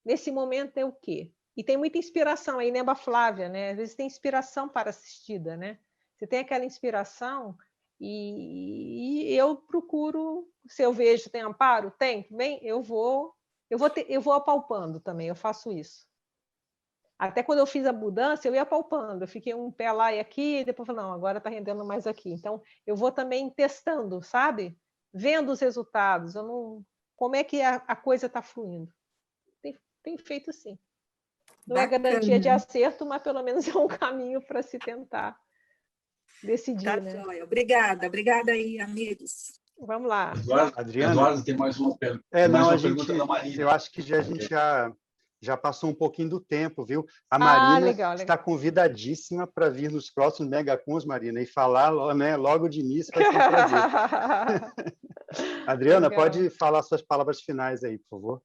Nesse momento é o quê? E tem muita inspiração aí, né, Flávia, né? Às vezes tem inspiração para assistida, né? Você tem aquela inspiração e eu procuro, se eu vejo tem amparo, tem, bem, eu vou apalpando também, eu faço isso. Até quando eu fiz a mudança, eu ia apalpando, eu fiquei um pé lá e aqui, e depois falei, não, agora está rendendo mais aqui. Então, eu vou também testando, sabe? Vendo os resultados, como é que a coisa está fluindo. Tem feito assim. Não é garantia de acerto, mas pelo menos é um caminho para se tentar decidir. Tá, né? Joia. Obrigada aí, amigos. Vamos lá. Eduardo, tem mais uma pergunta. Pergunta da Marina. Eu acho que a gente já passou um pouquinho do tempo, viu? A Marina legal. está convidadíssima para vir nos próximos Megacons, Marina, e falar, né, logo de início, vai ser um prazer. Adriana, legal. Pode falar suas palavras finais aí, por favor.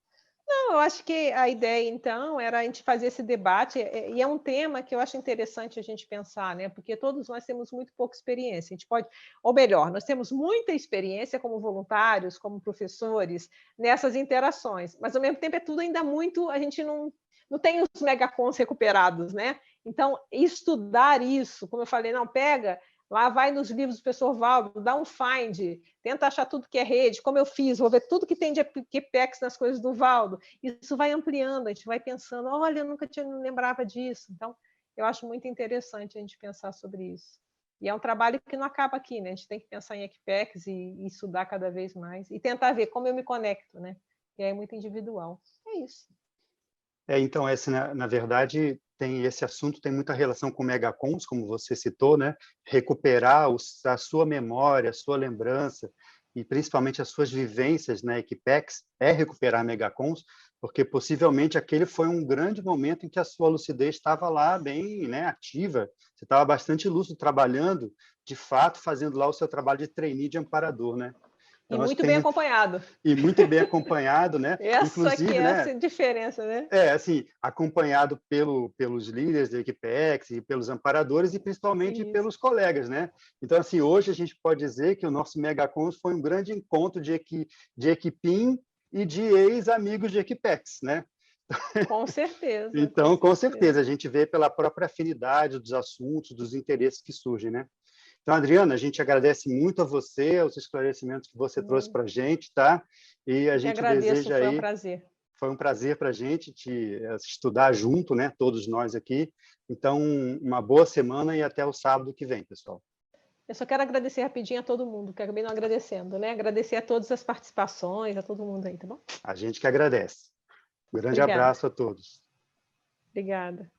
Não, eu acho que a ideia, então, era a gente fazer esse debate, e é um tema que eu acho interessante a gente pensar, né? Porque todos nós temos muito pouca experiência. A gente pode, ou melhor, nós temos muita experiência como voluntários, como professores, nessas interações, mas ao mesmo tempo é tudo ainda muito, a gente não tem os megacons recuperados, né? Então, estudar isso, como eu falei, não, pega... Lá vai nos livros do professor Valdo, dá um find, tenta achar tudo que é rede, como eu fiz, vou ver tudo que tem de EQPEX nas coisas do Valdo. Isso vai ampliando, a gente vai pensando, olha, eu nunca não lembrava disso. Então, eu acho muito interessante a gente pensar sobre isso. E é um trabalho que não acaba aqui, né? A gente tem que pensar em EQPEX e estudar cada vez mais, e tentar ver como eu me conecto, né? E aí é muito individual. É isso. Então, na verdade, esse assunto tem muita relação com megacons, como você citou, né? Recuperar a sua memória, a sua lembrança e principalmente as suas vivências na EQPEX é recuperar megacons, porque possivelmente aquele foi um grande momento em que a sua lucidez estava lá bem, né, ativa, você estava bastante lúcido, trabalhando, de fato, fazendo lá o seu trabalho de trainee de amparador, né? Então, e muito bem acompanhado. E muito bem acompanhado, né? Inclusive, que é essa diferença, né? Assim, acompanhado pelos líderes da EQPEX e pelos amparadores e principalmente pelos colegas, né? Então, assim, hoje a gente pode dizer que o nosso Megacons foi um grande encontro de equipim e de ex-amigos de EQPEX, né? Com certeza. Então, com certeza, a gente vê pela própria afinidade dos assuntos, dos interesses que surgem, né? Então, Adriana, a gente agradece muito a você, os esclarecimentos que você trouxe para a gente, tá? E a gente deseja aí... Foi um prazer. Foi um prazer para a gente estudar junto, né? Todos nós aqui. Então, uma boa semana e até o sábado que vem, pessoal. Eu só quero agradecer rapidinho a todo mundo, que eu acabei não agradecendo, né? Agradecer a todas as participações, a todo mundo aí, tá bom? A gente que agradece. Um grande Obrigada. abraço a todos. Obrigada.